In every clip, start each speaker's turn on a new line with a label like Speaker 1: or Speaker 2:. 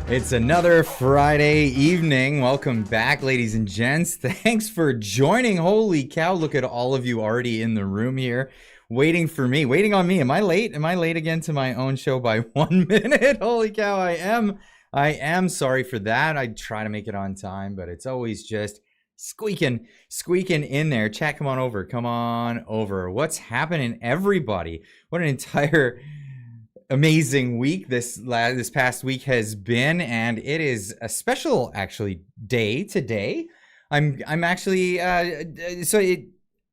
Speaker 1: It's another Friday evening. Welcome back, ladies and gents. Thanks for joining. Holy cow, look at all of you already in the room here, waiting for me, waiting on me. Am I late? Am I late again to my own show by 1 minute? Holy cow, I am. Sorry for that. I try to make it on time, but it's always just squeaking in there. Chat, come on over. What's happening, everybody? What an entire amazing week this past week has been, and it is a special day today. I'm actually so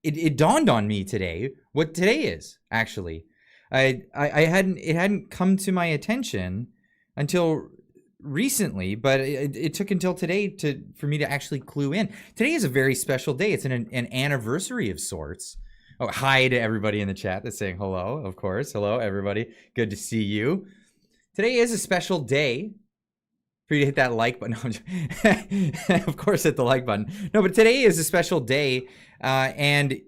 Speaker 1: it dawned on me today what today is actually. It hadn't come to my attention until recently, but it took until today for me to actually clue in. Today is a very special day. It's an anniversary of sorts. Oh, hi to everybody in the chat that's saying hello, of course. Hello, everybody. Good to see you. Today is a special day for you to hit that like button. Of course, hit the like button. No, but today is a special day, and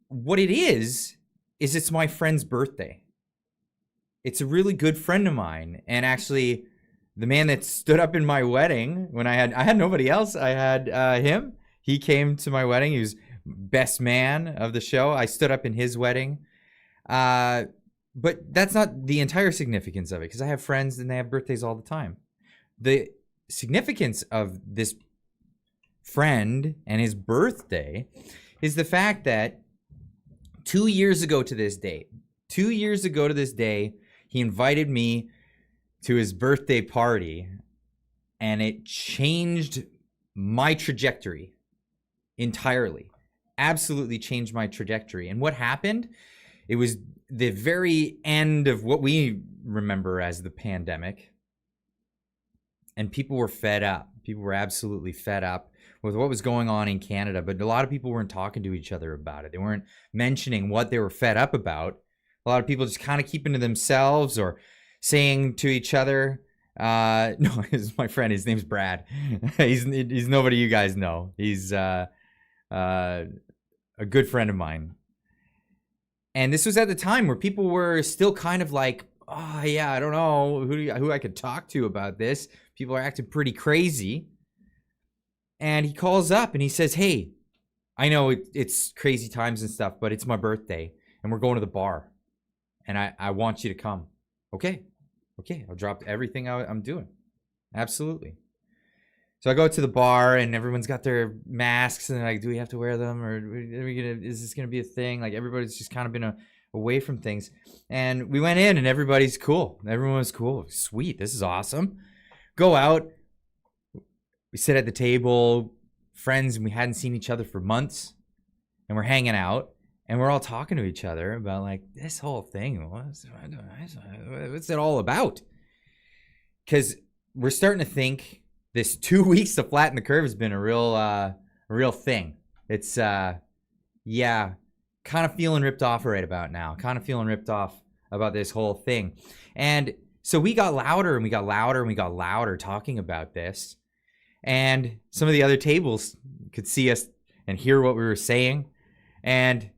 Speaker 1: what it is it's my friend's birthday. It's a really good friend of mine, and actually, the man that stood up in my wedding when I had nobody else. I had him. He came to my wedding. He was best man of the show. I stood up in his wedding. But that's not the entire significance of it, because I have friends and they have birthdays all the time. The significance of this friend and his birthday is the fact that 2 years ago to this day, he invited me to his birthday party, and it changed my trajectory entirely. Absolutely changed my trajectory. And what happened? It was the very end of what we remember as the pandemic. And people were fed up. People were absolutely fed up with what was going on in Canada. But a lot of people weren't talking to each other about it. They weren't mentioning what they were fed up about. A lot of people just kind of keeping to themselves or saying to each other, no, this is my friend. His name's Brad. He's nobody you guys know. He's a good friend of mine. And this was at the time where people were still kind of like, oh yeah, I don't know who I could talk to about this. People are acting pretty crazy. And he calls up and he says, hey, I know it's crazy times and stuff, but it's my birthday and we're going to the bar. And I want you to come. Okay, I'll drop everything I'm doing. Absolutely. So I go to the bar and everyone's got their masks and they're like, do we have to wear them, or is this gonna be a thing? Like, everybody's just kind of been away from things. And we went in and everybody's cool. Everyone was cool. Sweet, this is awesome. Go out. We sit at the table, friends, and we hadn't seen each other for months. And we're hanging out and we're all talking to each other about like this whole thing. What's it all about? Because we're starting to think this 2 weeks to flatten the curve has been a real thing. It's kind of feeling ripped off right about now. Kind of feeling ripped off about this whole thing. And so we got louder and we got louder and we got louder talking about this. And some of the other tables could see us and hear what we were saying. And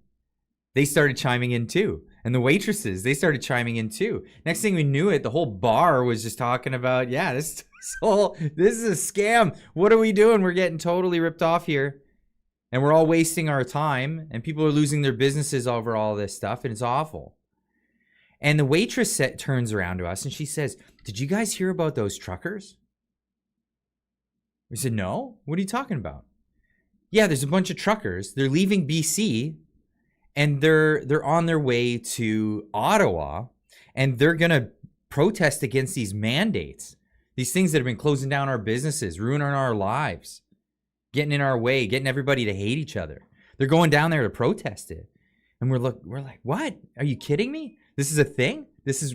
Speaker 1: they started chiming in too. And the waitresses, they started chiming in too. Next thing we knew it, the whole bar was just talking about, yeah, this is a scam. What are we doing? We're getting totally ripped off here. And we're all wasting our time. And people are losing their businesses over all this stuff. And it's awful. And the waitress turns around to us and she says, did you guys hear about those truckers? We said, no. What are you talking about? Yeah, there's a bunch of truckers. They're leaving BC. And they're on their way to Ottawa, and they're going to protest against these mandates, these things that have been closing down our businesses, ruining our lives, getting in our way, getting everybody to hate each other. They're going down there to protest it. And we're like, what? Are you kidding me? This is a thing? This is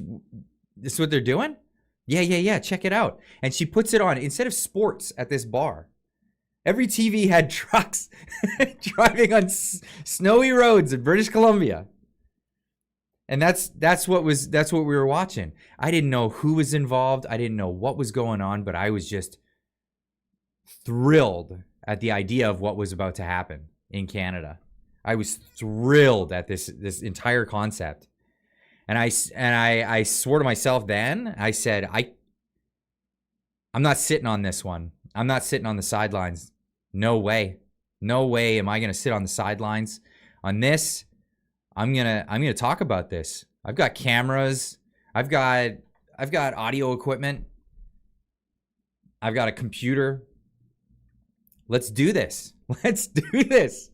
Speaker 1: what they're doing? Yeah, check it out. And she puts it on instead of sports at this bar. Every TV had trucks driving on snowy roads in British Columbia. And that's what we were watching. I didn't know who was involved. I didn't know what was going on, but I was just thrilled at the idea of what was about to happen in Canada. I was thrilled at this entire concept. And I swore to myself then, I said, I'm not sitting on this one. I'm not sitting on the sidelines. No way. No way am I going to sit on the sidelines on this. I'm going to talk about this. I've got cameras. I've got audio equipment. I've got a computer. Let's do this. Let's do this.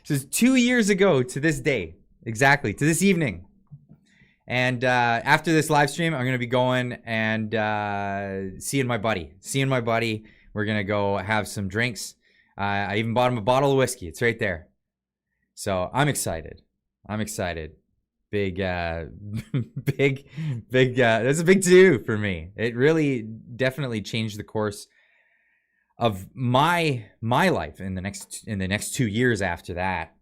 Speaker 1: This is 2 years ago to this day. Exactly. To this evening. And after this live stream, I'm going to be going and seeing my buddy. We're going to go have some drinks. I even bought him a bottle of whiskey. It's right there. So I'm excited. Big, big, that's a big to-do for me. It really definitely changed the course of my life in the next 2 years after that.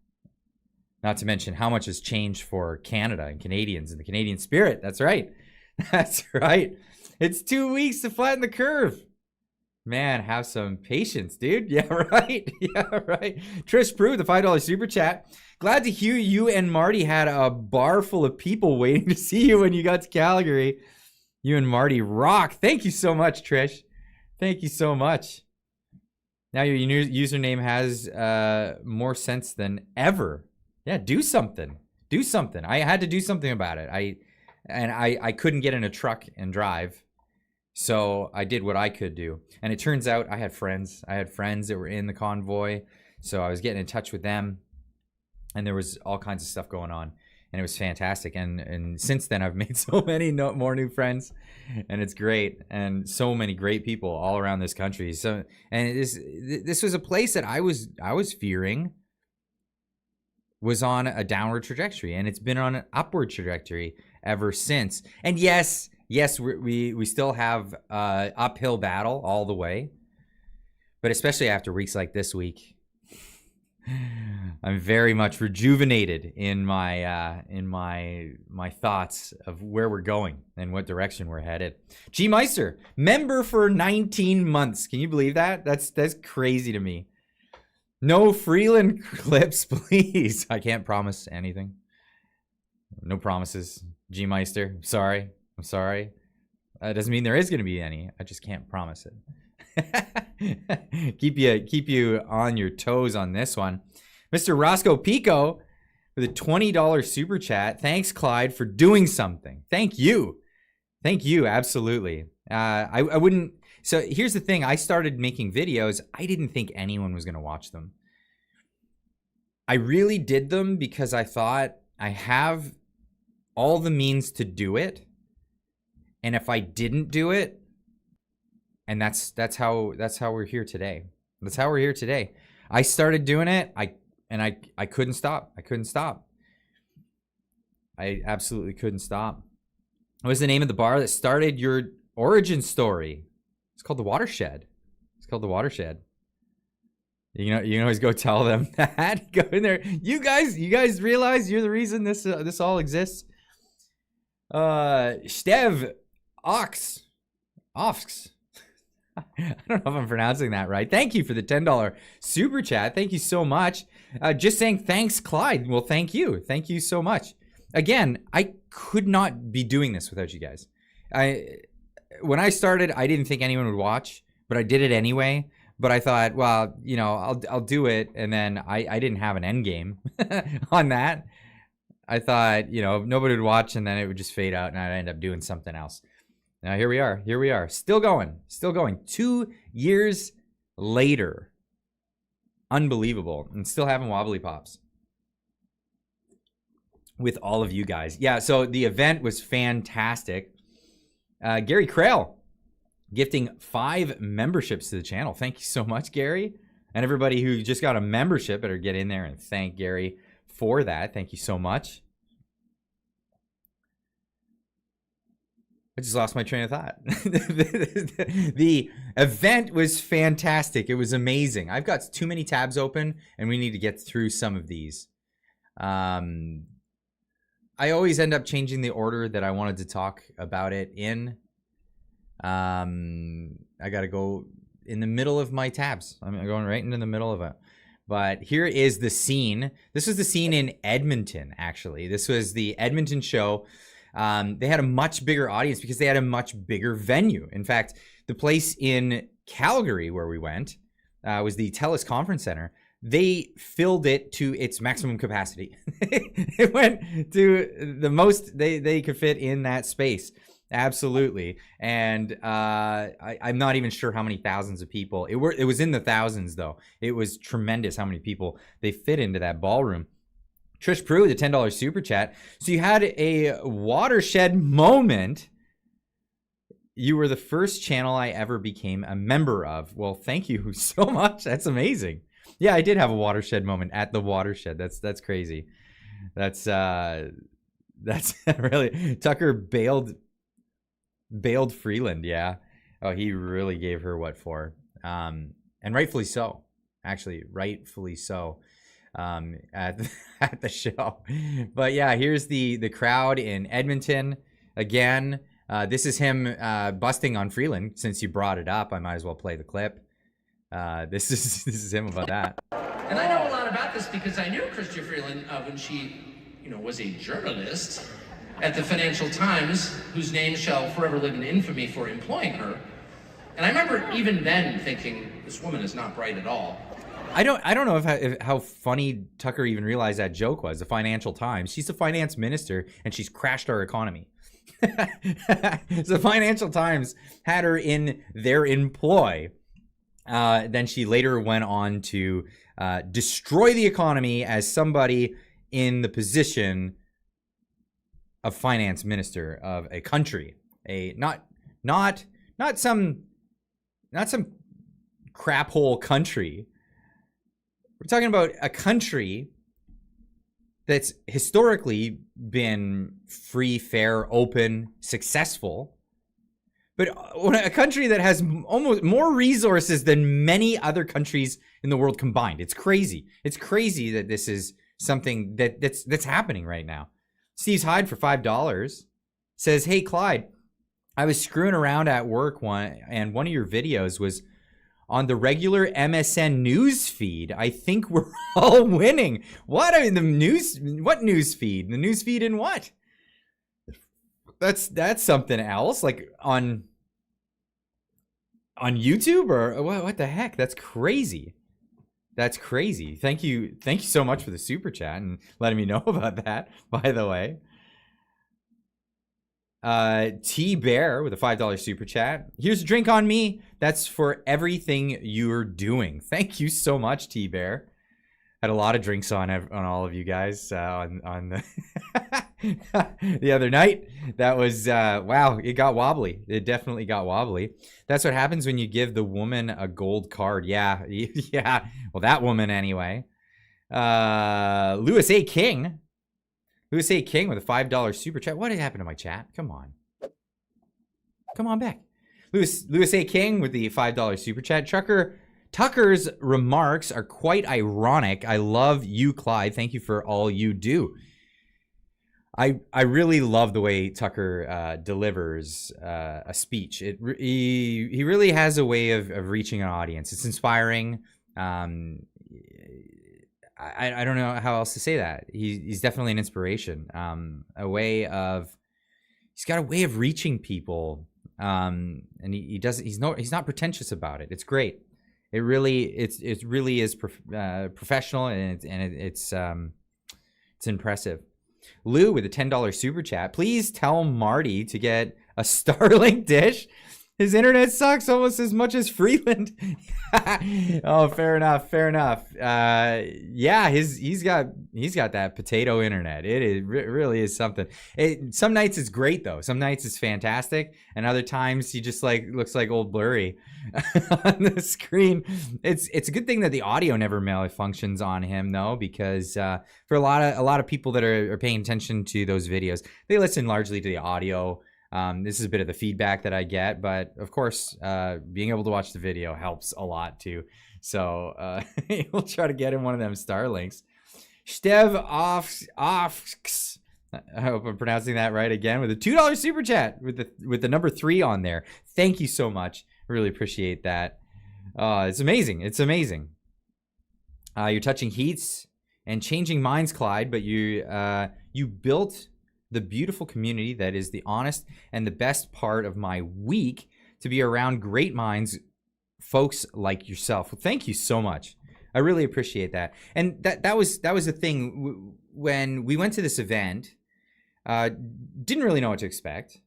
Speaker 1: Not to mention how much has changed for Canada and Canadians and the Canadian spirit. That's right. That's right. It's 2 weeks to flatten the curve. Man, have some patience, dude. Yeah, right. Yeah, right. Trish Prue, the $5 super chat. Glad to hear you and Marty had a bar full of people waiting to see you when you got to Calgary. You and Marty rock. Thank you so much, Trish. Thank you so much. Now your username has more sense than ever. Yeah, do something. Do something. I had to do something about it. I couldn't get in a truck and drive. So I did what I could do. And it turns out I had friends. I had friends that were in the convoy. So I was getting in touch with them. And there was all kinds of stuff going on. And it was fantastic. And since then, I've made so many more new friends. And it's great. And so many great people all around this country. So, and this was a place that I was fearing was on a downward trajectory. And it's been on an upward trajectory ever since. And yes, we still have uphill battle all the way, but especially after weeks like this week, I'm very much rejuvenated in my thoughts of where we're going and what direction we're headed. G Meister, member for 19 months. Can you believe that? That's crazy to me. No Freeland clips, please. I can't promise anything. No promises. G Meister, I'm sorry. Doesn't mean there is going to be any. I just can't promise it. keep you on your toes on this one. Mr. Roscoe Pico with a $20 super chat. Thanks, Clyde, for doing something. Thank you. Absolutely. I wouldn't. So here's the thing. I started making videos. I didn't think anyone was going to watch them. I really did them because I thought I have all the means to do it. And if I didn't do it, and that's how we're here today. That's how we're here today. I started doing it. I couldn't stop. I absolutely couldn't stop. What was the name of the bar that started your origin story? It's called The Watershed. You can always go tell them that. Go in there. You guys realize you're the reason this all exists. Stev Ox. I don't know if I'm pronouncing that right. Thank you for the $10 super chat. Thank you so much. Just saying thanks, Clyde. Well, thank you. Thank you so much. Again, I could not be doing this without you guys. When I started, I didn't think anyone would watch, but I did it anyway. But I thought, well, I'll do it. And then I didn't have an end game on that. I thought, nobody would watch and then it would just fade out and I'd end up doing something else. Now here we are, still going. 2 years later. Unbelievable. And still having wobbly pops with all of you guys. Yeah, so the event was fantastic. Gary Krell gifting 5 memberships to the channel. Thank you so much, Gary. And everybody who just got a membership better get in there and thank Gary for that. Thank you so much. I just lost my train of thought. The event was fantastic. It was amazing. I've got too many tabs open and we need to get through some of these. I always end up changing the order that I wanted to talk about it in. I got to go in the middle of my tabs. I'm going right into the middle of it. But here is the scene. This was the scene in Edmonton, actually. This was the Edmonton show. They had a much bigger audience because they had a much bigger venue. In fact, the place in Calgary where we went was the TELUS Conference Center. They filled it to its maximum capacity. It went to the most they could fit in that space. Absolutely. And I'm not even sure how many thousands of people. It was in the thousands, though. It was tremendous how many people they fit into that ballroom. Trish Prue with a $10 super chat. So you had a watershed moment. You were the first channel I ever became a member of. Well, thank you so much. That's amazing. Yeah, I did have a watershed moment at the watershed. That's crazy. That's really Tucker bailed Freeland. Yeah. Oh, he really gave her what for. And rightfully so. Actually, rightfully so. At the show. But yeah, here's the crowd in Edmonton again. This is him busting on Freeland. Since you brought it up, I might as well play the clip. This is him about that.
Speaker 2: And I know a lot about this because I knew Chrystia Freeland when she, was a journalist at the Financial Times, whose name shall forever live in infamy for employing her. And I remember even then thinking, this woman is not bright at all.
Speaker 1: I don't know if how funny Tucker even realized that joke was. The Financial Times. She's the finance minister, and she's crashed our economy. So the Financial Times had her in their employ. Then she later went on to destroy the economy as somebody in the position of finance minister of a country, not some crap hole country. We're talking about a country that's historically been free, fair, open, successful. But a country that has almost more resources than many other countries in the world combined. It's crazy. It's crazy that this is something that's happening right now. Steve's Hyde for $5 says, "Hey Clyde, I was screwing around at work and one of your videos was on the regular MSN news feed. I think we're all winning." What? I mean, what news feed? The news feed in what? That's something else. Like on YouTube or what the heck? That's crazy. That's crazy. Thank you so much for the super chat and letting me know about that, by the way. T Bear with a $5 super chat. "Here's a drink on me. That's for everything you're doing." Thank you so much, T Bear. Had a lot of drinks on all of you guys on the the other night. That was wow, it got wobbly. It definitely got wobbly. That's what happens when you give the woman a gold card. Yeah. Yeah. Well, that woman anyway. Louis A. King with a $5 super chat. What happened to my chat? Come on back. Louis A. King with the $5 super chat. Tucker's remarks are quite ironic. I love you, Clyde. Thank you for all you do. I really love the way Tucker delivers a speech. He really has a way of reaching an audience. It's inspiring. I don't know how else to say that. He's definitely an inspiration. He's got a way of reaching people. And he's not pretentious about it. It's great. It really is professional and it's impressive. Lou with a $10 super chat. "Please tell Marty to get a Starlink dish. His internet sucks almost as much as Freeland." Oh, fair enough. Yeah, he's got that potato internet. It really is something. Some nights it's great though. Some nights it's fantastic, and other times he just looks like old blurry on the screen. It's a good thing that the audio never malfunctions on him though, because for a lot of people that are paying attention to those videos, they listen largely to the audio. This is a bit of the feedback that I get, but of course, being able to watch the video helps a lot too. So we'll try to get him one of them Starlinks. Stev Offs, I hope I'm pronouncing that right again, with a $2 super chat with the number 3 on there. Thank you so much. I really appreciate that. It's amazing. It's amazing. You're touching heats and changing minds, Clyde, but you built the beautiful community that is the honest and the best part of my week, to be around great minds, folks like yourself. Well, thank you so much. I really appreciate that. And that was the thing when we went to this event. Didn't really know what to expect,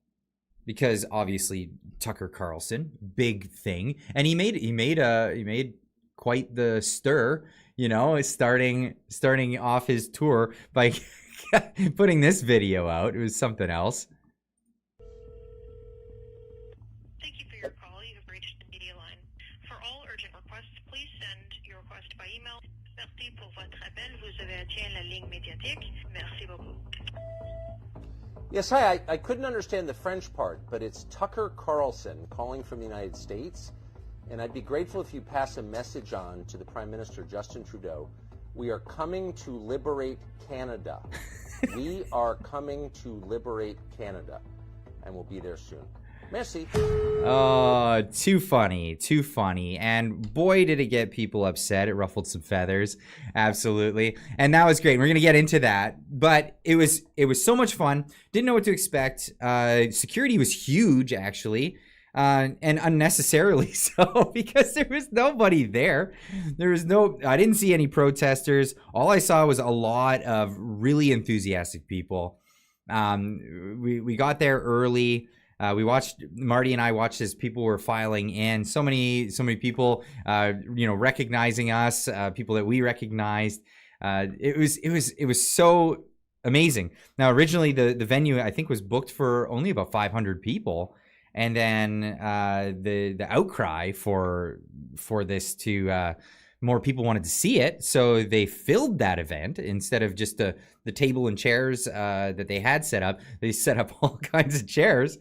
Speaker 1: because obviously Tucker Carlson, big thing, and he made quite the stir, you know, starting off his tour by putting this video out. It was something else.
Speaker 3: Thank you for your call. You have reached the media line. For all urgent requests, please send your request by email. Merci pour votre appel. Vous avez atteint la ligne médiatique. Merci beaucoup.
Speaker 4: Yes, hi. I couldn't understand the French part, but it's Tucker Carlson calling from the United States, and I'd be grateful if you pass a message on to the Prime Minister, Justin Trudeau. We are coming to liberate Canada. We are coming to liberate Canada, and we'll be there soon. Merci.
Speaker 1: Oh, too funny, too funny. And boy, did it get people upset. It ruffled some feathers. Absolutely. And that was great. We're going to get into that. But it was so much fun. Didn't know what to expect. Security was huge, actually. And unnecessarily so, because there was nobody there. I didn't see any protesters. All I saw was a lot of really enthusiastic people. We got there early. Marty and I watched as people were filing in. So many people, recognizing us, people that we recognized. It was so amazing. Now, originally the venue, I think, was booked for only about 500 people. And then the outcry for this to more people wanted to see it, so they filled that event. Instead of just the table and chairs that they had set up, they set up all kinds of chairs,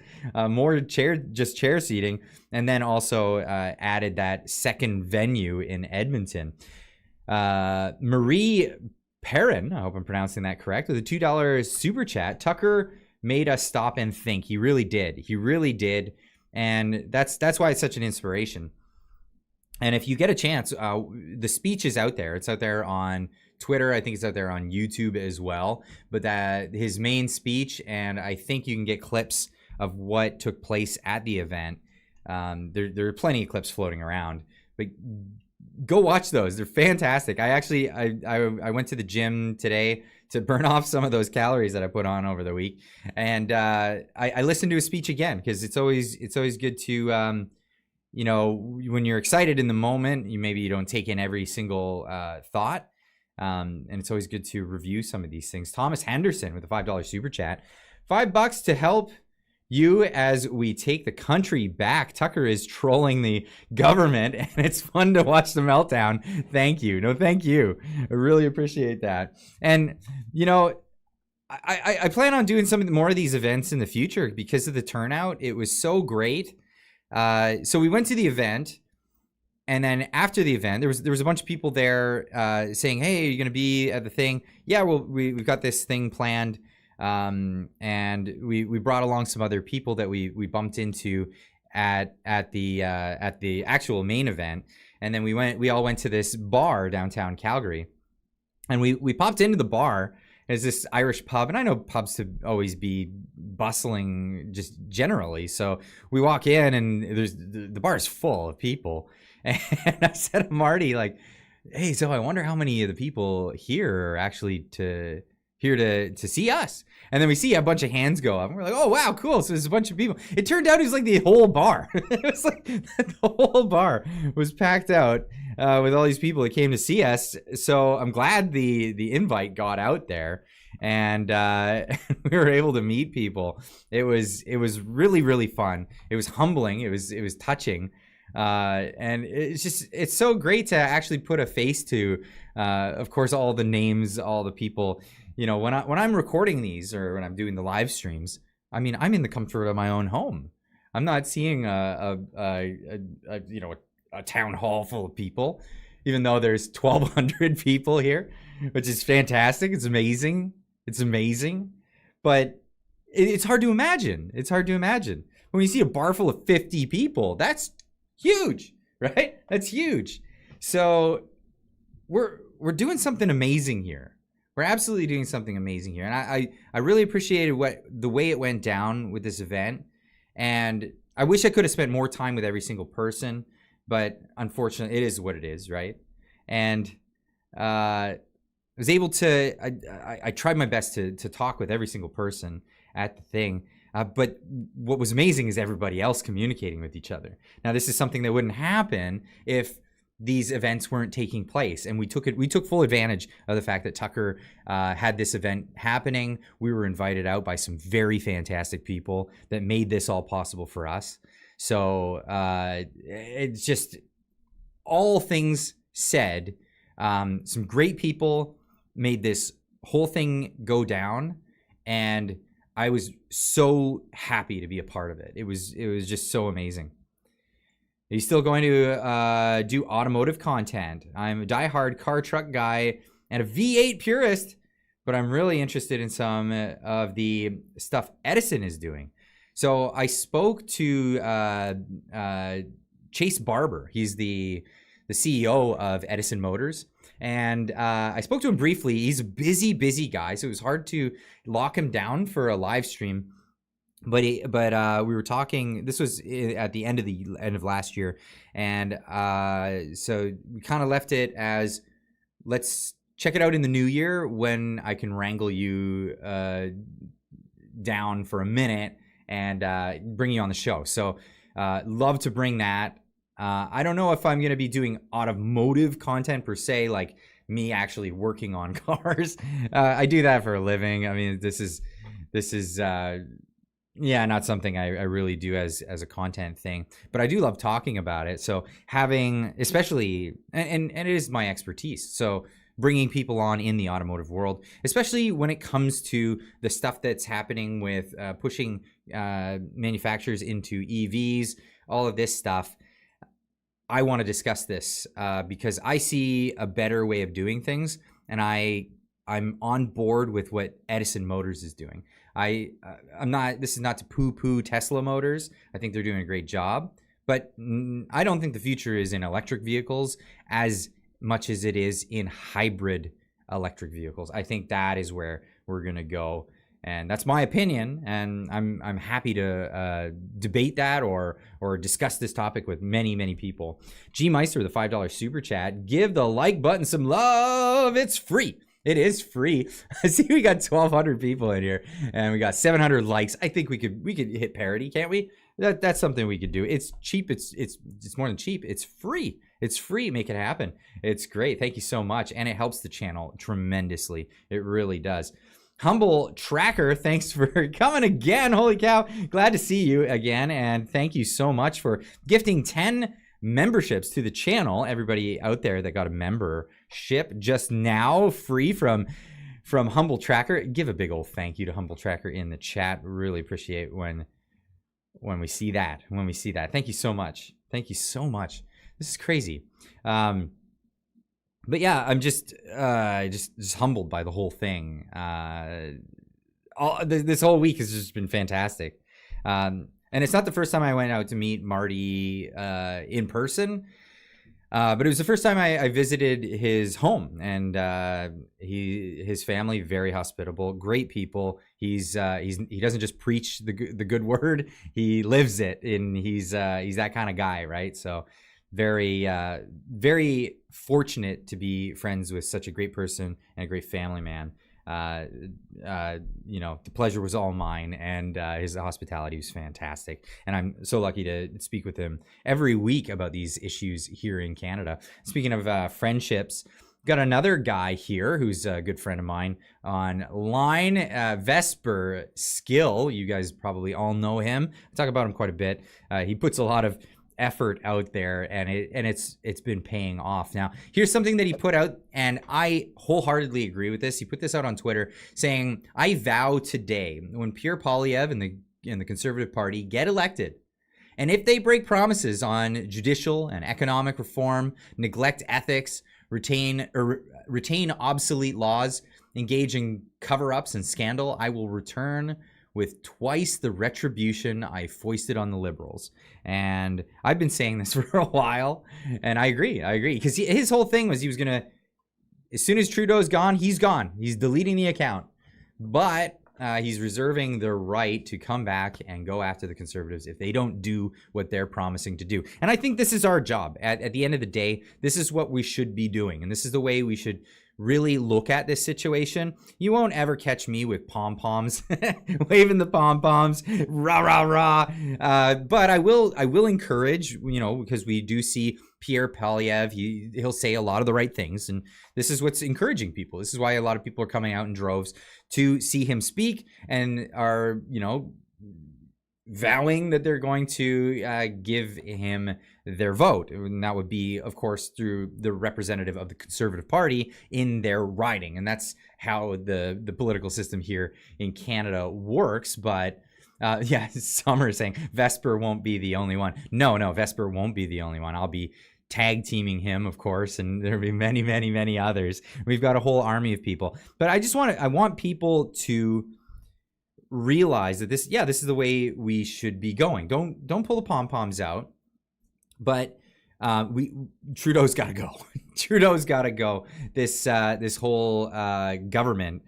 Speaker 1: just chair seating, and then also added that second venue in Edmonton. Marie Perrin, I hope I'm pronouncing that correct, with a $2 super chat. Tucker made us stop and think. He really did. And that's why it's such an inspiration. And if you get a chance, the speech is out there. It's out there on Twitter. I think it's out there on YouTube as well. But his main speech, and I think you can get clips of what took place at the event. There are plenty of clips floating around. But go watch those. They're fantastic. I went to the gym today to burn off some of those calories that I put on over the week, and I listened to his speech again, because it's always good to when you're excited in the moment, you don't take in every single thought, and it's always good to review some of these things. Thomas Henderson with a $5 super chat, $5 to help you as we take the country back. Tucker is trolling the government, and it's fun to watch the meltdown. Thank you. No, thank you. I really appreciate that. And, I plan on doing some more of these events in the future because of the turnout. It was so great. So we went to the event, and then after the event, there was a bunch of people there saying, "Hey, are you going to be at the thing?" Yeah, well, we've got this thing planned. And we brought along some other people that we bumped into at the actual main event, and then we all went to this bar downtown Calgary, and we popped into the bar. It's this Irish pub, and I know pubs to always be bustling just generally, so we walk in and the bar is full of people, and I said to Marty, like, "Hey, so I wonder how many of the people here are actually here to see us." And then we see a bunch of hands go up, and we're like, "Oh, wow, cool." So there's a bunch of people. It turned out it was like the whole bar. It was like the whole bar was packed out with all these people that came to see us. So I'm glad the invite got out there, and we were able to meet people. It was really, really fun. It was humbling. It was touching. And it's so great to actually put a face to, of course, all the names, all the people. When I'm recording these, or when I'm doing the live streams, I mean, I'm in the comfort of my own home. I'm not seeing a town hall full of people, even though there's 1,200 people here, which is fantastic. It's amazing. But it's hard to imagine. When you see a bar full of 50 people, that's huge, right? That's huge. So we're doing something amazing here. We're absolutely doing something amazing here. And I really appreciated the way it went down with this event. And I wish I could have spent more time with every single person, but unfortunately it is what it is, right? And I was able to, I tried my best to talk with every single person at the thing. But what was amazing is everybody else communicating with each other. Now, this is something that wouldn't happen if these events weren't taking place, and we took full advantage of the fact that Tucker had this event happening. We were invited out by some very fantastic people that made this all possible for us. So it's just all things said. Some great people made this whole thing go down, and I was so happy to be a part of it. It was just so amazing. He's still going to do automotive content. I'm a diehard car truck guy and a V8 purist, but I'm really interested in some of the stuff Edison is doing. So I spoke to Chase Barber. He's the CEO of Edison Motors. And I spoke to him briefly. He's a busy guy, so it was hard to lock him down for a live stream. But we were talking. This was at the end of last year, and so we kind of left it as, let's check it out in the new year when I can wrangle you down for a minute and bring you on the show. So love to bring that. I don't know if I'm going to be doing automotive content per se, like me actually working on cars. I do that for a living. I mean, this is not something I really do as a content thing, but I do love talking about it. So having, especially, and it is my expertise. So bringing people on in the automotive world, especially when it comes to the stuff that's happening with pushing manufacturers into EVs, all of this stuff. I want to discuss this because I see a better way of doing things, and I'm on board with what Edison Motors is doing. I'm not. This is not to poo-poo Tesla Motors. I think they're doing a great job, but I don't think the future is in electric vehicles as much as it is in hybrid electric vehicles. I think that is where we're gonna go. And that's my opinion, and I'm happy to debate that or discuss this topic with many people. G Meister, the $5 super chat. Give the like button some love. It's free. It is free. I see we got 1,200 people in here, and we got 700 likes. I think we could hit parity, can't we? That's something we could do. It's cheap. It's more than cheap. It's free. It's free. Make it happen. It's great. Thank you so much, and it helps the channel tremendously. It really does. Humble Tracker, thanks for coming again. Holy cow. Glad to see you again. And thank you so much for gifting 10 memberships to the channel. Everybody out there that got a membership just now, free from Humble Tracker. Give a big old thank you to Humble Tracker in the chat. Really appreciate when we see that. Thank you so much. Thank you so much. This is crazy. But yeah, I'm just humbled by the whole thing. This whole week has just been fantastic. And it's not the first time I went out to meet Marty in person, but it was the first time I visited his home, and his family, very hospitable, great people. He doesn't just preach the good word, he lives it, and he's that kind of guy, right? So very fortunate to be friends with such a great person and a great family man. The pleasure was all mine, and his hospitality was fantastic. And I'm so lucky to speak with him every week about these issues here in Canada. Speaking of friendships, got another guy here who's a good friend of mine online, Vesper Skill. You guys probably all know him. I talk about him quite a bit. He puts a lot of effort out there, and it's been paying off. Now, here's something that he put out, and I wholeheartedly agree with this. He put this out on Twitter saying, "I vow today, when Pierre Poilievre and the Conservative Party get elected, and if they break promises on judicial and economic reform, neglect ethics, retain obsolete laws, engage in cover-ups and scandal, I will return with twice the retribution I foisted on the Liberals." And I've been saying this for a while, and I agree, because his whole thing was he was gonna as soon as Trudeau's gone, he's gone. He's deleting the account. But he's reserving the right to come back and go after the Conservatives if they don't do what they're promising to do. And I think this is our job. At the end of the day, this is what we should be doing. And this is the way we should really look at this situation. You won't ever catch me with pom-poms, waving the pom-poms, rah, rah, rah. But I will encourage, because we do see Pierre Poilievre, he'll say a lot of the right things. And this is what's encouraging people. This is why a lot of people are coming out in droves to see him speak and are, vowing that they're going to give him their vote. And that would be, of course, through the representative of the Conservative Party in their riding. And that's how the political system here in Canada works. But Summer is saying Vesper won't be the only one. No, Vesper won't be the only one. I'll be tag teaming him, of course, and there'll be many, many, many others. We've got a whole army of people. But I want people to realize that this is the way we should be going. Don't pull the pom-poms out. But Trudeau's got to go. Trudeau's got to go. This whole government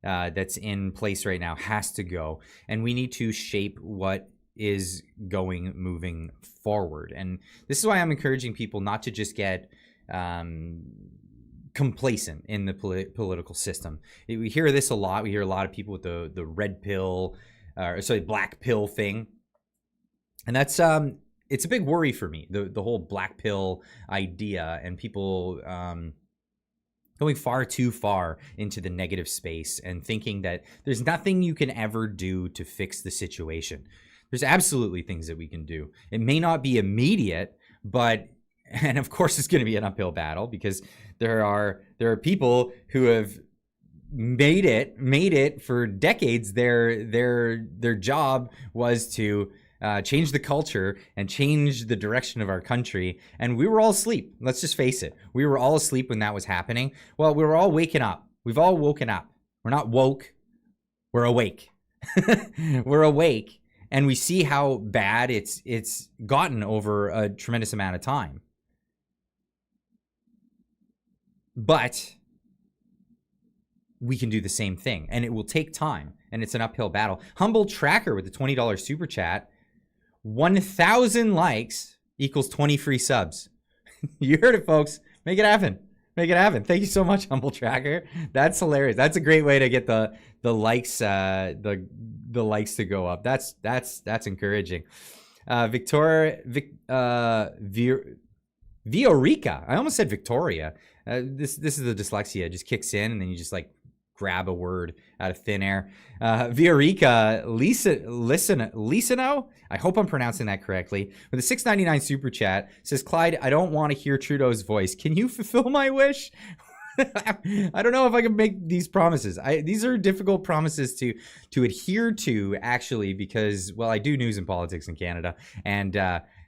Speaker 1: that's in place right now has to go, and we need to shape what is moving forward. And this is why I'm encouraging people not to just get complacent in the political system. We hear this a lot. We hear a lot of people with the red pill, black pill thing, and that's it's a big worry for me. The whole black pill idea and people going far too far into the negative space and thinking that there's nothing you can ever do to fix the situation. There's absolutely things that we can do. It may not be immediate, and of course it's going to be an uphill battle because there are people who have made it for decades. Their job was to change the culture and change the direction of our country. And we were all asleep. Let's just face it. We were all asleep when that was happening. Well, we were all waking up. We've all woken up. We're not woke. We're awake. We're awake. And we see how bad it's gotten over a tremendous amount of time. But we can do the same thing. And it will take time. And it's an uphill battle. Humble Tracker with the $20 super chat. 1,000 likes equals 20 free subs. You heard it, folks. Make it happen. Make it happen. Thank you so much, Humble Tracker. That's hilarious. That's a great way to get the likes the likes to go up. That's encouraging. Viorica. I almost said Victoria. This is the dyslexia. It just kicks in and then you just like grab a word out of thin air. Viorica Lisano, I hope I'm pronouncing that correctly, with a $6.99 super chat, says, Clyde, I don't want to hear Trudeau's voice. Can you fulfill my wish? I don't know if I can make these promises. These are difficult promises to adhere to, actually, because, well, I do news and politics in Canada. And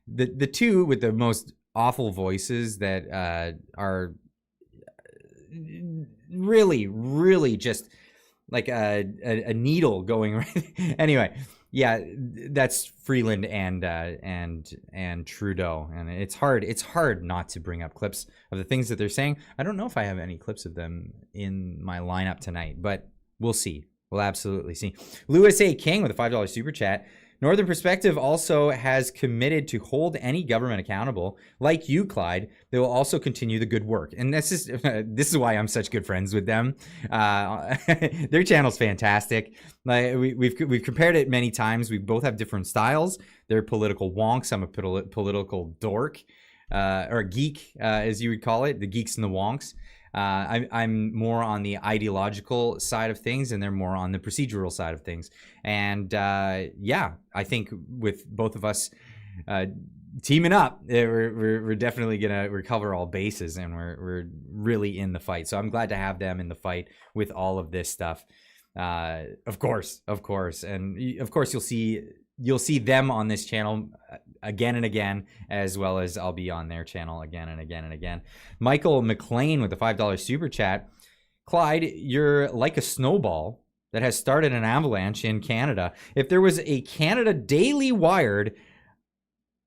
Speaker 1: the two with the most awful voices that are really, really just like a needle going right. Anyway, yeah, that's Freeland and Trudeau, and it's hard not to bring up clips of the things that they're saying. I don't know if I have any clips of them in my lineup tonight, but we'll see. We'll absolutely see. Louis A. King with a $5 super chat. Northern Perspective also has committed to hold any government accountable. Like you, Clyde, they will also continue the good work. And this is why I'm such good friends with them. Their channel's fantastic. Like we've compared it many times. We both have different styles. They're political wonks. I'm a political dork, or a geek, as you would call it. The geeks and the wonks. I'm more on the ideological side of things, and they're more on the procedural side of things. And yeah, I think with both of us teaming up, we're definitely gonna recover all bases, and we're really in the fight. So I'm glad to have them in the fight with all of this stuff. Of course, and of course you'll see them on this channel again and again, as well as I'll be on their channel again and again and again. Michael McLean with the $5 super chat. Clyde, you're like a snowball that has started an avalanche in Canada. If there was a Canada Daily Wired,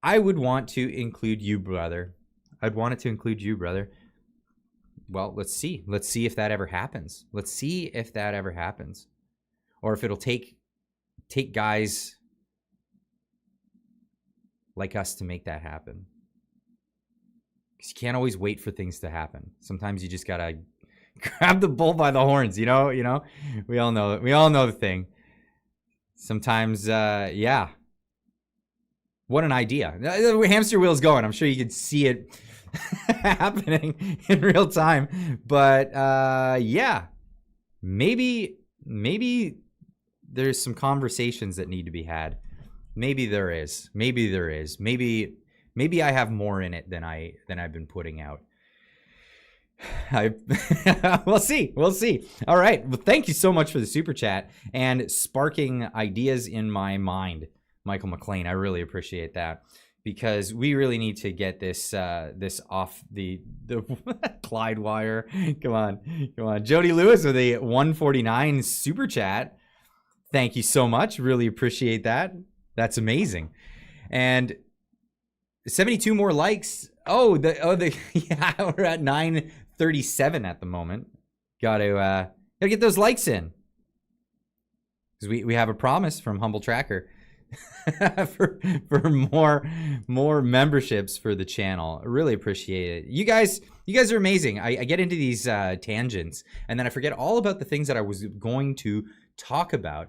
Speaker 1: I would want to include you, brother. I'd want it to include you, brother. well, let's see. Let's see if that ever happens. Let's see if that ever happens. Or if it'll take guys like us to make that happen. Because you can't always wait for things to happen. Sometimes you just gotta grab the bull by the horns, you know? We all know the thing. Sometimes, yeah. What an idea. The hamster wheel's going. I'm sure you can see it happening in real time. But yeah. Maybe there's some conversations that need to be had. Maybe there is. Maybe I have more in it than I've been putting out. We'll see. All right. Well, thank you so much for the super chat and sparking ideas in my mind, Michael McLean. I really appreciate that, because we really need to get this off the Clyde wire. Come on. Jody Lewis with a 149 super chat. Thank you so much. Really appreciate that. That's amazing. And 72 more likes. Yeah, we're at 937 at the moment. Gotta get those likes in, because we have a promise from Humble Tracker for more memberships for the channel. I really appreciate it. You guys are amazing. I get into these tangents, and then I forget all about the things that I was going to talk about.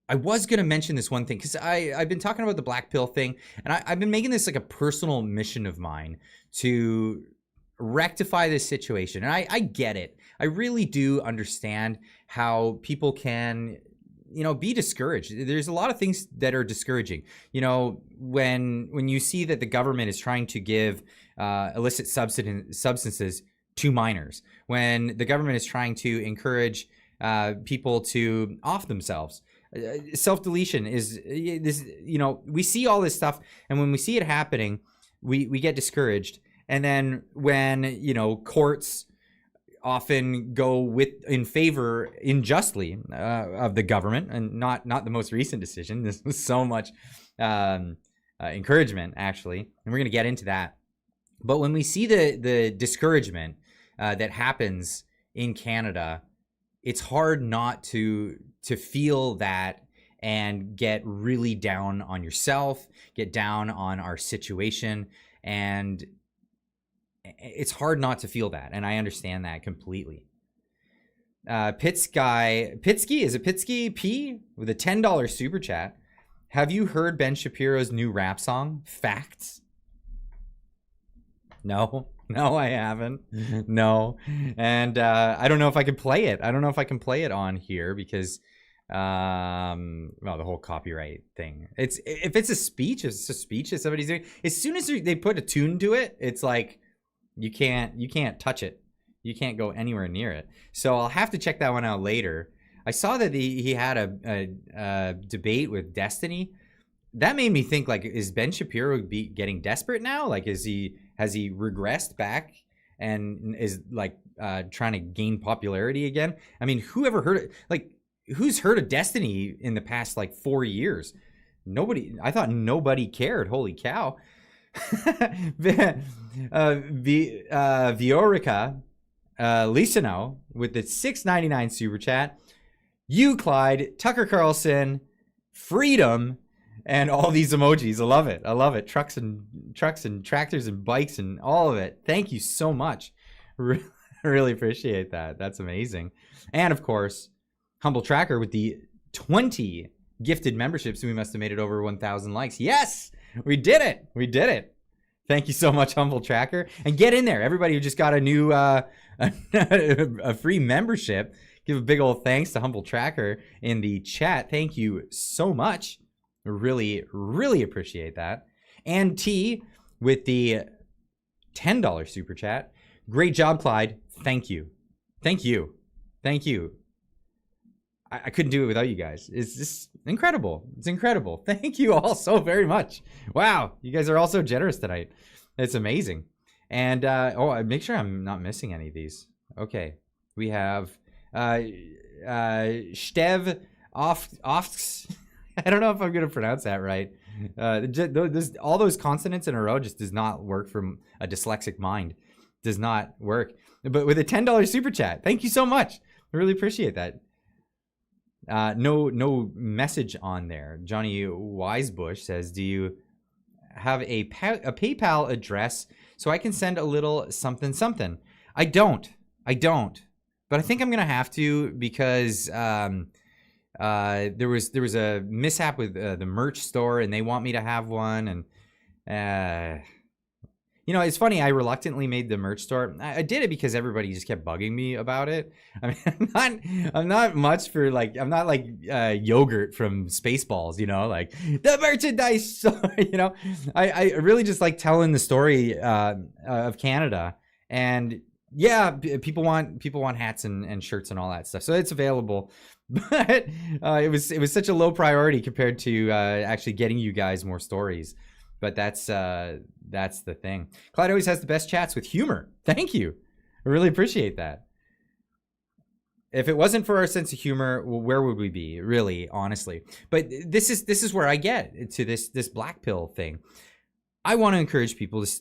Speaker 1: I was going to mention this one thing, because I've been talking about the black pill thing, and I've been making this like a personal mission of mine to rectify this situation. And I get it. I really do understand how people can, be discouraged. There's a lot of things that are discouraging. When you see that the government is trying to give illicit substances to minors, when the government is trying to encourage people to off themselves. Self-deletion is this, we see all this stuff, and when we see it happening, we get discouraged. And then when, courts often go in favor unjustly of the government, and not the most recent decision. This was so much encouragement, actually, and we're going to get into that. But when we see the discouragement that happens in Canada, it's hard not to feel that and get really down on yourself, get down on our situation, and it's hard not to feel that, and I understand that completely. Pitsky, is it Pitsky P with a $10 super chat? Have you heard Ben Shapiro's new rap song, Facts? No, I haven't. No. And I don't know if I can play it. I don't know if I can play it on here, because the whole copyright thing. If it's a speech that somebody's doing. As soon as they put a tune to it, it's like you can't touch it. You can't go anywhere near it. So I'll have to check that one out later. I saw that he had a debate with Destiny. That made me think, like, is Ben Shapiro getting desperate now? Like, has he regressed back and is like trying to gain popularity again? I mean, whoever heard it? Like, who's heard of Destiny in the past like 4 years? Nobody. I thought nobody cared. Holy cow. Viorica Lisano with the $6.99 super chat. You, Clyde, Tucker Carlson, freedom, and all these emojis. I love it. Trucks and tractors and bikes and all of it. Thank you so much. Really appreciate that. That's amazing. And of course, Humble Tracker with the 20 gifted memberships. We must have made it over 1,000 likes. Yes, we did it. Thank you so much, Humble Tracker. And get in there. Everybody who just got a new a free membership, give a big old thanks to Humble Tracker in the chat. Thank you so much. Really, really appreciate that. And T with the $10 super chat. Great job, Clyde. Thank you. I couldn't do it without you guys. It's just incredible. It's incredible. Thank you all so very much. Wow, you guys are all so generous tonight. It's amazing. And make sure I'm not missing any of these. Okay, we have Stev Ofts. I don't know if I'm gonna pronounce that right. All those consonants in a row just does not work for a dyslexic mind. does not work. But with a $10 super chat, thank you so much. I really appreciate that. No message on there. Johnny Wisebush says, do you have a PayPal address so I can send a little something something? I don't. But I think I'm gonna have to, because there was a mishap with the merch store, and they want me to have one. And you know, it's funny, I reluctantly made the merch store. I did it because everybody just kept bugging me about it. I mean, I'm not much for, like, I'm not like yogurt from Spaceballs, you know, like the merchandise store, you know. I really just like telling the story of Canada. And yeah, people want hats and shirts and all that stuff, so it's available. But it was such a low priority compared to actually getting you guys more stories. But that's the thing. Clyde always has the best chats with humor. Thank you. I really appreciate that. If it wasn't for our sense of humor, well, where would we be, really, honestly? But this is where I get to this black pill thing. I want to encourage people to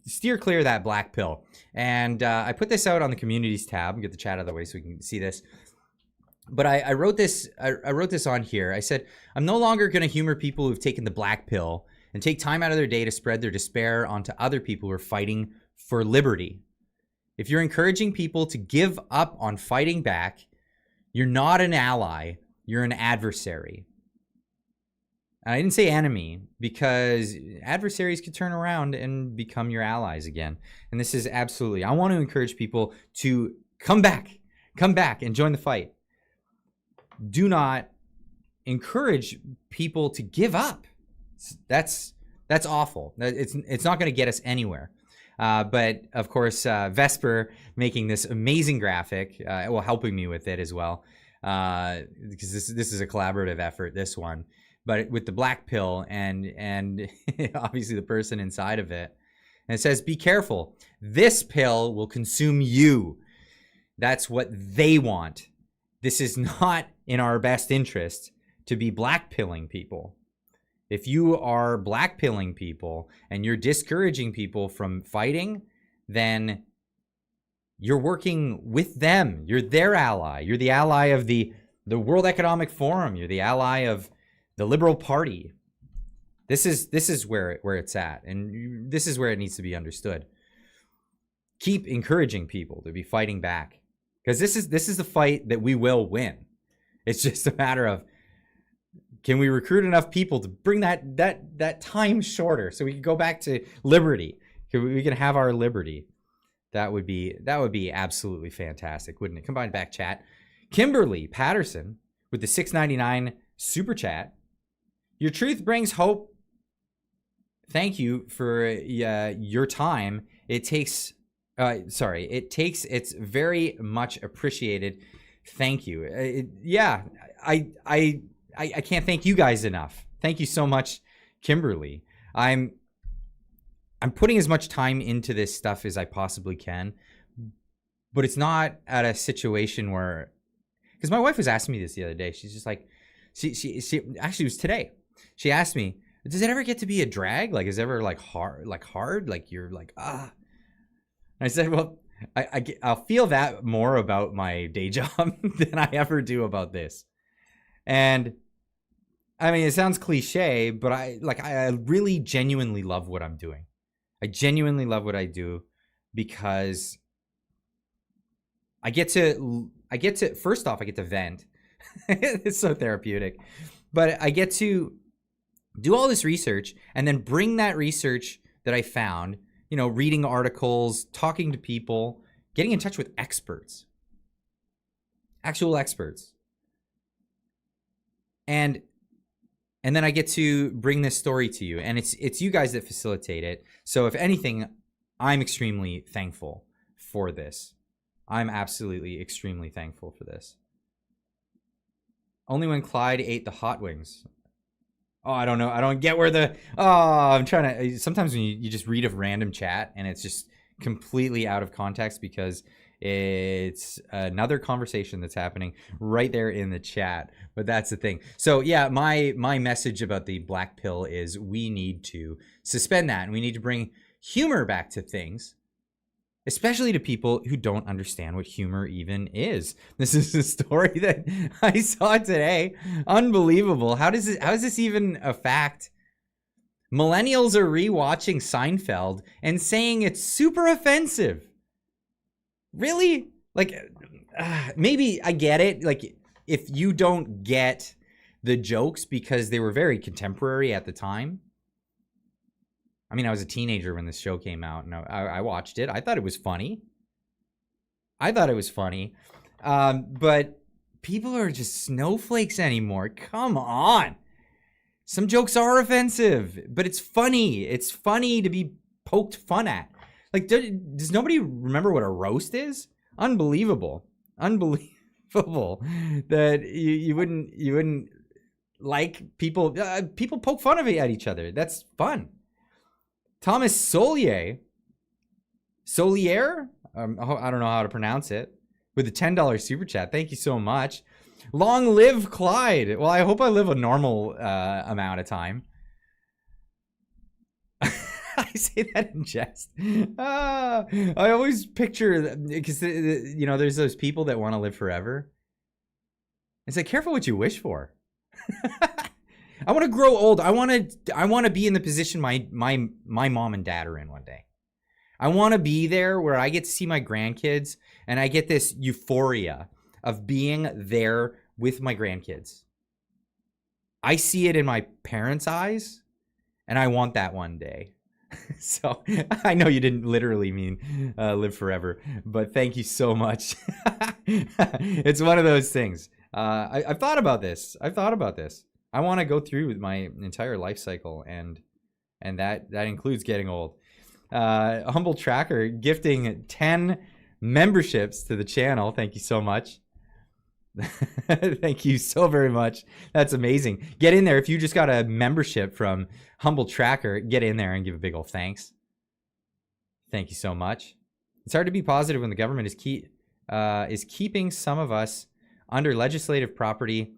Speaker 1: steer clear of that black pill. And I put this out on the communities tab. Get the chat out of the way so we can see this. But I wrote this. I wrote this on here. I said, I'm no longer going to humor people who've taken the black pill and take time out of their day to spread their despair onto other people who are fighting for liberty. If you're encouraging people to give up on fighting back, you're not an ally, you're an adversary. I didn't say enemy, because adversaries could turn around and become your allies again. And this is absolutely, I want to encourage people to come back and join the fight. Do not encourage people to give up. That's awful. It's not going to get us anywhere. But of course, Vesper making this amazing graphic, well, helping me with it as well, because this is a collaborative effort, this one. But with the black pill and obviously the person inside of it, and it says, "Be careful. This pill will consume you." That's what they want. This is not in our best interest to be blackpilling people. If you are blackpilling people and you're discouraging people from fighting, then you're working with them. You're their ally. You're the ally of the World Economic Forum. You're the ally of the Liberal Party. This is where it's at, and this is where it needs to be understood. Keep encouraging people to be fighting back, because this is the fight that we will win. It's just a matter of, can we recruit enough people to bring that time shorter so we can go back to liberty? We can have our liberty. That would be absolutely fantastic, wouldn't it? Combined back chat. Kimberly Patterson with the $6.99 super chat. Your truth brings hope. Thank you for your time. It's very much appreciated. Thank you. I can't thank you guys enough. Thank you so much, Kimberly. I'm putting as much time into this stuff as I possibly can, but it's not at a situation where, because my wife was asking me this the other day. She's just like, she actually, it was today. She asked me, does it ever get to be a drag? Like, is it ever like hard? Like you're like, ah. And I said, well, I'll feel that more about my day job than I ever do about this. And I mean, it sounds cliche, but I really genuinely love what I'm doing. I genuinely love what I do, because I get to first off, I get to vent. It's so therapeutic. But I get to do all this research and then bring that research that I found, you know, reading articles, talking to people, getting in touch with experts, actual experts. And then I get to bring this story to you, and it's you guys that facilitate it. So if anything, I'm extremely thankful for this. I'm absolutely extremely thankful for this. Only when Clyde ate the hot wings. Oh, I don't know. I don't get where I'm trying to, sometimes when you just read a random chat and it's just completely out of context because it's another conversation that's happening right there in the chat. But that's the thing. So yeah, my message about the black pill is we need to suspend that, and we need to bring humor back to things. especially to people who don't understand what humor even is. This is a story that I saw today. Unbelievable. How is this even a fact? Millennials are rewatching Seinfeld and saying it's super offensive. Really? Like, maybe I get it. Like, if you don't get the jokes because they were very contemporary at the time. I mean, I was a teenager when this show came out, and I watched it. I thought it was funny. But people are just snowflakes anymore. Come on. Some jokes are offensive, but it's funny. It's funny to be poked fun at. Like, does nobody remember what a roast is? Unbelievable that you wouldn't like people poke fun of it at each other. That's fun. Thomas Solier, I don't know how to pronounce it, with a $10 super chat. Thank you so much. Long live Clyde. Well, I hope I live a normal amount of time. I say that in jest. I always picture, because there's those people that want to live forever. It's like, careful what you wish for. I want to grow old. I want to be in the position my mom and dad are in one day. I want to be there where I get to see my grandkids and I get this euphoria of being there with my grandkids. I see it in my parents' eyes, and I want that one day. So I know you didn't literally mean live forever, but thank you so much. It's one of those things. I've thought about this. I want to go through with my entire life cycle, and that includes getting old. Humble Tracker gifting 10 memberships to the channel. Thank you so much. Thank you so very much. That's amazing. Get in there. If you just got a membership from Humble Tracker, get in there and give a big old thanks. Thank you so much. It's hard to be positive when the government is keeping some of us under legislative property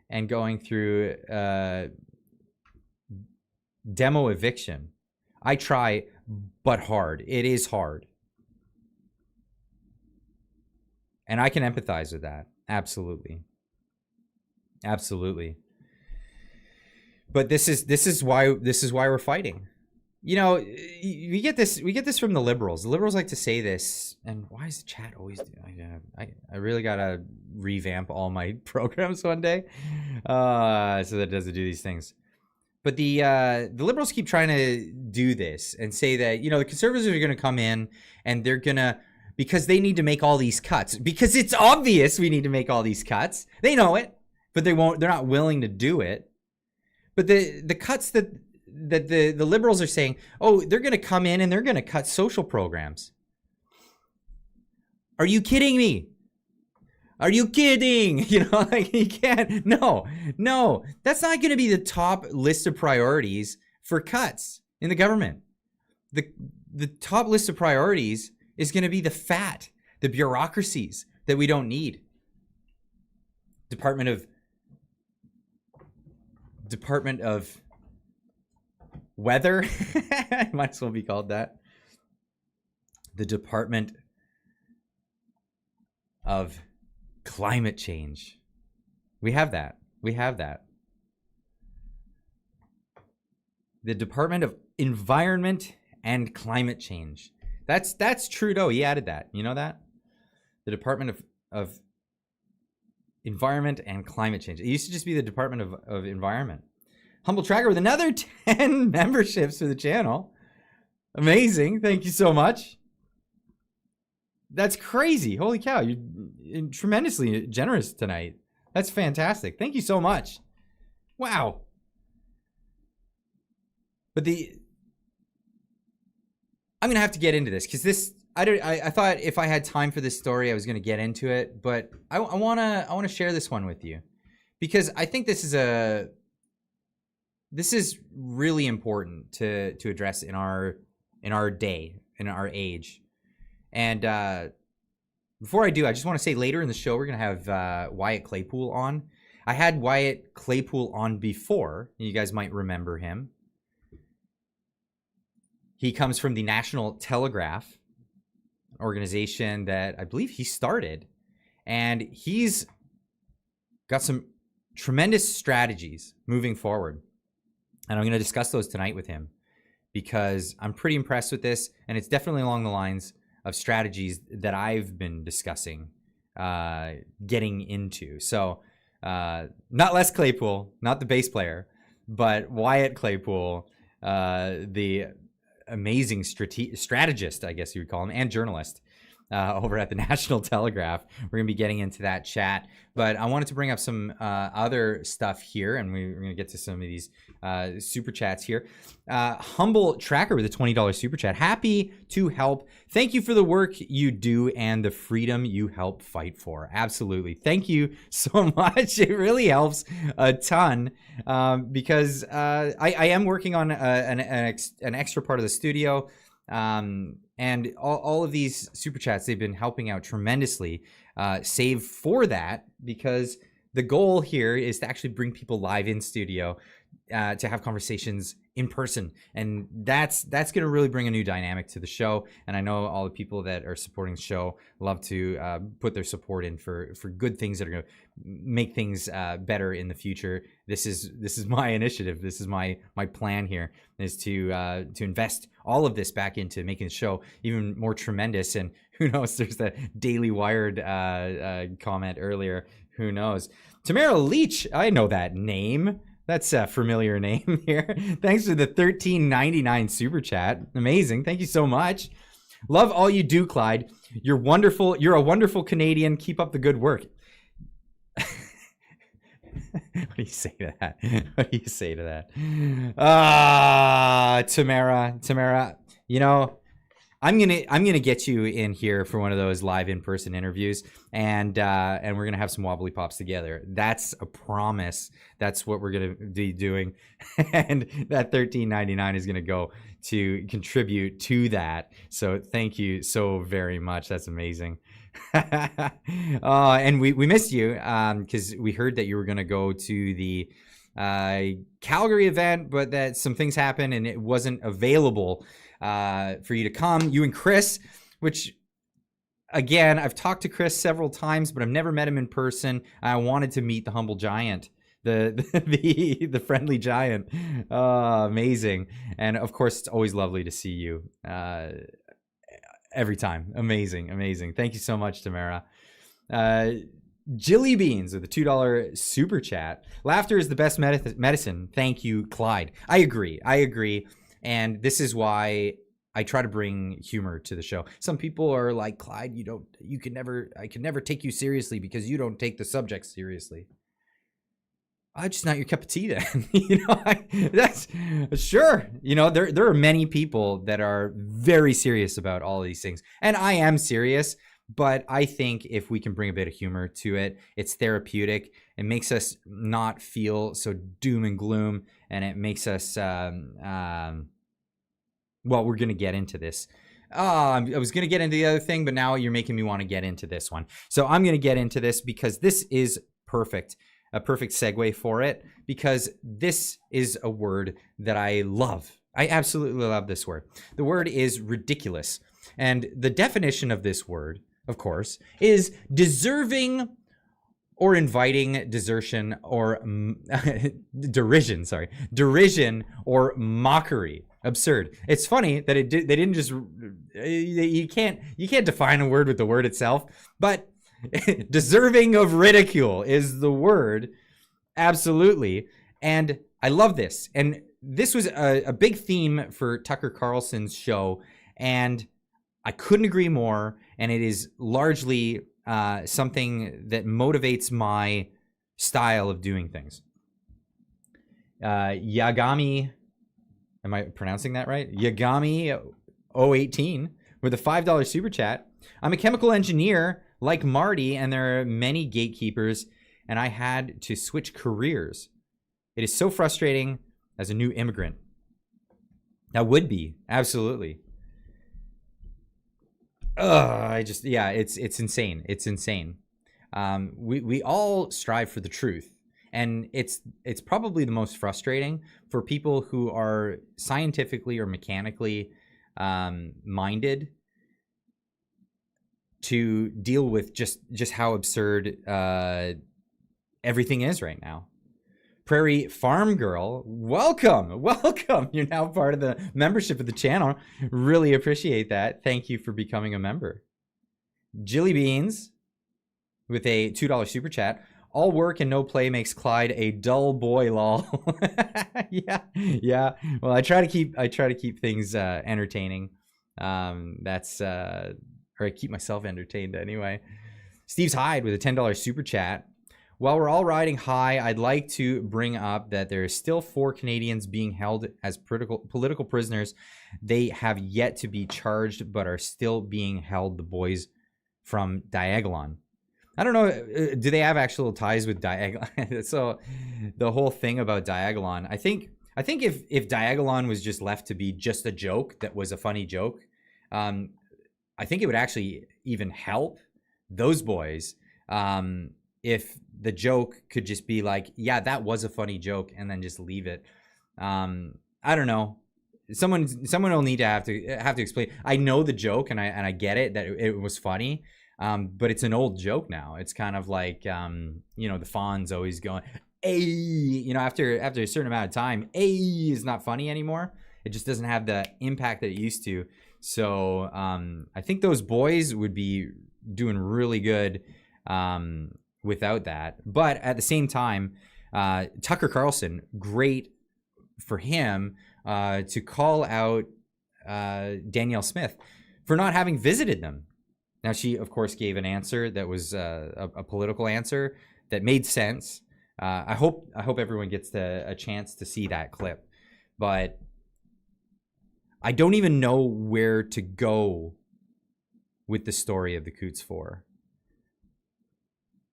Speaker 1: and going through demo eviction. I try, but hard. It is hard. And I can empathize with that. Absolutely. But this is why we're fighting. You know, we get this from the liberals. The liberals like to say this, and why is the chat always I really gotta revamp all my programs one day so that it doesn't do these things. But the liberals keep trying to do this and say that, the conservatives are going to come in and they're going to, because they need to make all these cuts, because it's obvious we need to make all these cuts. They know it, but they're not willing to do it. But the cuts that the liberals are saying, oh, they're going to come in and they're going to cut social programs. Are you kidding me? Are you kidding? You can't. No, that's not going to be the top list of priorities for cuts in the government. The top list of priorities is going to be the bureaucracies that we don't need. Department of Weather. It might as well be called that. The Department of Climate Change. We have that. The Department of Environment and Climate Change. That's Trudeau. He added that. You know that? The Department of Environment and Climate Change. It used to just be the Department of Environment. Humble Tracker with another 10 memberships for the channel. Amazing. Thank you so much. That's crazy. Holy cow. You're tremendously generous tonight. That's fantastic. Thank you so much. Wow. But I'm going to have to get into this because I thought if I had time for this story, I was going to get into it, but I want to share this one with you because I think this is really important to address in our day, in our age. And before I do, I just want to say later in the show, we're going to have Wyatt Claypool on. I had Wyatt Claypool on before. You guys might remember him. He comes from the National Telegraph, organization that I believe he started, and he's got some tremendous strategies moving forward. And I'm going to discuss those tonight with him because I'm pretty impressed with this. And it's definitely along the lines of strategies that I've been discussing, getting into. So not Les Claypool, not the bass player, but Wyatt Claypool, the amazing strategist, I guess you would call him, and journalist over at the National Telegraph. We're going to be getting into that chat. But I wanted to bring up some other stuff here, and we're going to get to some of these super chats here. Humble Tracker with a $20 super chat. Happy to help. Thank you for the work you do and the freedom you help fight for. Absolutely. Thank you so much. It really helps a ton because I am working on an extra part of the studio. And all of these super chats, they've been helping out tremendously. Save for that, because the goal here is to actually bring people live in studio to have conversations in person, and that's going to really bring a new dynamic to the show. And I know all the people that are supporting the show love to put their support in for good things that are going to make things better in the future. This is my initiative. This is my plan here, is to invest all of this back into making the show even more tremendous. And who knows, there's that Daily Wired comment earlier. Who knows? Tamara Leach, I know that name. That's a familiar name here. Thanks for the $13.99 super chat. Amazing. Thank you so much. Love all you do, Clyde. You're wonderful. You're a wonderful Canadian. Keep up the good work. What do you say to that? What do you say to that? Tamara, you know, I'm gonna get you in here for one of those live in-person interviews, and we're gonna have some wobbly pops together. That's a promise. That's what we're gonna be doing, and that $13.99 is gonna go to contribute to that. So thank you so very much. That's amazing. And we missed you because we heard that you were gonna go to the Calgary event, but that some things happened and it wasn't available for you to come. You and Chris, which again, I've talked to Chris several times, but I've never met him in person. I wanted to meet the humble giant, the friendly giant. Amazing. And of course, it's always lovely to see you every time. Amazing. Thank you so much, Tamara. Jilly Beans with a $2 super chat. Laughter is the best medicine. Thank you, Clyde. I agree. And this is why I try to bring humor to the show. Some people are like, Clyde, I can never take you seriously because you don't take the subject seriously. I'm just not your cup of tea then. That's sure. There are many people that are very serious about all of these things. And I am serious, but I think if we can bring a bit of humor to it, it's therapeutic. It makes us not feel so doom and gloom, and it makes us, well, we're going to get into this. I was going to get into the other thing, but now you're making me want to get into this one. So I'm going to get into this because this is perfect, a perfect segue for it, because this is a word that I love. I absolutely love this word. The word is ridiculous. And the definition of this word, of course, is deserving or inviting desertion or derision or mockery. Absurd. It's funny that they didn't just, you can't define a word with the word itself, but deserving of ridicule is the word. Absolutely. And I love this. And this was a big theme for Tucker Carlson's show, and I couldn't agree more. And it is largely something that motivates my style of doing things. Yagami, am I pronouncing that right? Yagami 018 with a $5 super chat. I'm a chemical engineer like Marty, and there are many gatekeepers, and I had to switch careers. It is so frustrating as a new immigrant. That would be, absolutely. It's insane. It's insane. We all strive for the truth, and it's probably the most frustrating for people who are scientifically or mechanically minded. to deal with just how absurd everything is right now. Prairie Farm Girl, welcome. You're now part of the membership of the channel. Really appreciate that. Thank you for becoming a member. Jilly Beans with a $2 super chat. All work and no play makes Clyde a dull boy, lol. yeah. Well, I try to keep things entertaining. Or I keep myself entertained anyway. Steve's Hyde with a $10 super chat. While we're all riding high, I'd like to bring up that there is still 4 Canadians being held as political prisoners. They have yet to be charged, but are still being held. The boys from Diagolon. I don't know. Do they have actual ties with Diagolon? So the whole thing about Diagolon, I think if Diagolon was just left to be just a joke that was a funny joke, I think it would actually even help those boys. If the joke could just be like, yeah, that was a funny joke, and then just leave it. I don't know. Someone will need to have to explain. I know the joke, and I get it that it was funny, but it's an old joke now. It's kind of like the Fonz always going, "Ay," after a certain amount of time, "Ay" is not funny anymore. It just doesn't have the impact that it used to. So I think those boys would be doing really good without that. But at the same time, Tucker Carlson, great for him to call out Danielle Smith for not having visited them. Now, she, of course, gave an answer that was a political answer that made sense. I hope everyone gets a chance to see that clip. But I don't even know where to go with the story of the Coots 4.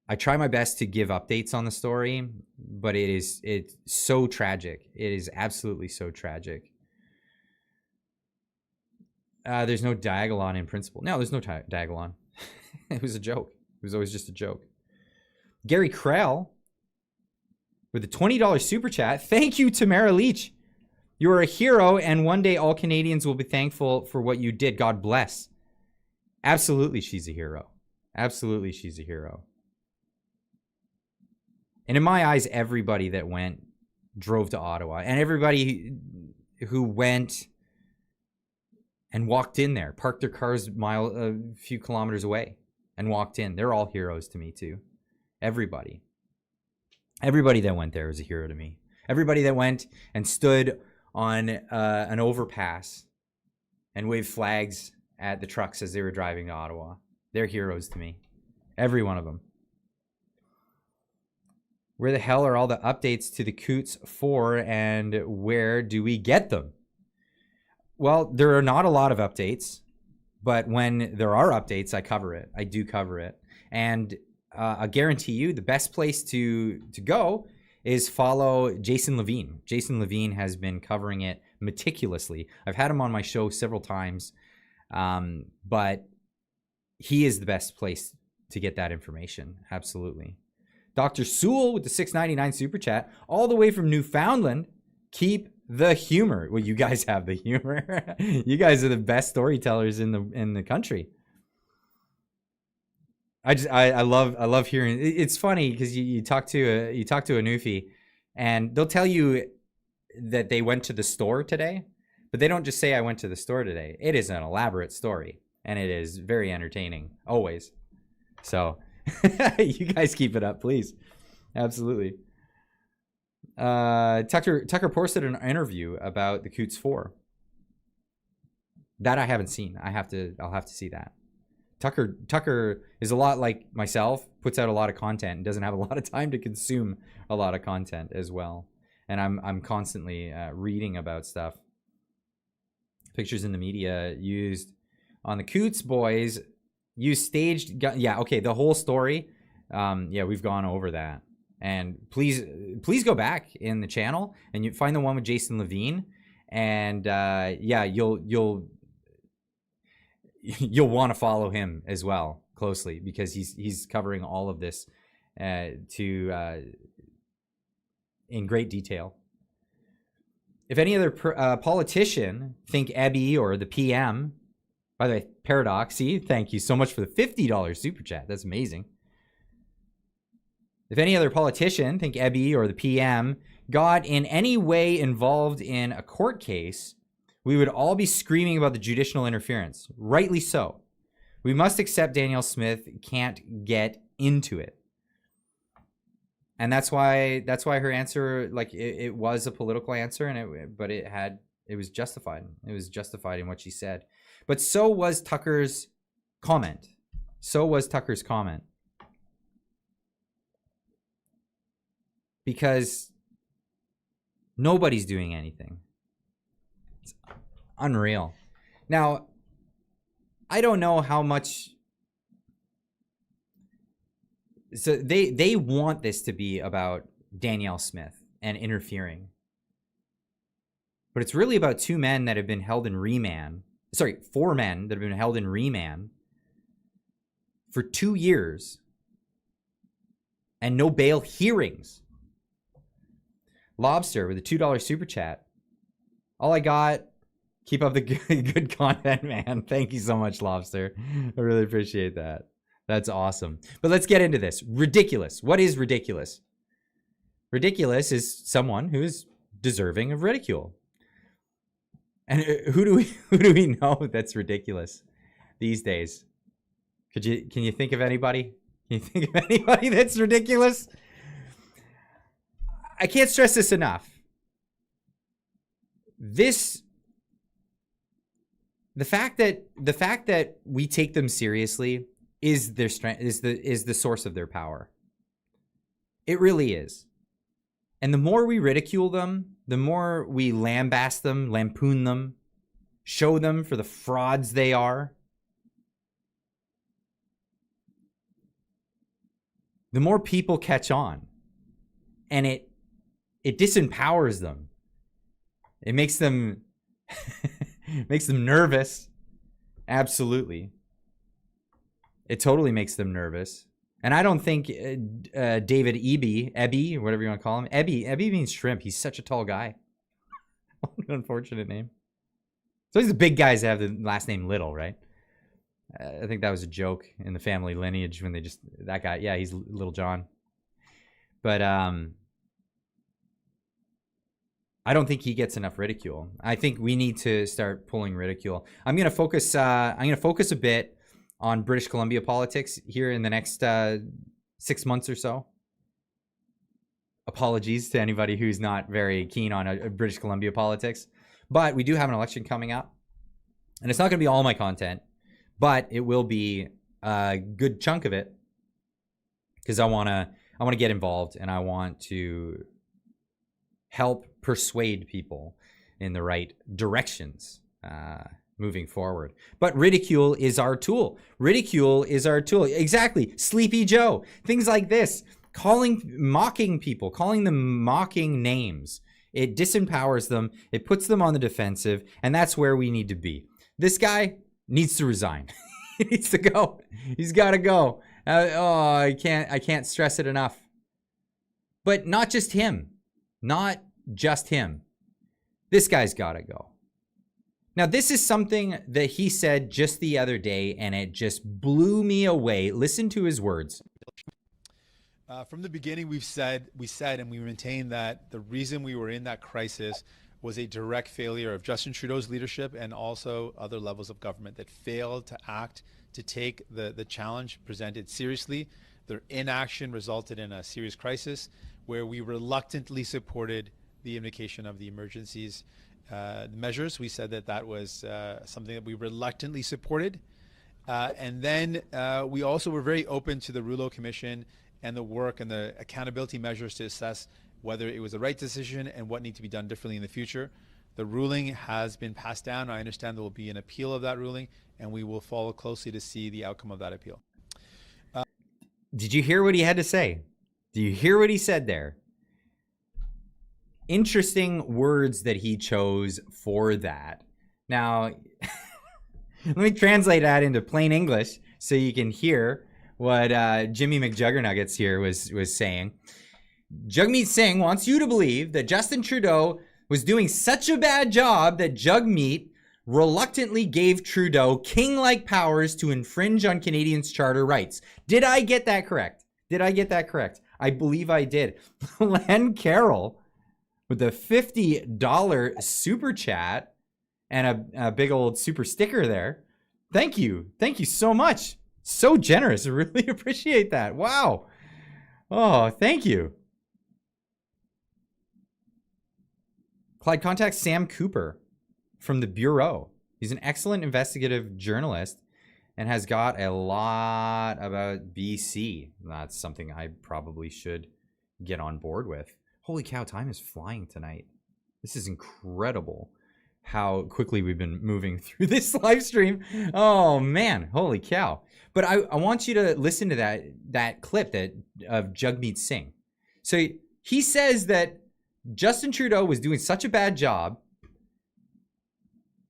Speaker 1: I try my best to give updates on the story, but it's so tragic. It is absolutely so tragic. There's no Diagolon in principle. No, there's no Diagolon. It was a joke. It was always just a joke. Gary Krell with a $20 super chat. Thank you, Tamara Leach. You are a hero, and one day all Canadians will be thankful for what you did. God bless. Absolutely, she's a hero. Absolutely, she's a hero. And in my eyes, everybody that went drove to Ottawa, and everybody who went and walked in there, parked their cars a few kilometers away and walked in. They're all heroes to me too. Everybody that went there was a hero to me. Everybody that went and stood on an overpass and waved flags at the trucks as they were driving to Ottawa. They're heroes to me. Every one of them. Where the hell are all the updates to the Coots 4, and where do we get them? Well, there are not a lot of updates, but when there are updates, I cover it. I do cover it. And I guarantee you the best place to go is follow Jason Levine. Jason Levine has been covering it meticulously. I've had him on my show several times, but he is the best place to get that information. Absolutely. Dr. Sewell with the $6.99 super chat, all the way from Newfoundland. Keep the humor. Well, you guys have the humor. You guys are the best storytellers in the country. I love hearing. It's funny because you talk to a Newfie, and they'll tell you that they went to the store today, but they don't just say I went to the store today. It is an elaborate story, and it is very entertaining always. So you guys keep it up, please. Absolutely. Tucker posted an interview about the Coots 4 that I haven't seen. I'll have to see that. Tucker is a lot like myself, puts out a lot of content and doesn't have a lot of time to consume a lot of content as well. And I'm constantly reading about stuff. Pictures in the media used on the Coots boys use staged yeah, okay, the whole story. Yeah, we've gone over that. And please go back in the channel and you find the one with Jason Levine, and yeah, you'll want to follow him as well closely, because he's covering all of this in great detail. If any other politician think Ebby or the PM By the way, Paradoxy, thank you so much for the $50 super chat. That's amazing. If any other politician, think Ebby or the PM, got in any way involved in a court case, we would all be screaming about the judicial interference. Rightly so. We must accept Danielle Smith can't get into it. And that's why her answer, like, it was a political answer, and but it was justified. It was justified in what she said. But so was Tucker's comment. Because nobody's doing anything. It's unreal. Now, I don't know how much. So they want this to be about Danielle Smith and interfering. But it's really about 2 men that have been held in remand. Sorry, 4 men that have been held in remand for 2 years and no bail hearings. Lobster with a $2 super chat. All I got. Keep up the good content, man. Thank you so much, Lobster. I really appreciate that. That's awesome. But let's get into this. Ridiculous. What is ridiculous? Ridiculous is someone who is deserving of ridicule. And who do we know that's ridiculous these days? Can you think of anybody? Can you think of anybody that's ridiculous? I can't stress this enough. The fact that we take them seriously is their strength, is the source of their power. It really is. And the more we ridicule them, the more we lambaste them, lampoon them, show them for the frauds they are, the more people catch on. And it disempowers them. It makes them nervous. Absolutely. It totally makes them nervous. And I don't think David Eby, whatever you want to call him. Eby means shrimp. He's such a tall guy. What an unfortunate name. So he's the big guys that have the last name Little, right? I think that was a joke in the family lineage when that guy, yeah, he's Little John. But I don't think he gets enough ridicule. I think we need to start pulling ridicule. I'm gonna focus a bit on British Columbia politics here in the next 6 months or so. Apologies to anybody who's not very keen on British Columbia politics, but we do have an election coming up, and it's not gonna be all my content, but it will be a good chunk of it because I wanna get involved and I want to help persuade people in the right directions moving forward. But ridicule is our tool. Exactly. Sleepy Joe. Things like this. Mocking people, calling them mocking names. It disempowers them. It puts them on the defensive. And that's where we need to be. This guy needs to resign. He needs to go. He's got to go. I can't stress it enough. But not just him. Not just him. This guy's got to go. Now, this is something that he said just the other day, and it just blew me away. Listen to his words.
Speaker 5: From the beginning, we said and we maintain that the reason we were in that crisis was a direct failure of Justin Trudeau's leadership and also other levels of government that failed to act, to take the challenge presented seriously. Their inaction resulted in a serious crisis where we reluctantly supported the invocation of the emergencies measures. We said that was something that we reluctantly supported. And then we also were very open to the Rouleau Commission and the work and the accountability measures to assess whether it was the right decision and what needs to be done differently in the future. The ruling has been passed down. I understand there will be an appeal of that ruling, and we will follow closely to see the outcome of that appeal.
Speaker 1: Did you hear what he had to say? Do you hear what he said there? Interesting words that he chose for that. Now, let me translate that into plain English so you can hear what Jimmy McJuggernuggets here was saying. Jagmeet Singh wants you to believe that Justin Trudeau was doing such a bad job that Jagmeet reluctantly gave Trudeau king-like powers to infringe on Canadians' charter rights. Did I get that correct? Did I get that correct? I believe I did. Len Carroll with the $50 super chat and a big old super sticker there. Thank you. Thank you so much. So generous. I really appreciate that. Wow. Oh, thank you. Clyde, contact Sam Cooper from the Bureau. He's an excellent investigative journalist and has got a lot about BC. That's something I probably should get on board with. Holy cow, time is flying tonight. This is incredible how quickly we've been moving through this live stream. Oh man, holy cow. But I want you to listen to that clip of Jagmeet Singh. So he says that Justin Trudeau was doing such a bad job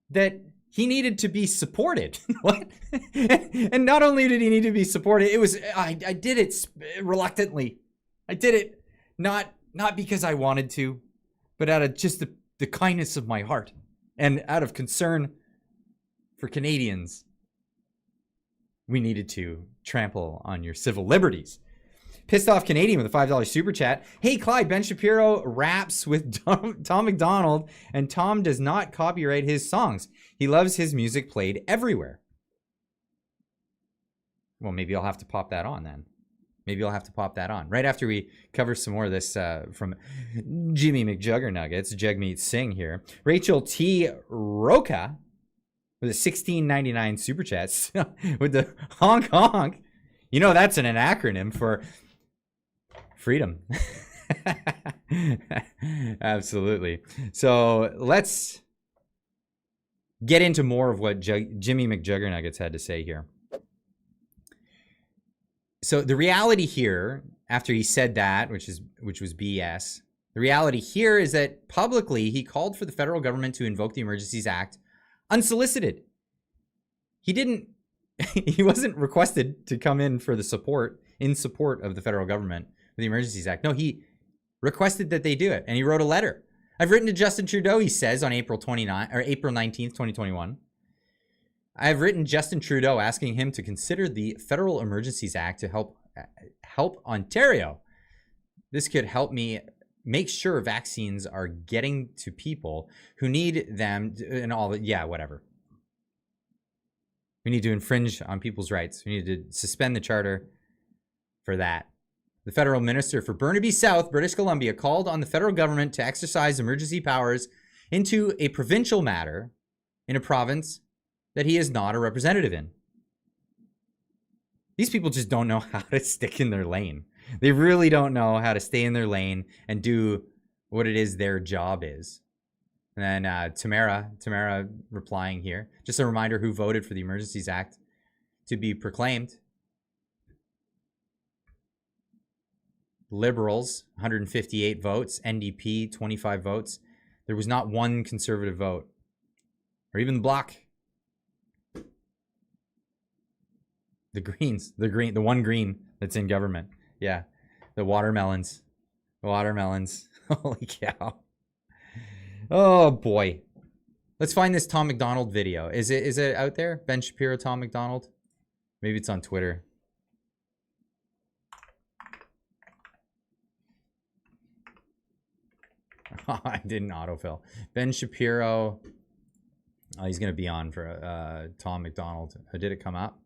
Speaker 1: that he needed to be supported. What? And not only did he need to be supported, it was I did it reluctantly. I did it not because I wanted to, but out of just the kindness of my heart and out of concern for Canadians. We needed to trample on your civil liberties. Pissed Off Canadian with a $5 super chat. Hey, Clyde, Ben Shapiro raps with Tom McDonald, and Tom does not copyright his songs. He loves his music played everywhere. Well, maybe I'll have to pop that on then. Maybe I'll have to pop that on right after we cover some more of this from Jimmy McJuggernuggets, Jagmeet Singh here. Rachel T. Roca with a $16.99 super chat with the honk honk. You know that's an acronym for freedom. Absolutely. So let's get into more of what Jimmy McJuggernuggets had to say here. So the reality here, after he said that, which was BS, the reality here is that publicly he called for the federal government to invoke the Emergencies Act unsolicited. He wasn't requested to come in for support of the federal government with the Emergencies Act. No, he requested that they do it, and he wrote a letter. I've written to Justin Trudeau, he says, on April 19th, 2021. I've written Justin Trudeau asking him to consider the Federal Emergencies Act to help Ontario. This could help me make sure vaccines are getting to people who need them and all that. Yeah, whatever. We need to infringe on people's rights. We need to suspend the charter for that. The federal minister for Burnaby South, British Columbia, called on the federal government to exercise emergency powers into a provincial matter in a province that he is not a representative in. These people just don't know how to stick in their lane. They really don't know how to stay in their lane and do what it is their job is. And then Tamara replying here. Just a reminder who voted for the Emergencies Act to be proclaimed. Liberals, 158 votes. NDP, 25 votes. There was not one conservative vote. Or even the Bloc. The Greens, the one green that's in government. Yeah, the watermelons. Holy cow. Oh boy. Let's find this Tom McDonald video. Is it out there? Ben Shapiro, Tom McDonald? Maybe it's on Twitter. I didn't autofill. Ben Shapiro. Oh, he's going to be on for Tom McDonald. Did it come up?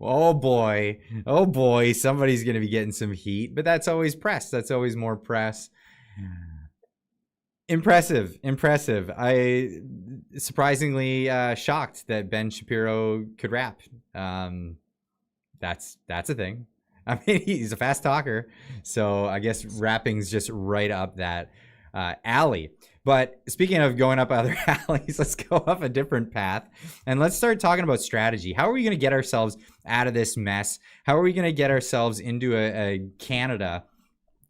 Speaker 1: Oh boy, somebody's gonna be getting some heat, but that's always press. That's always more press. Impressive. I surprisingly shocked that Ben Shapiro could rap. That's a thing. I mean, he's a fast talker, so I guess rapping's just right up that alley. But speaking of going up other alleys, let's go up a different path and let's start talking about strategy. How are we going to get ourselves out of this mess? How are we going to get ourselves into a Canada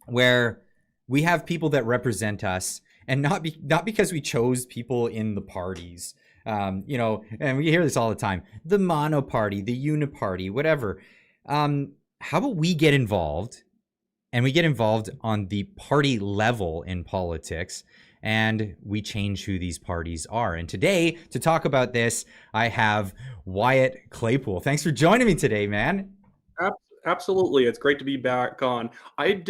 Speaker 1: where we have people that represent us, and not because we chose people in the parties, you know, and we hear this all the time, the mono party, the uniparty, whatever. How about we get involved, and we get involved on the party level in politics, and we change who these parties are. And today, to talk about this, I have Wyatt Claypool. Thanks for joining me today, man.
Speaker 6: Absolutely. It's great to be back on. I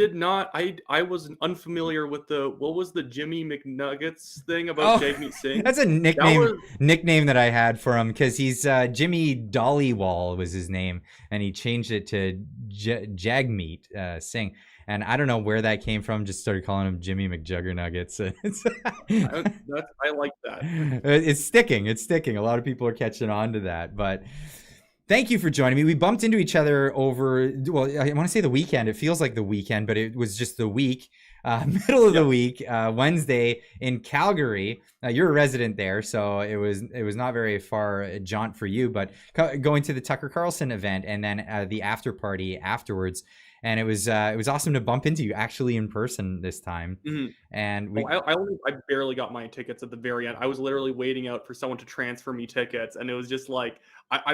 Speaker 6: was unfamiliar with what was the Jimmy McNuggets thing about Jagmeet Singh?
Speaker 1: That's a nickname that I had for him, because he's Jimmy Dollywall was his name, and he changed it to Jagmeet Singh. And I don't know where that came from. Just started calling him Jimmy McJuggernuggets.
Speaker 6: I like that.
Speaker 1: It's sticking. A lot of people are catching on to that. But thank you for joining me. We bumped into each other over, well, I want to say the weekend. It feels like the weekend, but it was just the week, middle of the week, Wednesday in Calgary. You're a resident there, so it was not very far a jaunt for you, but going to the Tucker Carlson event and then the after party afterwards. And it was awesome to bump into you actually in person this time. Mm-hmm. And
Speaker 6: I barely got my tickets at the very end. I was literally waiting out for someone to transfer me tickets, and it was just like I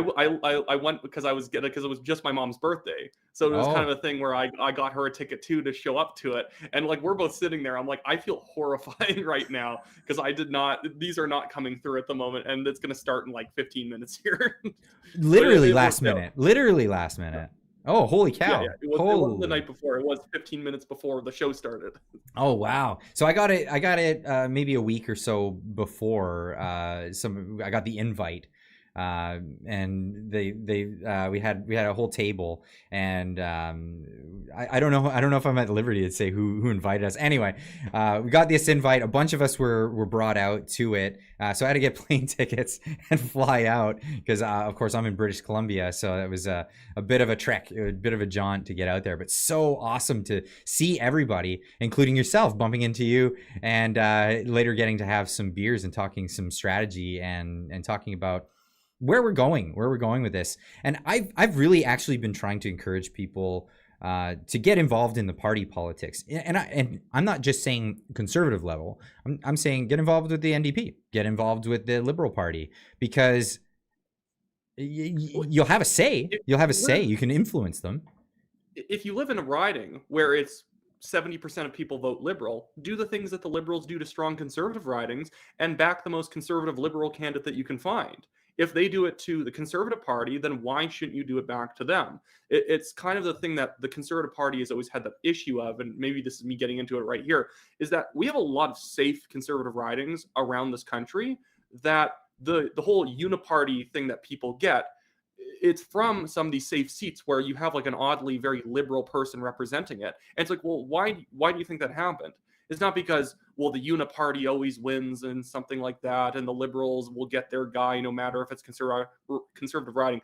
Speaker 6: went because it was just my mom's birthday, so it was kind of a thing where I got her a ticket too to show up to it. And like we're both sitting there, I'm like, I feel horrified right now because these are not coming through at the moment, and it's gonna start in like 15 minutes here.
Speaker 1: Literally last minute. Oh, holy cow.
Speaker 6: Yeah. It wasn't the night before. It was 15 minutes before the show started.
Speaker 1: Oh, wow. So I got it maybe a week or so before I got the invite. And we had a whole table, and I don't know if I'm at liberty to say who invited us. Anyway, we got this invite. A bunch of us were brought out to it, so I had to get plane tickets and fly out because of course I'm in British Columbia, so it was a bit of a trek, a bit of a jaunt to get out there. But so awesome to see everybody, including yourself, bumping into you, and later getting to have some beers and talking some strategy and talking about where we're going with this. And I've really actually been trying to encourage people to get involved in the party politics. And I'm not just saying conservative level. I'm saying get involved with the NDP, get involved with the Liberal Party, because you'll have a say. You can influence them.
Speaker 6: If you live in a riding where it's 70% of people vote Liberal, do the things that the Liberals do to strong conservative ridings and back the most conservative Liberal candidate that you can find. If they do it to the Conservative Party, then why shouldn't you do it back to them? It's kind of the thing that the Conservative Party has always had the issue of, and maybe this is me getting into it right here, is that we have a lot of safe conservative ridings around this country that the whole uniparty thing that people get, it's from some of these safe seats where you have like an oddly very liberal person representing it. And it's like, well, why do you think that happened? It's not because, well, the uniparty always wins and something like that, and the Liberals will get their guy no matter if it's conservative riding.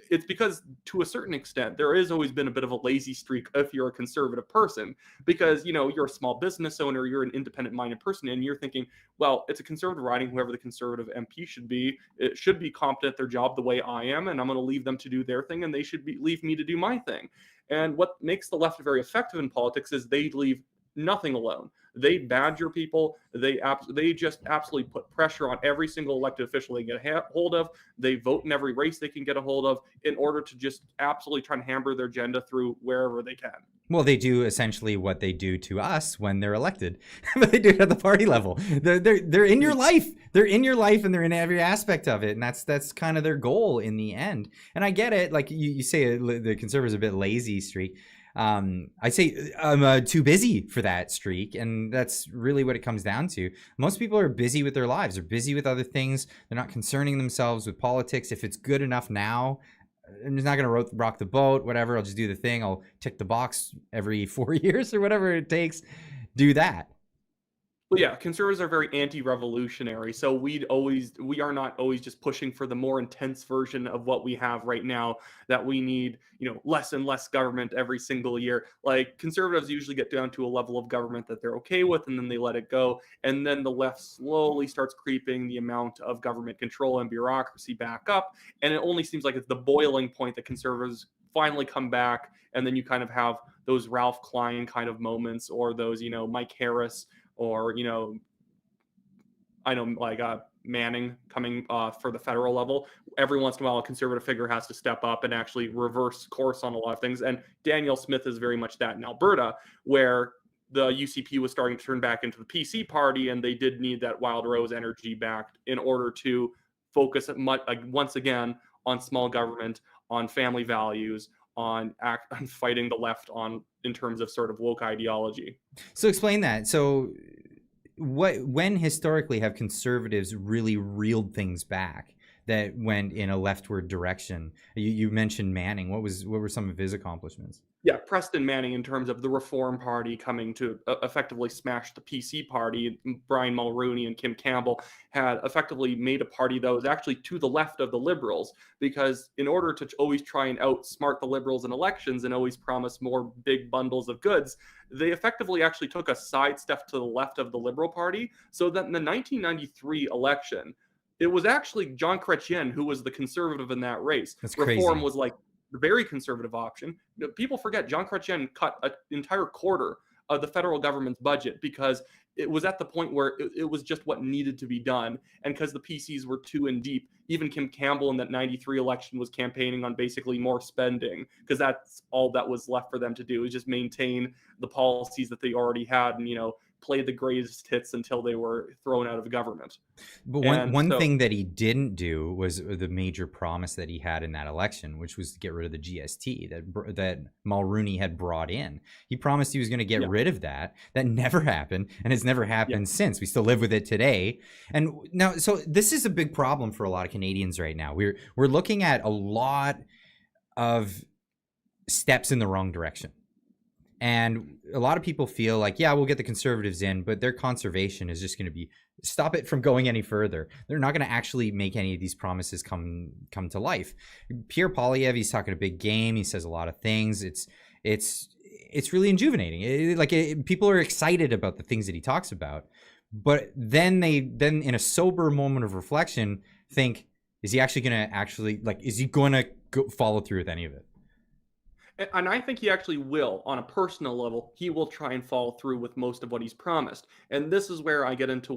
Speaker 6: It's because, to a certain extent, there has always been a bit of a lazy streak if you're a conservative person, because, you know, you're a small business owner, you're an independent-minded person, and you're thinking, well, it's a conservative riding, whoever the conservative MP should be, it should be competent at their job the way I am, and I'm going to leave them to do their thing, and they should leave me to do my thing. And what makes the left very effective in politics is they leave nothing alone. They badger people. They just absolutely put pressure on every single elected official they get a hold of. They vote in every race they can get a hold of in order to just absolutely try and hammer their agenda through wherever they can.
Speaker 1: Well, they do essentially what they do to us when they're elected, but they do it at the party level. They're in your life. They're in your life, and they're in every aspect of it, and that's kind of their goal in the end. And I get it. Like you say, the Conservatives are a bit lazy streak. I say I'm too busy for that streak, and that's really what it comes down to. Most people are busy with their lives. They're busy with other things. They're not concerning themselves with politics. If it's good enough now, I'm just not going to rock the boat, whatever. I'll just do the thing. I'll tick the box every 4 years or whatever it takes. Do that.
Speaker 6: Well, yeah, conservatives are very anti-revolutionary, so we are not always just pushing for the more intense version of what we have right now, that we need, less and less government every single year. Like, conservatives usually get down to a level of government that they're okay with, and then they let it go, and then the left slowly starts creeping the amount of government control and bureaucracy back up, and it only seems like it's the boiling point that conservatives finally come back, and then you kind of have those Ralph Klein kind of moments, or those, Mike Harris, or I know, like Manning coming for the federal level. Every once in a while, a conservative figure has to step up and actually reverse course on a lot of things. And Danielle Smith is very much that in Alberta, where the UCP was starting to turn back into the PC party, and they did need that Wild Rose energy back in order to focus once again on small government, on family values, on fighting the left in terms of sort of woke ideology.
Speaker 1: So explain that. So when historically have conservatives really reeled things back that went in a leftward direction? You mentioned Manning. What were some of his accomplishments?
Speaker 6: Yeah, Preston Manning, in terms of the Reform Party coming to effectively smash the PC party. Brian Mulroney and Kim Campbell had effectively made a party that was actually to the left of the Liberals, because in order to always try and outsmart the Liberals in elections and always promise more big bundles of goods, they effectively actually took a sidestep to the left of the Liberal Party, so that in the 1993 election, it was actually John Chrétien who was the conservative in that race.
Speaker 1: That's
Speaker 6: Reform
Speaker 1: crazy.
Speaker 6: was like the very conservative option. People forget John Chrétien cut an entire quarter of the federal government's budget because it was at the point where it was just what needed to be done. And because the PCs were too in deep, even Kim Campbell in that 93 election was campaigning on basically more spending, because that's all that was left for them to do, is just maintain the policies that they already had and, play the greatest hits until they were thrown out of government.
Speaker 1: But one thing that he didn't do was the major promise that he had in that election, which was to get rid of the GST that Mulroney had brought in. He promised he was going to get rid of that. That never happened, and it's never happened since. We still live with it today. And now, so this is a big problem for a lot of Canadians right now. We're looking at a lot of steps in the wrong direction. And a lot of people feel like, yeah, we'll get the conservatives in, but their conservation is just going to be stop it from going any further. They're not going to actually make any of these promises come to life. Pierre Poilievre, he's talking a big game. He says a lot of things. It's really injuvenating. People are excited about the things that he talks about, but then in a sober moment of reflection think, is he actually going to is he going to follow through with any of it?
Speaker 6: And I think he actually will. On a personal level, he will try and follow through with most of what he's promised. And this is where I get into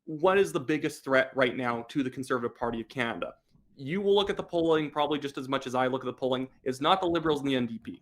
Speaker 6: what is the biggest threat right now to the Conservative Party of Canada? You will look at the polling probably just as much as I look at the polling. It's not the Liberals and the NDP.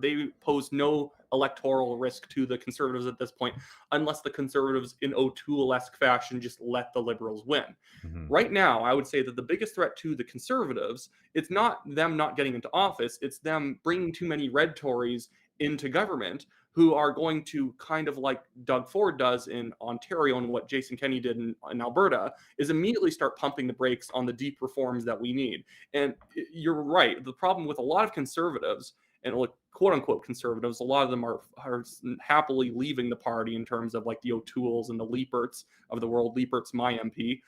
Speaker 6: They pose no electoral risk to the Conservatives at this point, unless the Conservatives in O'Toole-esque fashion just let the Liberals win. Mm-hmm. Right now, I would say that the biggest threat to the Conservatives, it's not them not getting into office, it's them bringing too many red Tories into government who are going to, kind of like Doug Ford does in Ontario and what Jason Kenney did in Alberta, is immediately start pumping the brakes on the deep reforms that we need. And you're right. The problem with a lot of conservatives, and quote unquote conservatives, a lot of them are happily leaving the party, in terms of like the O'Tooles and the Leaperts of the world. Leapert's my MP.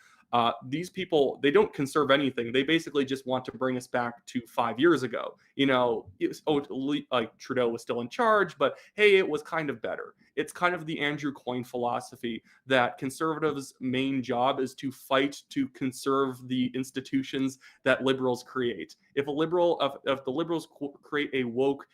Speaker 6: These people, they don't conserve anything. They basically just want to bring us back to 5 years ago. Trudeau was still in charge, but hey, it was kind of better. It's kind of the Andrew Coyne philosophy that conservatives' main job is to fight to conserve the institutions that liberals create. If the liberals create a woke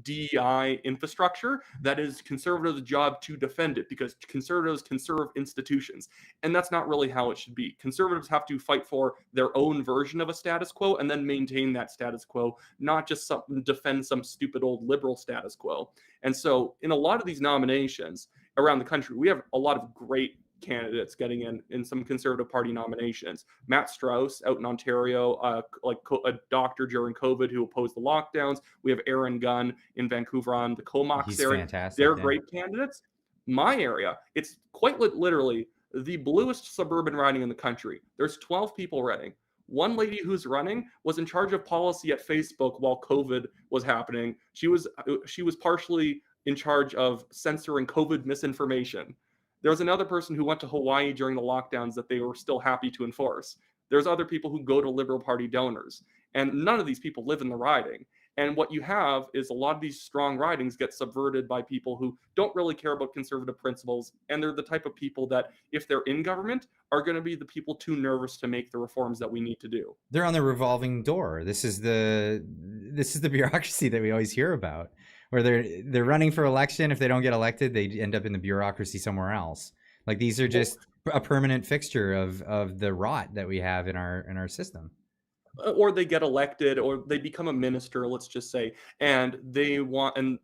Speaker 6: DEI infrastructure, that is conservatives' job to defend it, because conservatives conserve institutions. And that's not really how it should be. Conservatives have to fight for their own version of a status quo and then maintain that status quo, not just defend some stupid old liberal status quo. And so in a lot of these nominations around the country, we have a lot of great candidates getting in some Conservative Party nominations. Matt Strauss out in Ontario, a doctor during COVID who opposed the lockdowns. We have Aaron Gunn in Vancouver on the Comox
Speaker 1: He's
Speaker 6: area.
Speaker 1: fantastic.
Speaker 6: They're
Speaker 1: yeah.
Speaker 6: great candidates. My area, it's quite literally the bluest suburban riding in the country. There's 12 people running. One lady who's running was in charge of policy at Facebook while COVID was happening. She was partially in charge of censoring COVID misinformation. There was another person who went to Hawaii during the lockdowns that they were still happy to enforce. There's other people who go to Liberal Party donors, and none of these people live in the riding. And what you have is a lot of these strong ridings get subverted by people who don't really care about conservative principles, and they're the type of people that, if they're in government, are going to be the people too nervous to make the reforms that we need to do.
Speaker 1: They're on the revolving door. This is the bureaucracy that we always hear about, where they're running for election. If they don't get elected, they end up in the bureaucracy somewhere else. Like, these are just a permanent fixture of the rot that we have in our system.
Speaker 6: Or they get elected, or they become a minister, let's just say, and they want, and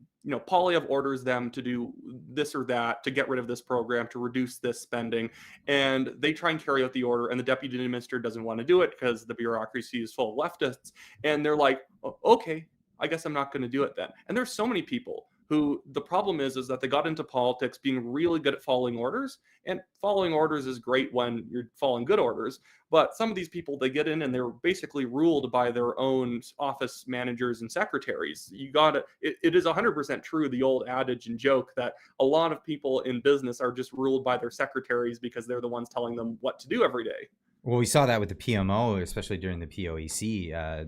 Speaker 6: Poilievre orders them to do this or that, to get rid of this program, to reduce this spending, and they try and carry out the order, and the deputy minister doesn't want to do it because the bureaucracy is full of leftists, and they're like, okay, I guess I'm not going to do it then. And there's so many people who, the problem is that they got into politics being really good at following orders, and following orders is great when you're following good orders, but some of these people, they get in and they're basically ruled by their own office managers and secretaries. It is 100% true, the old adage and joke, that a lot of people in business are just ruled by their secretaries because they're the ones telling them what to do every day.
Speaker 1: Well, we saw that with the PMO, especially during the POEC,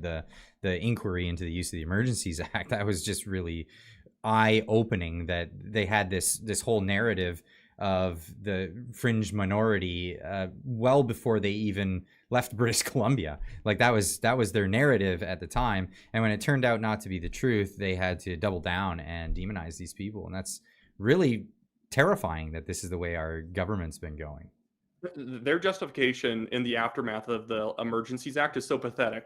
Speaker 1: the inquiry into the use of the Emergencies Act. That was just really eye-opening, that they had this whole narrative of the fringe minority well before they even left British Columbia. Like, that was their narrative at the time, and when it turned out not to be the truth, they had to double down and demonize these people. And that's really terrifying, that this is the way our government's been going.
Speaker 6: Their justification in the aftermath of the Emergencies Act is so pathetic.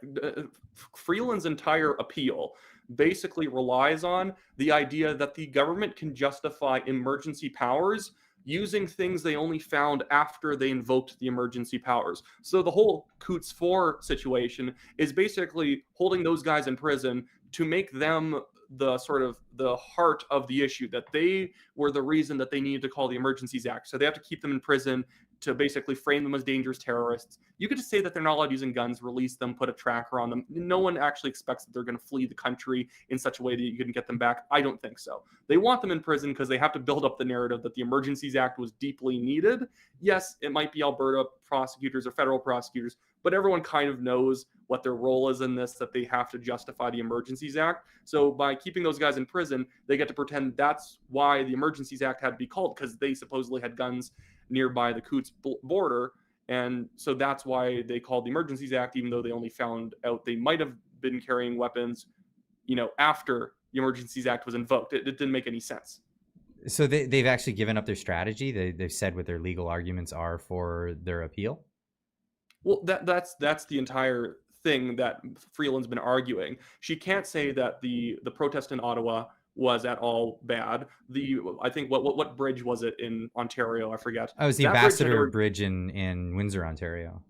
Speaker 6: Freeland's entire appeal basically relies on the idea that the government can justify emergency powers using things they only found after they invoked the emergency powers. So the whole Coutts 4 situation is basically holding those guys in prison to make them the sort of the heart of the issue, that they were the reason that they needed to call the Emergencies Act. So they have to keep them in prison to basically frame them as dangerous terrorists. You could just say that they're not allowed using guns, release them, put a tracker on them. No one actually expects that they're going to flee the country in such a way that you can get them back. I don't think so. They want them in prison because they have to build up the narrative that the Emergencies Act was deeply needed. Yes, it might be Alberta prosecutors or federal prosecutors, but everyone kind of knows what their role is in this, that they have to justify the Emergencies Act. So by keeping those guys in prison, they get to pretend that's why the Emergencies Act had to be called, because they supposedly had guns nearby the Coutts border. And so that's why they called the Emergencies Act, even though they only found out they might have been carrying weapons, after the Emergencies Act was invoked. It didn't make any sense.
Speaker 1: So they've actually given up their strategy. They've said what their legal arguments are for their appeal.
Speaker 6: Well, that's the entire thing that Freeland's been arguing. She can't say that the protest in Ottawa was at all bad. I think what bridge was it in Ontario? I forget.
Speaker 1: Oh, it was the Ambassador Bridge in Windsor, Ontario.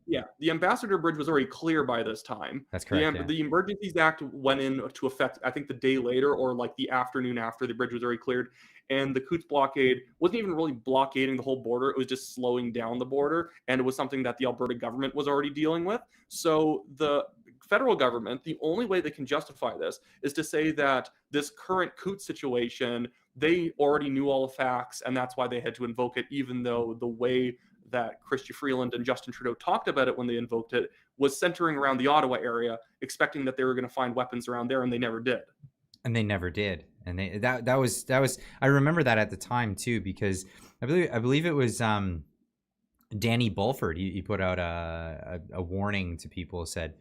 Speaker 6: Yeah, the Ambassador Bridge was already clear by this time.
Speaker 1: That's correct.
Speaker 6: The Emergencies Act went into effect, I think, the day later, or like the afternoon after the bridge was already cleared. And the Coutts blockade wasn't even really blockading the whole border. It was just slowing down the border. And it was something that the Alberta government was already dealing with. So the federal government, the only way they can justify this is to say that this current Coutts situation, they already knew all the facts, and that's why they had to invoke it, even though the way that Chrystia Freeland and Justin Trudeau talked about it when they invoked it was centering around the Ottawa area, expecting that they were going to find weapons around there, and they never did.
Speaker 1: And they never did. And that was I remember that at the time too, because I believe it was Danny Bulford. He put out a warning to people, said,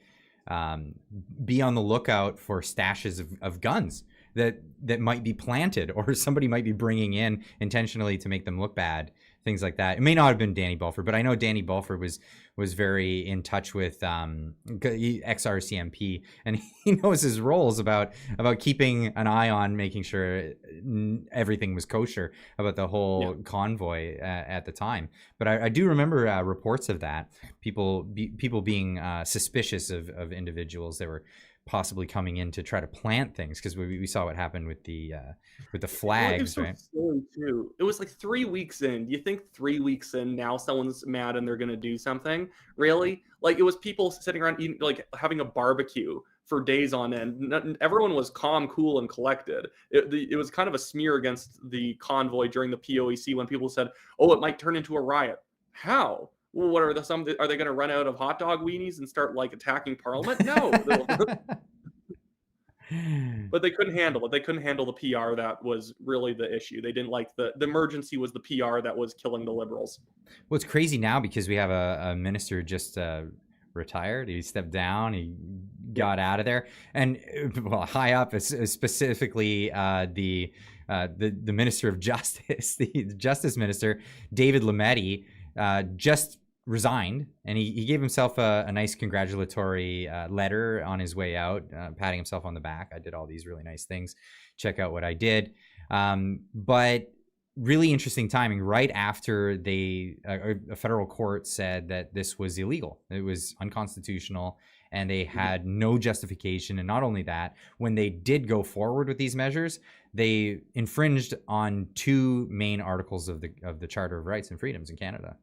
Speaker 1: be on the lookout for stashes of guns that might be planted, or somebody might be bringing in intentionally to make them look bad things like that. It may not have been Danny Belford, but I know Danny Belford was very in touch with ex-RCMP, and he knows his roles about keeping an eye on making sure everything was kosher about the whole convoy at the time. But I do remember reports of that, people being suspicious of individuals that were possibly coming in to try to plant things, because we saw what happened with the flags,
Speaker 6: Well, it
Speaker 1: right?
Speaker 6: was so silly too. It was like 3 weeks in. Do you think 3 weeks in now someone's mad and they're gonna do something? Really? Like, it was people sitting around eating, like having a barbecue for days on end. Everyone was calm, cool, and collected. It was kind of a smear against the convoy during the POEC when people said, "Oh, it might turn into a riot." How? Well, what are are they going to run out of hot dog weenies and start like attacking Parliament? No. But they couldn't handle it. They couldn't handle the PR that was really the issue. They didn't like the emergency was the PR that was killing the Liberals.
Speaker 1: Well, it's crazy now because we have a minister just retired. He stepped down. He got out of there, and well, high up is specifically the Minister of Justice, the Justice Minister, David Lametti, just resigned, and he gave himself a nice congratulatory letter on his way out, patting himself on the back. I did all these really nice things. Check out what I did. But really interesting timing, right after a federal court said that this was illegal. It was unconstitutional, and they had no justification. And not only that, when they did go forward with these measures, they infringed on 2 main articles of the Charter of Rights and Freedoms in Canada.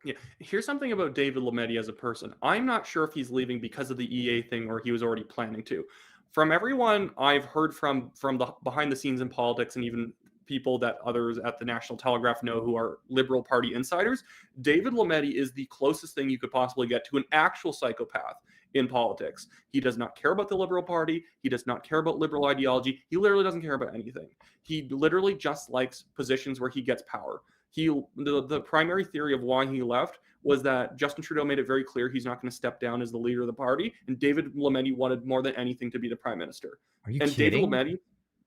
Speaker 6: Yeah, here's something about David Lametti as a person. I'm not sure if he's leaving because of the EA thing or he was already planning to. From everyone I've heard from the behind the scenes in politics, and even people that others at the National Telegraph know who are Liberal Party insiders, David Lametti is the closest thing you could possibly get to an actual psychopath in politics. He does not care about the Liberal Party. He does not care about liberal ideology. He literally doesn't care about anything. He literally just likes positions where he gets power. The primary theory of why he left was that Justin Trudeau made it very clear he's not going to step down as the leader of the party, and David Lametti wanted more than anything to be the prime minister.
Speaker 1: Are you
Speaker 6: and
Speaker 1: kidding?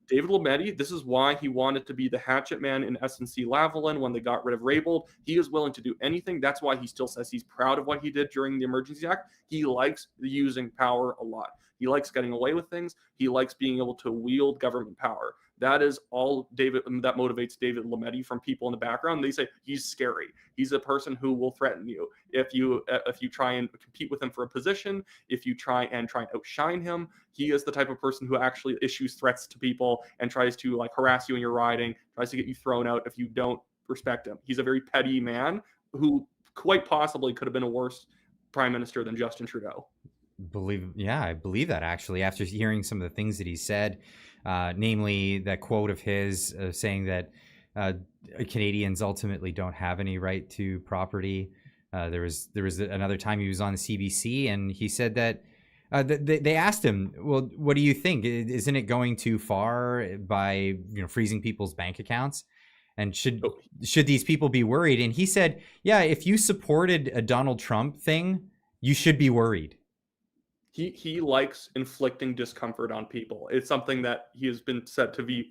Speaker 6: David Lametti, this is why he wanted to be the hatchet man in SNC-Lavalin when they got rid of Raybould. He is willing to do anything. That's why he still says he's proud of what he did during the Emergency Act. He likes using power a lot. He likes getting away with things. He likes being able to wield government power. That is all that motivates David Lametti from people in the background. They say he's scary. He's a person who will threaten you if you try and compete with him for a position. If you try and outshine him, he is the type of person who actually issues threats to people and tries to like harass you in your riding, tries to get you thrown out if you don't respect him. He's a very petty man who quite possibly could have been a worse prime minister than Justin Trudeau.
Speaker 1: I believe that, actually, after hearing some of the things that he said, namely that quote of his saying that Canadians ultimately don't have any right to property. There was another time he was on the CBC, and he said that they asked him, well, what do you think? Isn't it going too far by freezing people's bank accounts? And should these people be worried? And he said, yeah, if you supported a Donald Trump thing, you should be worried.
Speaker 6: He likes inflicting discomfort on people. It's something that he has been said to be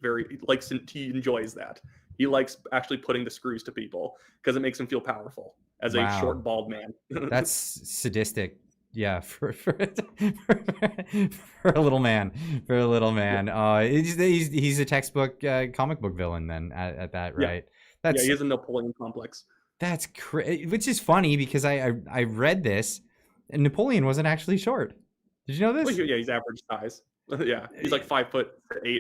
Speaker 6: he enjoys that. He likes actually putting the screws to people because it makes him feel powerful as a short, bald man.
Speaker 1: That's sadistic. Yeah, for a little man. For a little man. He's a textbook comic book villain then at that, right?
Speaker 6: Yeah, he has a Napoleon complex.
Speaker 1: That's which is funny because I read this, and Napoleon wasn't actually short. Did you know this?
Speaker 6: Well, yeah, he's average size. Yeah, he's like 5'8"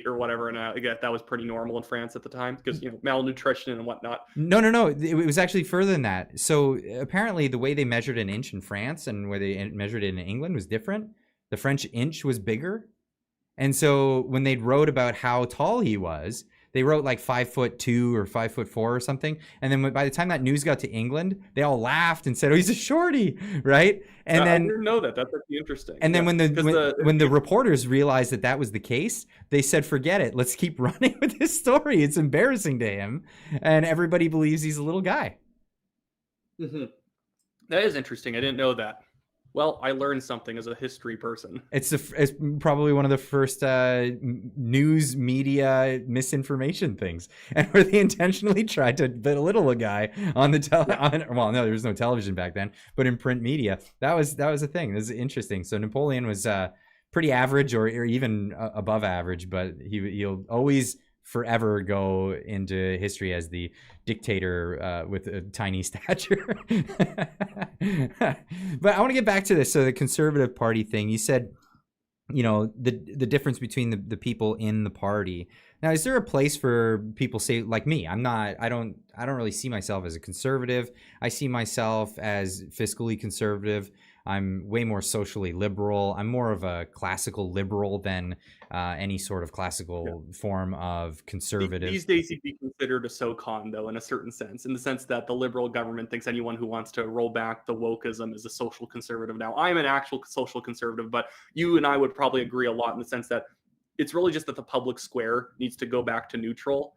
Speaker 6: or whatever, and I guess that was pretty normal in France at the time because malnutrition and whatnot.
Speaker 1: No, it was actually further than that. So apparently, the way they measured an inch in France and where they measured it in England was different. The French inch was bigger, and so when they wrote about how tall he was, they wrote like 5'2" or 5'4" or something. And then by the time that news got to England, they all laughed and said, "Oh, he's a shorty," right? And then
Speaker 6: I didn't know that. That's actually interesting.
Speaker 1: And then when the reporters realized that was the case, they said, "Forget it. Let's keep running with this story. It's embarrassing to him," and everybody believes he's a little guy.
Speaker 6: Mm-hmm. That is interesting. I didn't know that. Well, I learned something as a history person.
Speaker 1: It's probably one of the first news media misinformation things, and where they intentionally tried to belittle a guy on the well, no, there was no television back then, but in print media, that was a thing. This is interesting. So Napoleon was pretty average, or even above average, but he'll always forever go into history as the dictator with a tiny stature. But I want to get back to this. So the Conservative Party thing, you said, the difference between the people in the party. Now, is there a place for people, say, like me? I don't really see myself as a conservative. I see myself as fiscally conservative. I'm way more socially liberal. I'm more of a classical liberal than any sort of classical form of conservative.
Speaker 6: These days, he'd be considered a SOCON, though, in a certain sense, in the sense that the liberal government thinks anyone who wants to roll back the wokeism is a social conservative. Now, I'm an actual social conservative, but you and I would probably agree a lot in the sense that it's really just that the public square needs to go back to neutral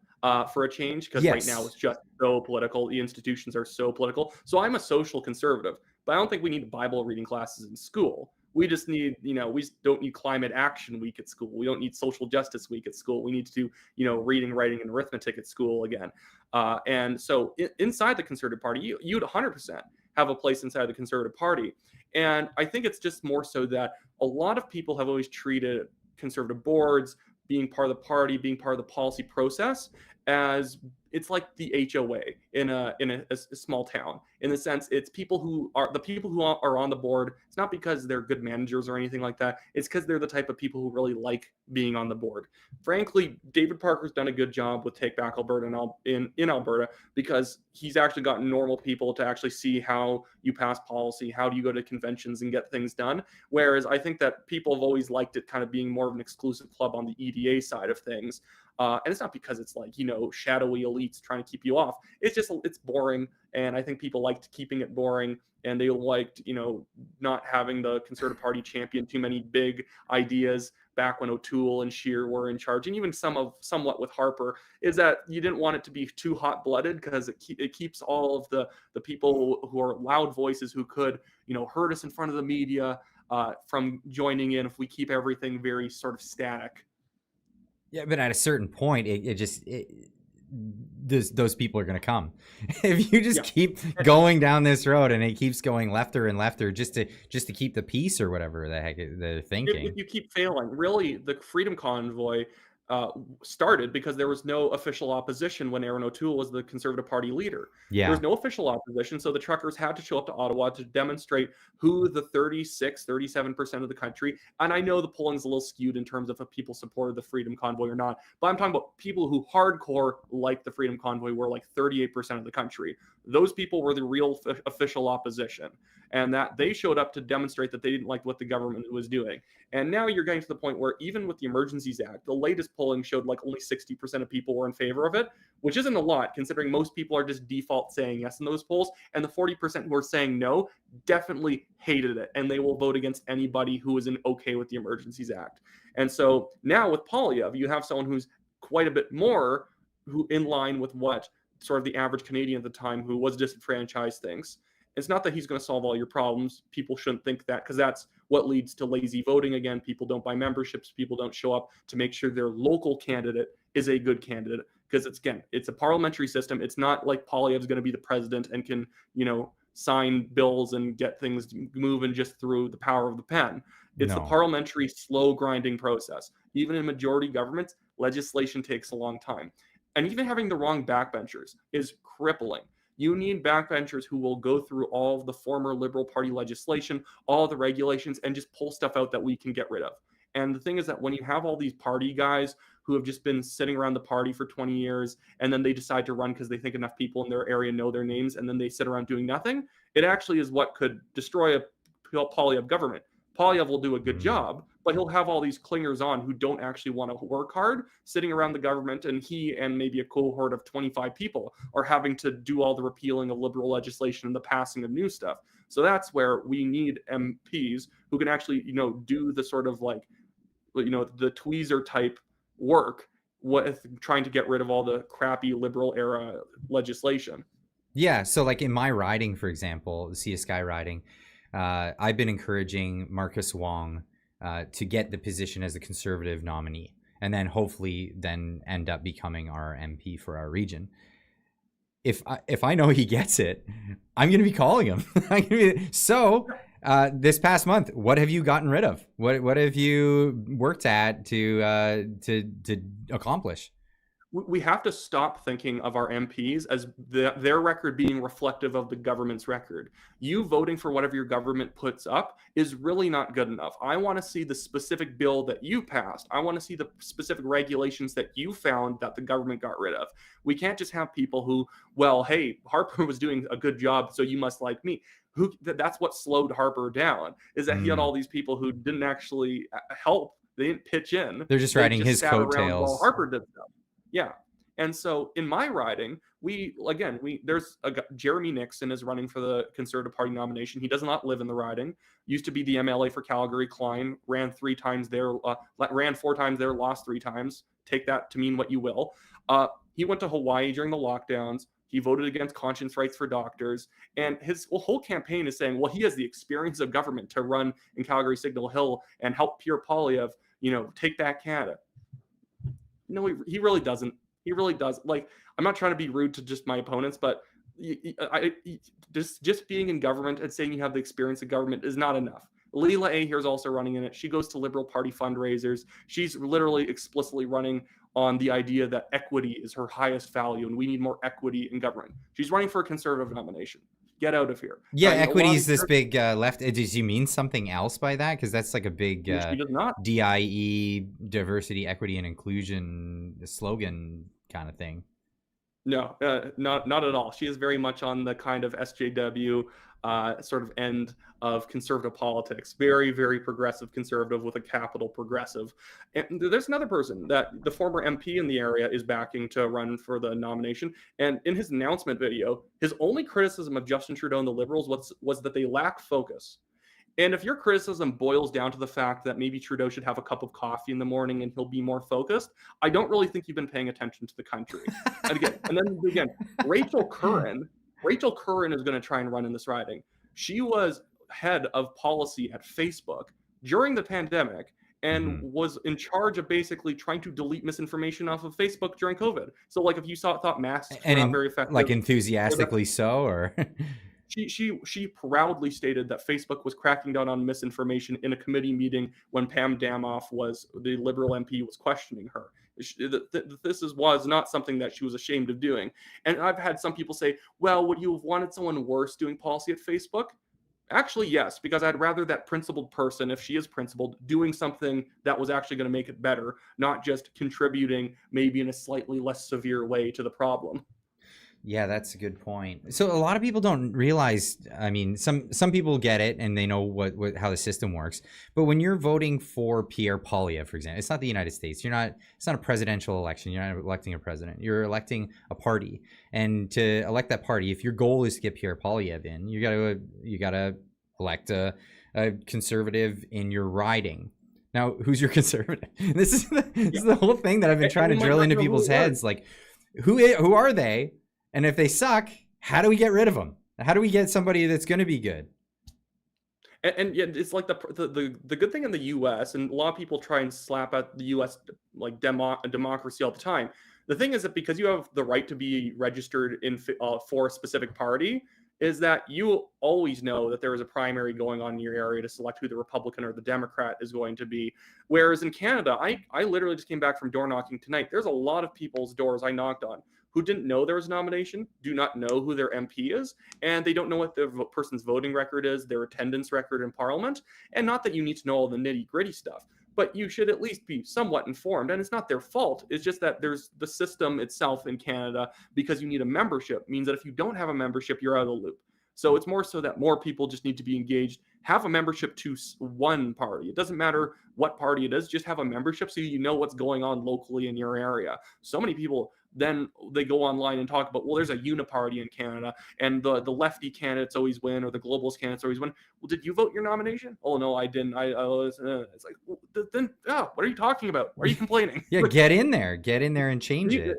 Speaker 6: for a change, because right now it's just so political. The institutions are so political. So I'm a social conservative, but I don't think we need Bible reading classes in school. We just need, we don't need climate action week at school. We don't need social justice week at school. We need to do, reading, writing, and arithmetic at school again. And so inside the Conservative Party, you'd 100% have a place inside the Conservative Party. And I think it's just more so that a lot of people have always treated conservative boards, being part of the party, being part of the policy process, as it's like the HOA in a small town, in the sense it's people who are on the board. It's not because they're good managers or anything like that. It's because they're the type of people who really like being on the board. Frankly, David Parker's done a good job with Take Back Alberta in Alberta, because he's actually gotten normal people to actually see how you pass policy, how do you go to conventions and get things done. Whereas I think that people have always liked it kind of being more of an exclusive club on the EDA side of things. And it's not because it's like, shadowy elites trying to keep you off. It's just, it's boring. And I think people liked keeping it boring, and they liked, not having the Conservative Party champion too many big ideas back when O'Toole and Scheer were in charge. And even somewhat with Harper, is that you didn't want it to be too hot-blooded, because it keeps all of the people who are loud voices who could, hurt us in front of the media from joining in if we keep everything very sort of static.
Speaker 1: Yeah, but at a certain point, those people are going to come. If you just keep going down this road and it keeps going lefter and lefter just to keep the peace or whatever the heck they're thinking.
Speaker 6: If you keep failing, really, the Freedom Convoy started because there was no official opposition when Aaron O'Toole was the Conservative Party leader. There was no official opposition, so the truckers had to show up to Ottawa to demonstrate who the 37% of the country, and I know the polling's a little skewed in terms of if people supported the Freedom Convoy or not, but I'm talking about people who hardcore like the Freedom Convoy were like 38% of the country. Those people were the real official opposition, and that they showed up to demonstrate that they didn't like what the government was doing. And now you're getting to the point where even with the Emergencies Act, the latest polling showed like only 60% of people were in favor of it, which isn't a lot considering most people are just default saying yes in those polls. And the 40% who are saying no definitely hated it, and they will vote against anybody who isn't okay with the Emergencies Act. And so now with Poilievre, you have someone who's quite a bit more who in line with what sort of the average Canadian at the time who was disenfranchised thinks. It's not that he's going to solve all your problems. People shouldn't think that, because that's what leads to lazy voting again. People don't buy memberships. People don't show up to make sure their local candidate is a good candidate, because it's a parliamentary system. It's not like Poilievre's going to be the president and can, sign bills and get things moving just through the power of the pen. It's the parliamentary slow grinding process. Even in majority governments, legislation takes a long time. And even having the wrong backbenchers is crippling. You need backbenchers who will go through all of the former Liberal Party legislation, all the regulations, and just pull stuff out that we can get rid of. And the thing is that when you have all these party guys who have just been sitting around the party for 20 years, and then they decide to run because they think enough people in their area know their names, and then they sit around doing nothing, it actually is what could destroy a Poilievre government. Poilievre will do a good job, but he'll have all these clingers on who don't actually want to work hard sitting around the government, and he and maybe a cohort of 25 people are having to do all the repealing of Liberal legislation and the passing of new stuff. So that's where we need MPs who can actually, do the sort of like, the tweezer type work with trying to get rid of all the crappy Liberal era legislation.
Speaker 1: Yeah, so like in my riding, for example, the Sea to Sky riding, I've been encouraging Marcus Wong to get the position as a Conservative nominee, and then hopefully then end up becoming our MP for our region. If I know he gets it, I'm going to be calling him. So this past month, what have you gotten rid of? What have you worked at to accomplish?
Speaker 6: We have to stop thinking of our MPs as their record being reflective of the government's record. You voting for whatever your government puts up is really not good enough. I want to see the specific bill that you passed. I want to see the specific regulations that you found that the government got rid of. We can't just have people who, well, hey, Harper was doing a good job, so you must like me. That's what slowed Harper down, is that he had all these people who didn't actually help. They didn't pitch in.
Speaker 1: They're just riding his
Speaker 6: sat around
Speaker 1: coattails.
Speaker 6: while Harper did stuff. Yeah. And so in my riding, there's Jeremy Nixon is running for the Conservative Party nomination. He does not live in the riding. Used to be the MLA for Calgary. Klein ran 3 times there, ran 4 times there, lost 3 times. Take that to mean what you will. He went to Hawaii during the lockdowns. He voted against conscience rights for doctors. And his whole campaign is saying, well, he has the experience of government to run in Calgary Signal Hill and help Pierre Poilievre, take back Canada. No, he really doesn't. He really does. Like, I'm not trying to be rude to just my opponents, but just being in government and saying you have the experience of government is not enough. Leela Aheer is also running in it. She goes to Liberal Party fundraisers. She's literally explicitly running on the idea that equity is her highest value and we need more equity in government. She's running for a Conservative nomination. Get out of here.
Speaker 1: Yeah, equity is this big left. Does you mean something else by that? Because that's like a big
Speaker 6: she does not.
Speaker 1: DIE, diversity, equity, and inclusion slogan kind of thing.
Speaker 6: No, not at all. She is very much on the kind of SJW sort of end of conservative politics. Very, very progressive conservative with a capital progressive. And there's another person that the former MP in the area is backing to run for the nomination. And in his announcement video, his only criticism of Justin Trudeau and the Liberals was that they lack focus. And if your criticism boils down to the fact that maybe Trudeau should have a cup of coffee in the morning and he'll be more focused, I don't really think you've been paying attention to the country. And then Rachel Curran is going to try and run in this riding. She was head of policy at Facebook during the pandemic and was in charge of basically trying to delete misinformation off of Facebook during COVID. So, like, if you thought masks were not very effective,
Speaker 1: like enthusiastically so, or
Speaker 6: She proudly stated that Facebook was cracking down on misinformation in a committee meeting when Pam Damoff, the Liberal MP, was questioning her. This was not something that she was ashamed of doing. And I've had some people say, well, would you have wanted someone worse doing policy at Facebook? Actually, yes, because I'd rather that principled person, if she is principled, doing something that was actually going to make it better, not just contributing maybe in a slightly less severe way to the problem.
Speaker 1: Yeah, that's a good point. So a lot of people don't realize, I mean, some people get it and they know how the system works. But when you're voting for Pierre Poilievre, for example, it's not the United States. It's not a presidential election. You're not electing a president. You're electing a party. And to elect that party, if your goal is to get Pierre Poilievre in, you gotta elect a conservative in your riding. Now, who's your conservative? This is the whole thing that I've been trying to drill into people's heads. Like, who are they? And if they suck, how do we get rid of them? How do we get somebody that's going to be good?
Speaker 6: And yeah, it's like the good thing in the U.S., and a lot of people try and slap at the U.S. like democracy all the time. The thing is that because you have the right to be registered for a specific party, is that you always know that there is a primary going on in your area to select who the Republican or the Democrat is going to be. Whereas in Canada, I literally just came back from door knocking tonight. There's a lot of people's doors I knocked on who didn't know there was a nomination, do not know who their MP is, and they don't know what the person's voting record is, their attendance record in Parliament. And not that you need to know all the nitty-gritty stuff, but you should at least be somewhat informed. And it's not their fault. It's just that there's the system itself in Canada, because you need a membership, means that if you don't have a membership, you're out of the loop. So it's more so that more people just need to be engaged, have a membership to one party. It doesn't matter what party it is, just have a membership so you know what's going on locally in your area. So many people, then they go online and talk about, well, there's a uniparty in Canada and the lefty candidates always win, or the globalist candidates always win. Well, did you vote your nomination? Oh, no, I didn't. It's like, well, then, what are you talking about? Why are you complaining?
Speaker 1: Yeah, get in there and change it.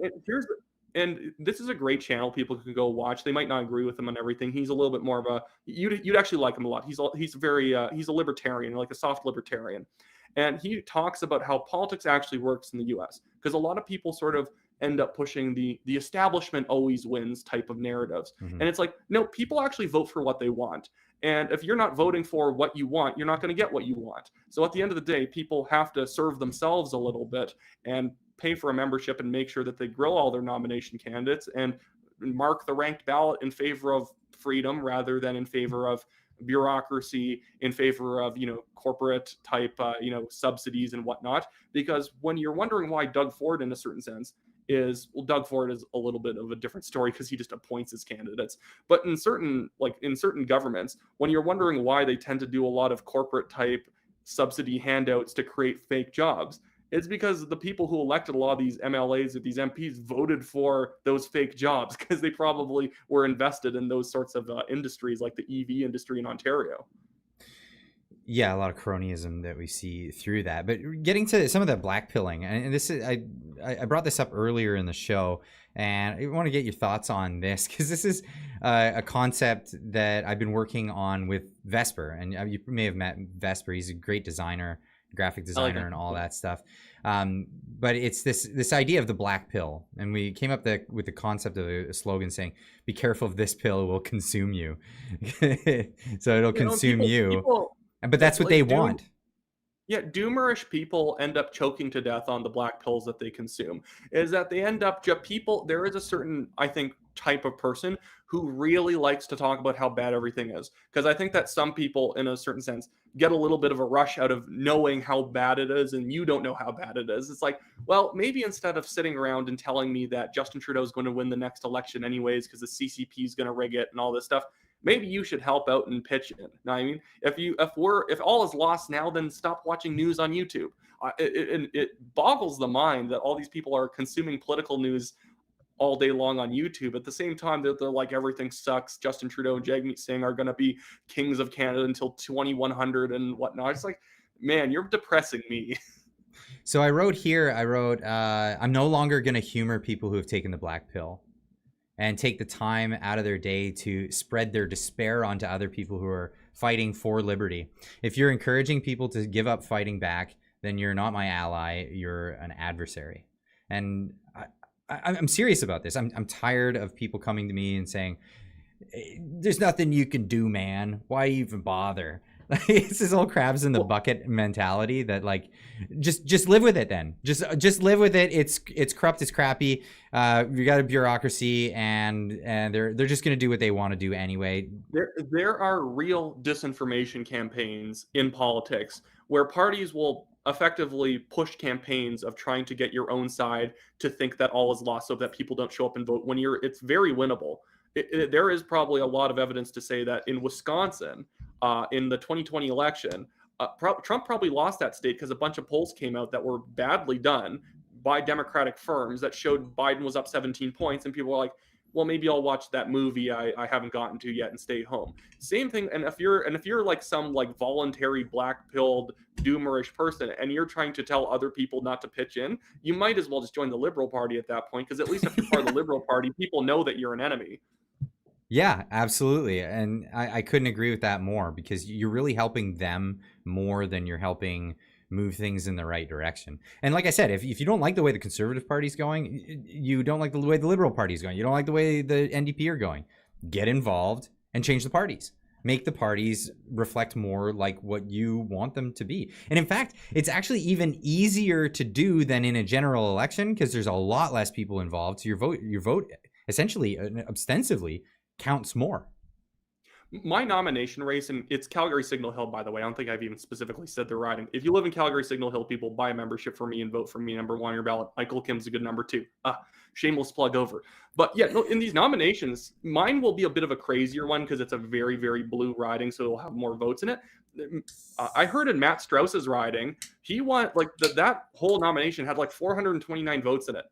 Speaker 6: and this is a great channel people can go watch. They might not agree with him on everything. He's a little bit more of a you'd actually like him a lot. He's very he's a libertarian, like a soft libertarian, and he talks about how politics actually works in the U.S. because a lot of people sort of end up pushing the establishment always wins type of narratives,
Speaker 1: Mhm.
Speaker 6: and it's like no, people actually vote for what they want. And if you're not voting for what you want, you're not going to get what you want. So at the end of the day, people have to serve themselves a little bit and pay for a membership and make sure that they grill all their nomination candidates and mark the ranked ballot in favor of freedom rather than in favor of bureaucracy, in favor of corporate type subsidies and whatnot. Because when you're wondering why Doug Ford, in a certain sense, Doug Ford is a little bit of a different story because he just appoints his candidates. But in certain governments, when you're wondering why they tend to do a lot of corporate type subsidy handouts to create fake jobs, it's because the people who elected a lot of these MLAs or these MPs voted for those fake jobs because they probably were invested in those sorts of industries like the EV industry in Ontario.
Speaker 1: Yeah, a lot of cronyism that we see through that. But getting to some of that black pilling, and this is I brought this up earlier in the show, and I want to get your thoughts on this because this is a concept that I've been working on with Vesper, and you may have met Vesper. He's a great designer, graphic designer, and all that stuff. But it's this idea of the black pill, and we came up with the concept of a slogan saying, "Be careful if this pill will consume you." So it'll consume you. But that's what they want.
Speaker 6: Yeah, doomerish people end up choking to death on the black pills that they consume. Is that they end up there is a certain, I think, type of person who really likes to talk about how bad everything is. Because I think that some people, in a certain sense, get a little bit of a rush out of knowing how bad it is, and you don't know how bad it is. It's like, well, maybe instead of sitting around and telling me that Justin Trudeau is going to win the next election anyways because the CCP is going to rig it and all this stuff, maybe you should help out and pitch in. Know what I mean? If all is lost now, then stop watching news on YouTube. It boggles the mind that all these people are consuming political news all day long on YouTube. At the same time, they're like, everything sucks. Justin Trudeau and Jagmeet Singh are going to be kings of Canada until 2100 and whatnot. It's like, man, you're depressing me.
Speaker 1: So I wrote, I'm no longer going to humor people who have taken the black pill and take the time out of their day to spread their despair onto other people who are fighting for liberty. If you're encouraging people to give up fighting back, then you're not my ally, you're an adversary. And I'm serious about this. I'm tired of people coming to me and saying, there's nothing you can do, man. Why even bother? It's this old crabs in the bucket mentality that, like, just live with it then. Just live with it. It's corrupt, it's crappy. You got a bureaucracy, and they're just gonna do what they want to do anyway.
Speaker 6: There are real disinformation campaigns in politics where parties will effectively push campaigns of trying to get your own side to think that all is lost so that people don't show up and vote when it's very winnable. There is probably a lot of evidence to say that in Wisconsin, in the 2020 election, Trump probably lost that state because a bunch of polls came out that were badly done by Democratic firms that showed Biden was up 17 points, and people were like, well, maybe I'll watch that movie I haven't gotten to yet and stay home. Same thing. And if you're like some like voluntary black pilled doomerish person and you're trying to tell other people not to pitch in, you might as well just join the Liberal Party at that point, because at least if you're part of the Liberal Party, people know that you're an enemy.
Speaker 1: Yeah, absolutely. And I couldn't agree with that more, because you're really helping them more than you're helping move things in the right direction. And like I said, if you don't like the way the Conservative Party's going, you don't like the way the Liberal Party's going, you don't like the way the NDP are going, get involved and change the parties. Make the parties reflect more like what you want them to be. And in fact, it's actually even easier to do than in a general election, because there's a lot less people involved. So your vote essentially, ostensively, counts more.
Speaker 6: My nomination race, and it's Calgary Signal Hill, by the way. I don't think I've even specifically said they're riding. If you live in Calgary Signal Hill, people, buy a membership for me and vote for me. Number 1 on your ballot. Michael Kim's a good number 2. Shameless plug over. But yeah, no, in these nominations, mine will be a bit of a crazier one because it's a very, very blue riding, so it'll have more votes in it. I heard in Matt Strauss's riding, he won, like, that whole nomination had like 429 votes in it.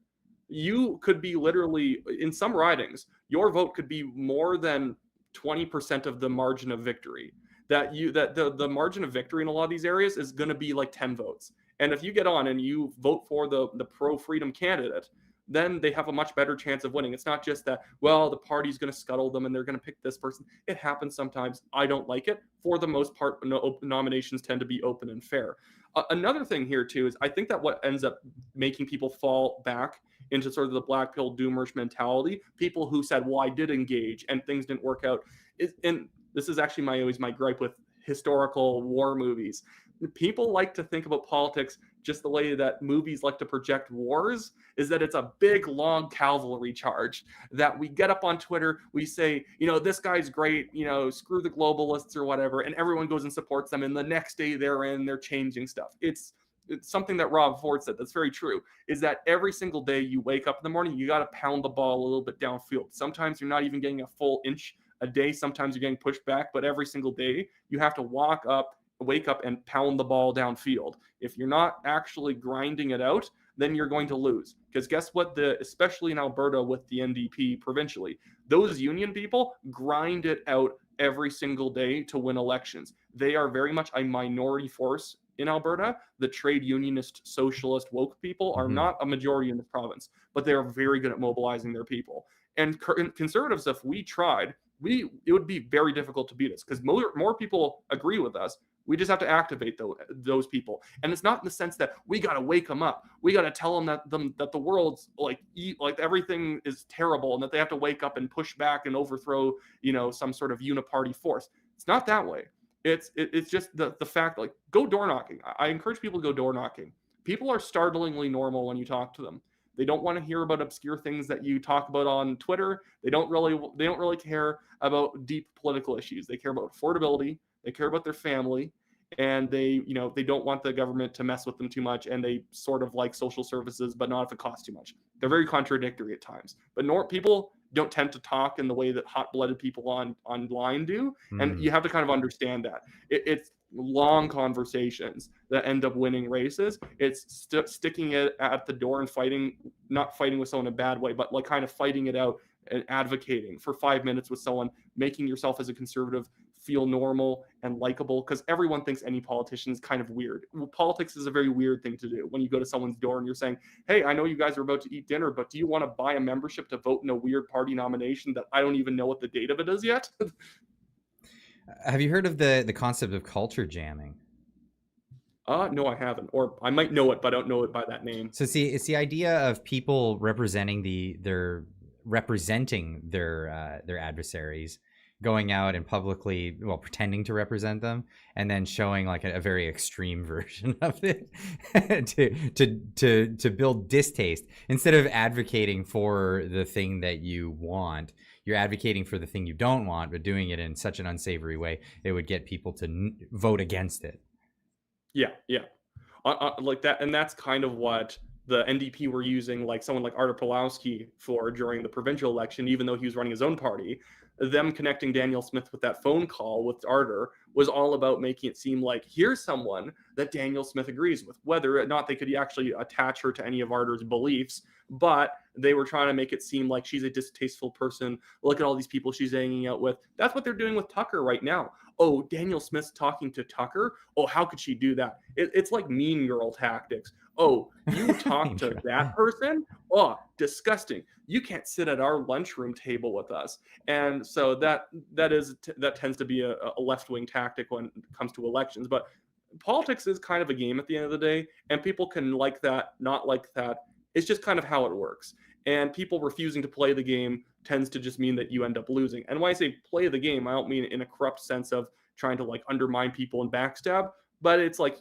Speaker 6: You could be literally, in some ridings, your vote could be more than 20% of the margin of victory. The margin of victory in a lot of these areas is going to be like 10 votes. And if you get on and you vote for the pro-freedom candidate, then they have a much better chance of winning. It's not just that, well, the party's going to scuttle them and they're going to pick this person. It happens sometimes. I don't like it. For the most part, nominations tend to be open and fair. Another thing here, too, is I think that what ends up making people fall back into sort of the black pill doomers mentality, people who said, well, I did engage and things didn't work out, and this is actually always my gripe with historical war movies. People like to think about politics just the way that movies like to project wars, is that it's a big, long cavalry charge that we get up on Twitter, we say, this guy's great, screw the globalists or whatever, and everyone goes and supports them, and the next day they're changing stuff. It's something that Rob Ford said that's very true, is that every single day you wake up in the morning, you got to pound the ball a little bit downfield. Sometimes you're not even getting a full inch a day, sometimes you're getting pushed back, but every single day you have to wake up and pound the ball downfield. If you're not actually grinding it out, then you're going to lose. Because guess what? Especially in Alberta with the NDP provincially, those union people grind it out every single day to win elections. They are very much a minority force in Alberta. The trade unionist, socialist, woke people are not a majority in the province, but they are very good at mobilizing their people. And conservatives, if we tried, it would be very difficult to beat us, because more people agree with us. We just have to activate those people. And it's not in the sense that we got to wake them up. We got to tell them that the world's like everything is terrible, and that they have to wake up and push back and overthrow, some sort of uniparty force. It's not that way. It's just the fact, like, go door knocking. I encourage people to go door knocking. People are startlingly normal when you talk to them. They don't want to hear about obscure things that you talk about on Twitter. They don't really care about deep political issues. They care about affordability. They care about their family, and they don't want the government to mess with them too much, and they sort of like social services, but not if it costs too much. They're very contradictory at times. But people don't tend to talk in the way that hot-blooded people online do, and you have to kind of understand that. It's long conversations that end up winning races. It's sticking it at the door and not fighting with someone in a bad way, but like kind of fighting it out and advocating for 5 minutes with someone, making yourself as a conservative feel normal and likable, because everyone thinks any politician is kind of weird. Well, politics is a very weird thing to do when you go to someone's door and you're saying, hey, I know you guys are about to eat dinner, but do you want to buy a membership to vote in a weird party nomination that I don't even know what the date of it is yet?
Speaker 1: Have you heard of the concept of culture jamming?
Speaker 6: No, I haven't. Or I might know it, but I don't know it by that name.
Speaker 1: So see, it's the idea of people representing their adversaries, going out and publicly, pretending to represent them, and then showing like a very extreme version of it to build distaste. Instead of advocating for the thing that you want, you're advocating for the thing you don't want, but doing it in such an unsavory way it would get people to vote against it.
Speaker 6: Yeah. Like that, and that's kind of what the NDP were using, like someone like Artur Pawlowski for during the provincial election, even though he was running his own party. Them connecting Danielle Smith with that phone call with Artur was all about making it seem like here's someone that Danielle Smith agrees with, whether or not they could actually attach her to any of Artur's beliefs, but they were trying to make it seem like she's a distasteful person. Look at all these people she's hanging out with. That's what they're doing with Tucker right now. Oh, Danielle Smith's talking to Tucker? Oh, how could she do that? It's like Mean Girl tactics. Oh, you talk to that person? Oh, disgusting. You can't sit at our lunchroom table with us. And so that tends to be a left-wing tactic when it comes to elections. But politics is kind of a game at the end of the day, and people can like that, not like that. It's just kind of how it works. And people refusing to play the game tends to just mean that you end up losing. And when I say play the game, I don't mean in a corrupt sense of trying to like undermine people and backstab, but it's like,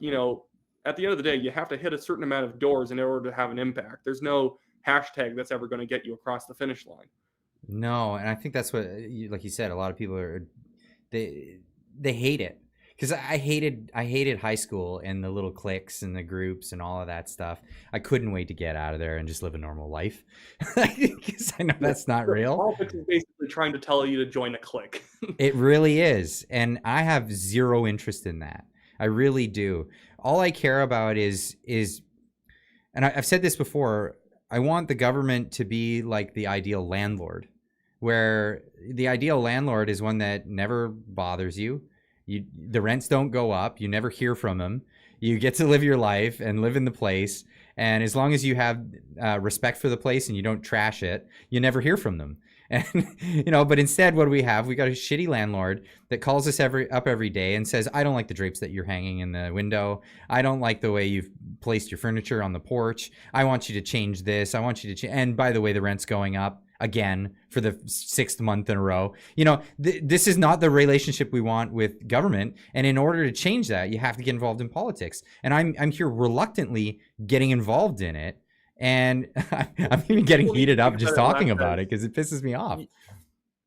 Speaker 6: at the end of the day, you have to hit a certain amount of doors in order to have an impact. There's no hashtag that's ever going to get you across the finish line.
Speaker 1: No, and I think that's what, like you said, a lot of people they hate it. Because I hated high school and the little cliques and the groups and all of that stuff. I couldn't wait to get out of there and just live a normal life. Because I know that's not real.
Speaker 6: Politics is basically trying to tell you to join a clique.
Speaker 1: It really is. And I have zero interest in that. I really do. All I care about is, and I've said this before, I want the government to be like the ideal landlord, where the ideal landlord is one that never bothers you. The rents don't go up. You never hear from them. You get to live your life and live in the place, And as long as you have respect for the place and you don't trash it, you never hear from them. And but instead, what do we have? We got a shitty landlord that calls us up every day and says, "I don't like the drapes that you're hanging in the window. I don't like the way you've placed your furniture on the porch. I want you to change this. I want you to change. And by the way, the rent's going up again for the 6th month in a row." This is not the relationship we want with government. And in order to change that, you have to get involved in politics. And I'm here reluctantly getting involved in it. And I'm even getting heated up just talking about it because it pisses me off.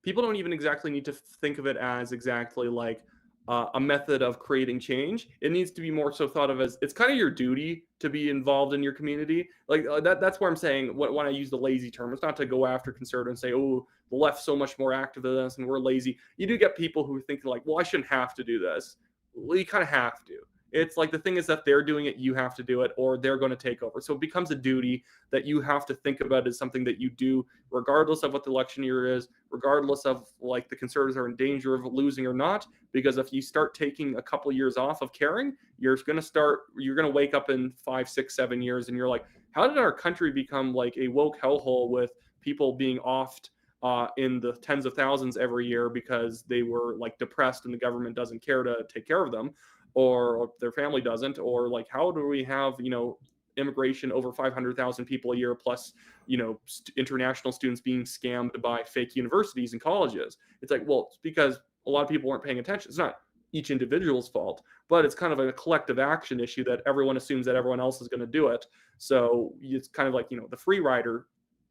Speaker 6: People don't even exactly need to think of it as exactly like a method of creating change. It needs to be more so thought of as it's kind of your duty to be involved in your community. Like that's where I'm saying when I use the lazy term, it's not to go after conservatives and say, oh, the left's so much more active than us and we're lazy. You do get people who think like, well, I shouldn't have to do this. Well, you kind of have to. It's like the thing is that they're doing it, you have to do it, or they're going to take over. So it becomes a duty that you have to think about as something that you do, regardless of what the election year is, regardless of like the conservatives are in danger of losing or not. Because if you start taking a couple of years off of caring, you're going to wake up in 5, 6, 7 years and you're like, how did our country become like a woke hellhole with people being offed in the tens of thousands every year because they were like depressed and the government doesn't care to take care of them? Or their family doesn't, or like how do we have immigration over 500,000 people a year plus international students being scammed by fake universities and colleges? It's like, well, it's because a lot of people weren't paying attention. It's not each individual's fault, but it's kind of a collective action issue that everyone assumes that everyone else is going to do it. So it's kind of like the free rider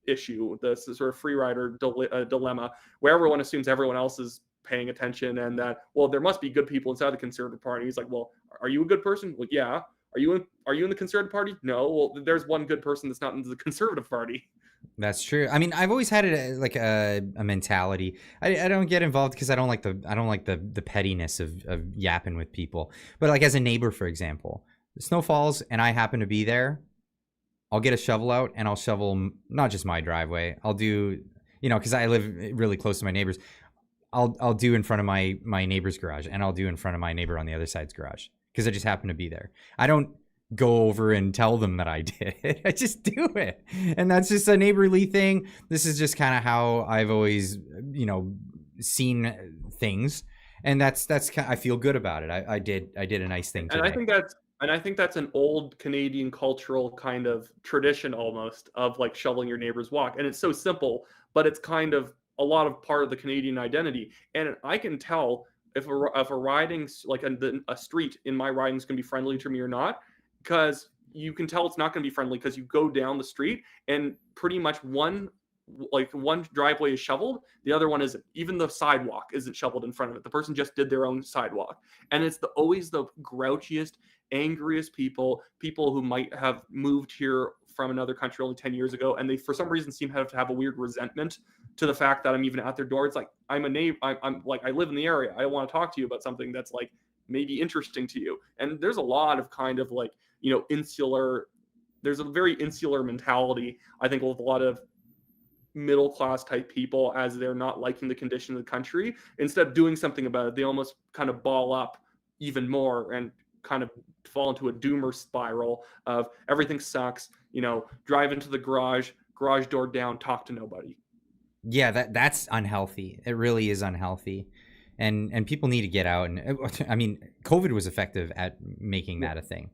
Speaker 6: issue, the sort of free rider dilemma, where everyone assumes everyone else is paying attention and that, well, there must be good people inside the Conservative Party. He's like, well, are you a good person? Well, yeah. Are you in the Conservative Party? No. Well, there's one good person that's not in the Conservative Party.
Speaker 1: That's true. I mean, I've always had it like a mentality. I don't get involved because I don't like the pettiness of yapping with people. But like as a neighbor, for example, the snow falls and I happen to be there, I'll get a shovel out and I'll shovel not just my driveway. I'll do, because I live really close to my neighbors. I'll do in front of my neighbor's garage, and I'll do in front of my neighbor on the other side's garage because I just happen to be there. I don't go over and tell them that I did it. I just do it, and that's just a neighborly thing. This is just kind of how I've always, seen things, and that's I feel good about it. I did a nice thing today.
Speaker 6: And I think that's an old Canadian cultural kind of tradition almost of like shoveling your neighbor's walk, and it's so simple, but it's kind of a lot of part of the Canadian identity. And I can tell if a riding, like a street in my riding is going to be friendly to me or not, because you can tell it's not going to be friendly because you go down the street and pretty much one driveway is shoveled, the other one isn't. Even the sidewalk isn't shoveled in front of it. The person just did their own sidewalk. And it's always the grouchiest, angriest people who might have moved here from another country only 10 years ago, and they for some reason seem to have a weird resentment to the fact that I'm even at their door. It's like, I'm a neighbor, I'm like, I live in the area, I want to talk to you about something that's like maybe interesting to you. And there's a lot of kind of like there's a very insular mentality, I think, with a lot of middle class type people, as they're not liking the condition of the country. Instead of doing something about it, they almost kind of ball up even more and kind of fall into a doomer spiral of everything sucks, drive into the garage door down, talk to nobody.
Speaker 1: Yeah, that's unhealthy. It really is unhealthy. And people need to get out. And I mean, COVID was effective at making that a thing.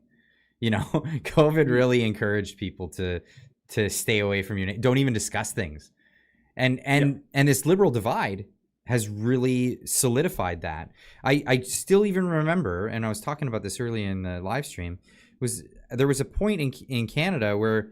Speaker 1: COVID really encouraged people to stay away from don't even discuss things. And this liberal divide has really solidified that. I still even remember, and I was talking about this early in the live stream, there was a point in Canada where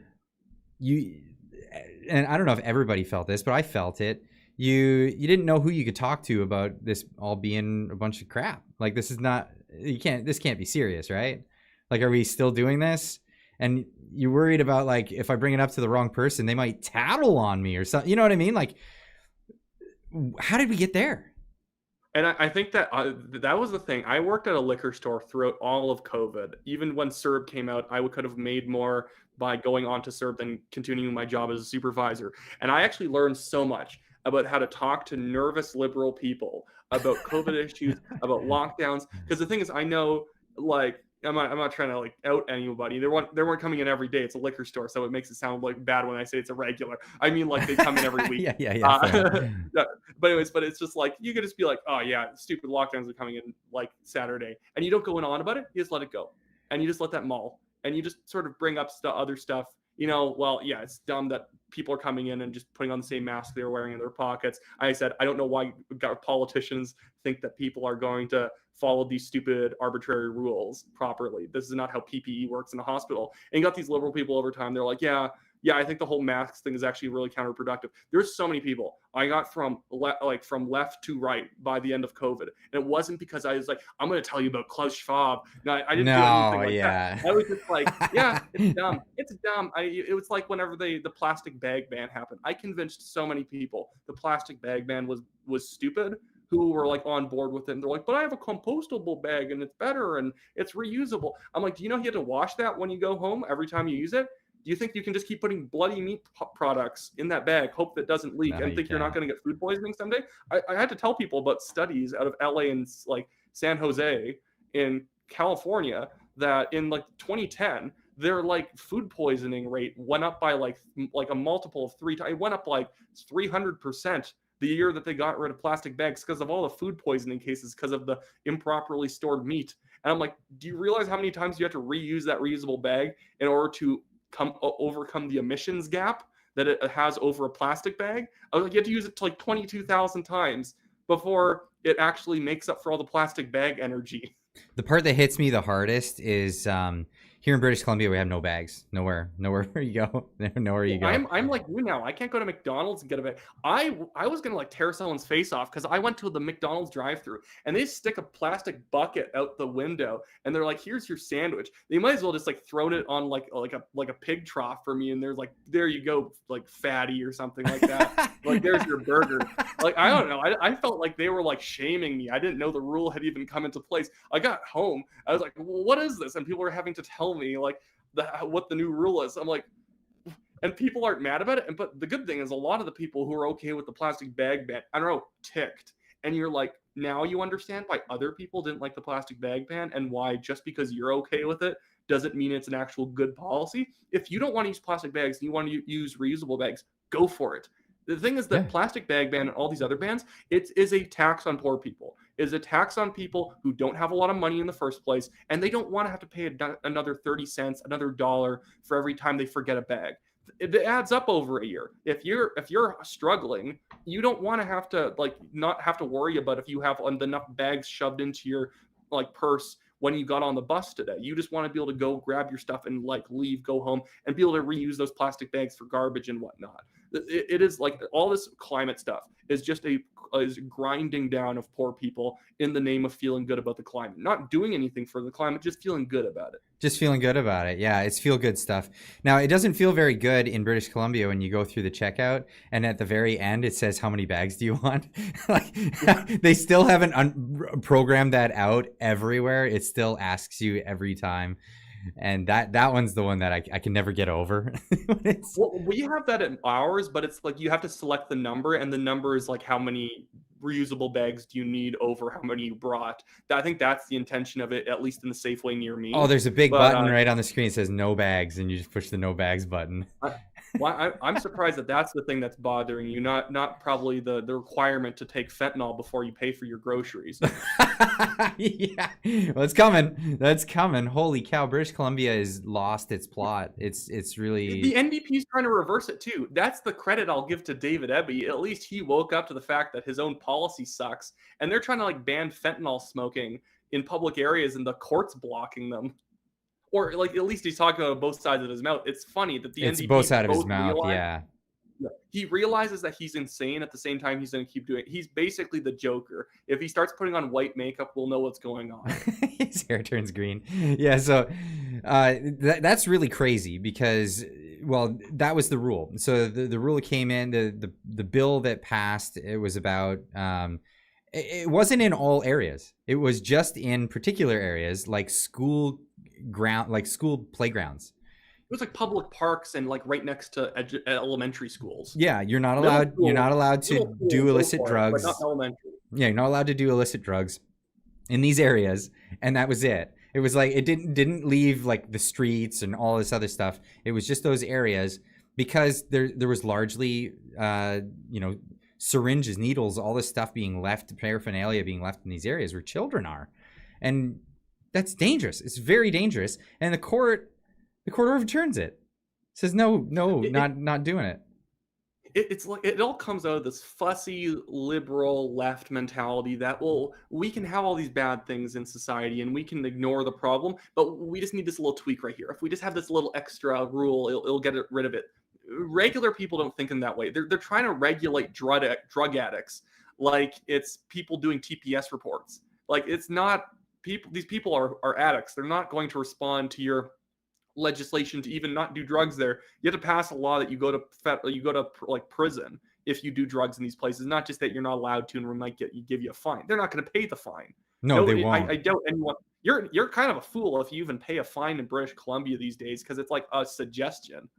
Speaker 1: and I don't know if everybody felt this, but I felt it. You didn't know who you could talk to about this all being a bunch of crap. Like, this can't be serious, right? Like, are we still doing this? And you're worried about, like, if I bring it up to the wrong person, they might tattle on me or something. You know what I mean? Like, how did we get there?
Speaker 6: And I think that that was the thing. I worked at a liquor store throughout all of COVID. Even when CERB came out, I could have made more by going on to CERB than continuing my job as a supervisor. And I actually learned so much about how to talk to nervous liberal people about COVID issues, about lockdowns. Because the thing is, I know, like, I'm not trying to like out anybody. They weren't coming in every day. It's a liquor store, so it makes it sound like bad when I say it's a regular. I mean like they come in every week.
Speaker 1: yeah. Fair.
Speaker 6: Yeah, but it's just like you could just be like, oh yeah, stupid lockdowns are coming in like Saturday, and you don't go on about it. You just let it go, and you just let that mull, and you just sort of bring up other stuff. Well, yeah, it's dumb that people are coming in and just putting on the same mask they were wearing in their pockets. I said, I don't know why politicians think that people are going to follow these stupid arbitrary rules properly. This is not how PPE works in a hospital. And you got these liberal people over time. They're like, yeah, I think the whole mask thing is actually really counterproductive. There's so many people I got from left to right by the end of COVID. And it wasn't because I was like, I'm going to tell you about Klaus Schwab. No, I didn't do anything like that. I was just like, yeah, it's dumb. It's dumb. It was like whenever the plastic bag ban happened. I convinced so many people the plastic bag ban was stupid, who were like on board with it. And they're like, but I have a compostable bag and it's better and it's reusable. I'm like, do you know you have to wash that when you go home every time you use it? Do you think you can just keep putting bloody meat products in that bag, hope that doesn't leak, and think you're not going to get food poisoning someday? I had to tell people about studies out of LA and like San Jose in California that in like 2010, their like food poisoning rate went up by like a multiple of 3 times. It went up like 300% the year that they got rid of plastic bags because of all the food poisoning cases because of the improperly stored meat. And I'm like, do you realize how many times you have to reuse that reusable bag in order to overcome the emissions gap that it has over a plastic bag? I was like, you have to use it to like 22,000 times before it actually makes up for all the plastic bag energy.
Speaker 1: The part that hits me the hardest is here in British Columbia, we have no bags. Nowhere where you go. Nowhere you go.
Speaker 6: I'm like you now. I can't go to McDonald's and get a bag. I was gonna like tear someone's face off because I went to the McDonald's drive-thru and they stick a plastic bucket out the window and they're like, "Here's your sandwich." They might as well just like thrown it on like a pig trough for me, and there's like, "There you go, like fatty" or something like that. Like, "There's your burger." Like, I don't know. I felt like they were like shaming me. I didn't know the rule had even come into place. I got home. I was like, well, "What is this?" And people were having to tell me like what the new rule is. I'm like, and people aren't mad about it. But the good thing is a lot of the people who are okay with the plastic bag ban, I don't know, ticked. And you're like, now you understand why other people didn't like the plastic bag ban and why just because you're okay with it doesn't mean it's an actual good policy. If you don't want to use plastic bags and you want to use reusable bags, go for it. The thing is that plastic bag ban and all these other bans, it is a tax on poor people. It is a tax on people who don't have a lot of money in the first place, and they don't want to have to pay another 30 cents, another $1 for every time they forget a bag. It adds up over a year. If you're struggling, you don't want to have to like not have to worry about if you have enough bags shoved into your like purse when you got on the bus today. You just want to be able to go grab your stuff and like leave, go home, and be able to reuse those plastic bags for garbage and whatnot. It is like all this climate stuff is just is grinding down of poor people in the name of feeling good about the climate. Not doing anything for the climate, just feeling good about it.
Speaker 1: Just feeling good about it. Yeah, it's feel good stuff. Now, it doesn't feel very good in British Columbia when you go through the checkout and at the very end it says, how many bags do you want? Like, they still haven't programmed that out everywhere. It still asks you every time. And that one's the one that I can never get over.
Speaker 6: Well, we have that at ours, but it's like you have to select the number, and the number is like how many reusable bags do you need over how many you brought. I think that's the intention of it, at least in the Safeway near me.
Speaker 1: Oh, there's a big button right on the screen that says no bags, and you just push the no bags button.
Speaker 6: I'm surprised that that's the thing that's bothering you, not probably the requirement to take fentanyl before you pay for your groceries.
Speaker 1: Yeah, well, it's coming. That's coming. Holy cow! British Columbia has lost its plot. It's really
Speaker 6: the NDP's trying to reverse it too. That's the credit I'll give to David Eby. At least he woke up to the fact that his own policy sucks, and they're trying to like ban fentanyl smoking in public areas, and the court's blocking them. Or like at least he's talking about both sides of his mouth. It's funny that the NDP
Speaker 1: both sides of his mouth. Yeah.
Speaker 6: He realizes that he's insane at the same time he's going to keep doing it. He's basically the Joker. If he starts putting on white makeup, we'll know what's going on.
Speaker 1: His hair turns green. Yeah, so that's really crazy because, well, that was the rule. So the rule came in, the bill that passed, it was about, it wasn't in all areas. It was just in particular areas like school playgrounds.
Speaker 6: It was like public parks and like right next to elementary schools.
Speaker 1: Yeah, you're not allowed to do illicit drugs.
Speaker 6: But not elementary.
Speaker 1: Yeah, you're not allowed to do illicit drugs in these areas, and that was it. It was like it didn't leave like the streets and all this other stuff. It was just those areas because there was largely syringes, needles, all this stuff being left, paraphernalia being left in these areas where children are, and that's dangerous. It's very dangerous, and the court overturns it. Says no, not doing it.
Speaker 6: It's like it all comes out of this fussy liberal left mentality that, well, we can have all these bad things in society and we can ignore the problem, but we just need this little tweak right here. If we just have this little extra rule, it'll get rid of it. Regular people don't think in that way. They're trying to regulate drug addicts like it's people doing TPS reports. Like, it's not people. These people are addicts. They're not going to respond to your legislation to even not do drugs there. You have to pass a law that you go to like prison if you do drugs in these places. Not just that you're not allowed to, and we might give you a fine. They're not going to pay the fine.
Speaker 1: No, they won't.
Speaker 6: I doubt anyone. You're kind of a fool if you even pay a fine in British Columbia these days, because it's like a suggestion.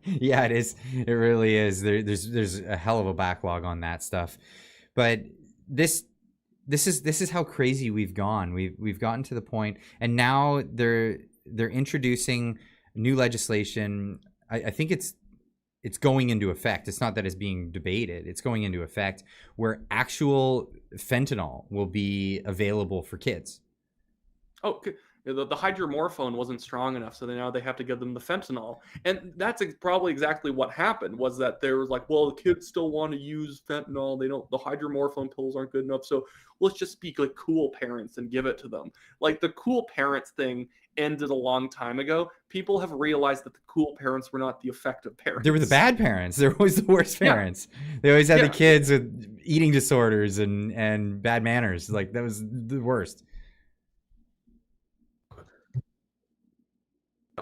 Speaker 1: Yeah, it is. It really is. There's a hell of a backlog on that stuff, but this is how crazy we've gone. We've gotten to the point, and now they're introducing new legislation. I think it's going into effect. It's not that it's being debated. It's going into effect where actual fentanyl will be available for kids.
Speaker 6: Oh, the hydromorphone wasn't strong enough, so now they have to give them the fentanyl. And that's probably exactly what happened, was that there was like, well, the kids still want to use fentanyl. The hydromorphone pills aren't good enough, so let's just speak like cool parents and give it to them. Like, the cool parents thing ended a long time ago. People have realized that the cool parents were not the effective parents.
Speaker 1: They were the bad parents. They were always the worst parents. Yeah. They always had the kids with eating disorders and bad manners. Like, that was the worst.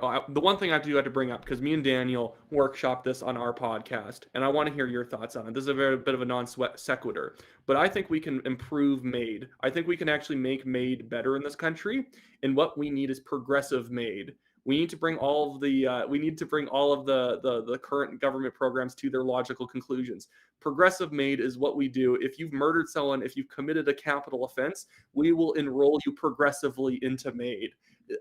Speaker 6: The one thing I do have to bring up, because me and Daniel workshopped this on our podcast, and I want to hear your thoughts on it. This is a bit of a non-sequitur, but I think we can improve MAID. I think we can actually make MAID better in this country, and what we need is progressive MAID. We need to bring all of the the current government programs to their logical conclusions. Progressive MAID is what we do. If you've murdered someone, if you've committed a capital offense, we will enroll you progressively into MAID.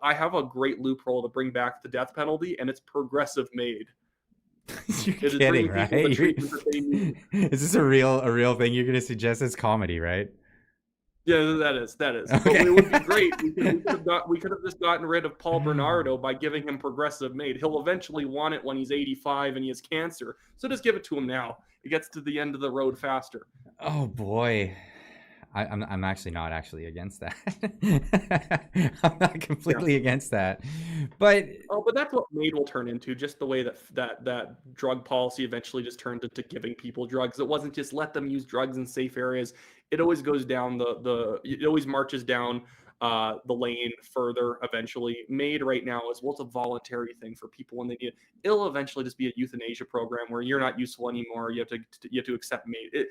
Speaker 6: I have a great loophole to bring back the death penalty, and it's progressive MAID.
Speaker 1: You're kidding, right? Is this a real thing you're going to suggest? As comedy, right?
Speaker 6: Yeah, that is.
Speaker 1: Okay.
Speaker 6: But it would be great. We could have just gotten rid of Paul Bernardo by giving him progressive MAID. He'll eventually want it when he's 85 and he has cancer. So just give it to him now. It gets to the end of the road faster.
Speaker 1: Oh boy. I'm actually not against that. I'm not completely against that, but
Speaker 6: that's what MAID will turn into. Just the way that drug policy eventually just turned into giving people drugs. It wasn't just let them use drugs in safe areas. It always goes down it always marches down the lane further. Eventually, MAID right now is, well, it's a voluntary thing for people when they need it. It'll eventually just be a euthanasia program where you're not useful anymore. You have to accept MAID.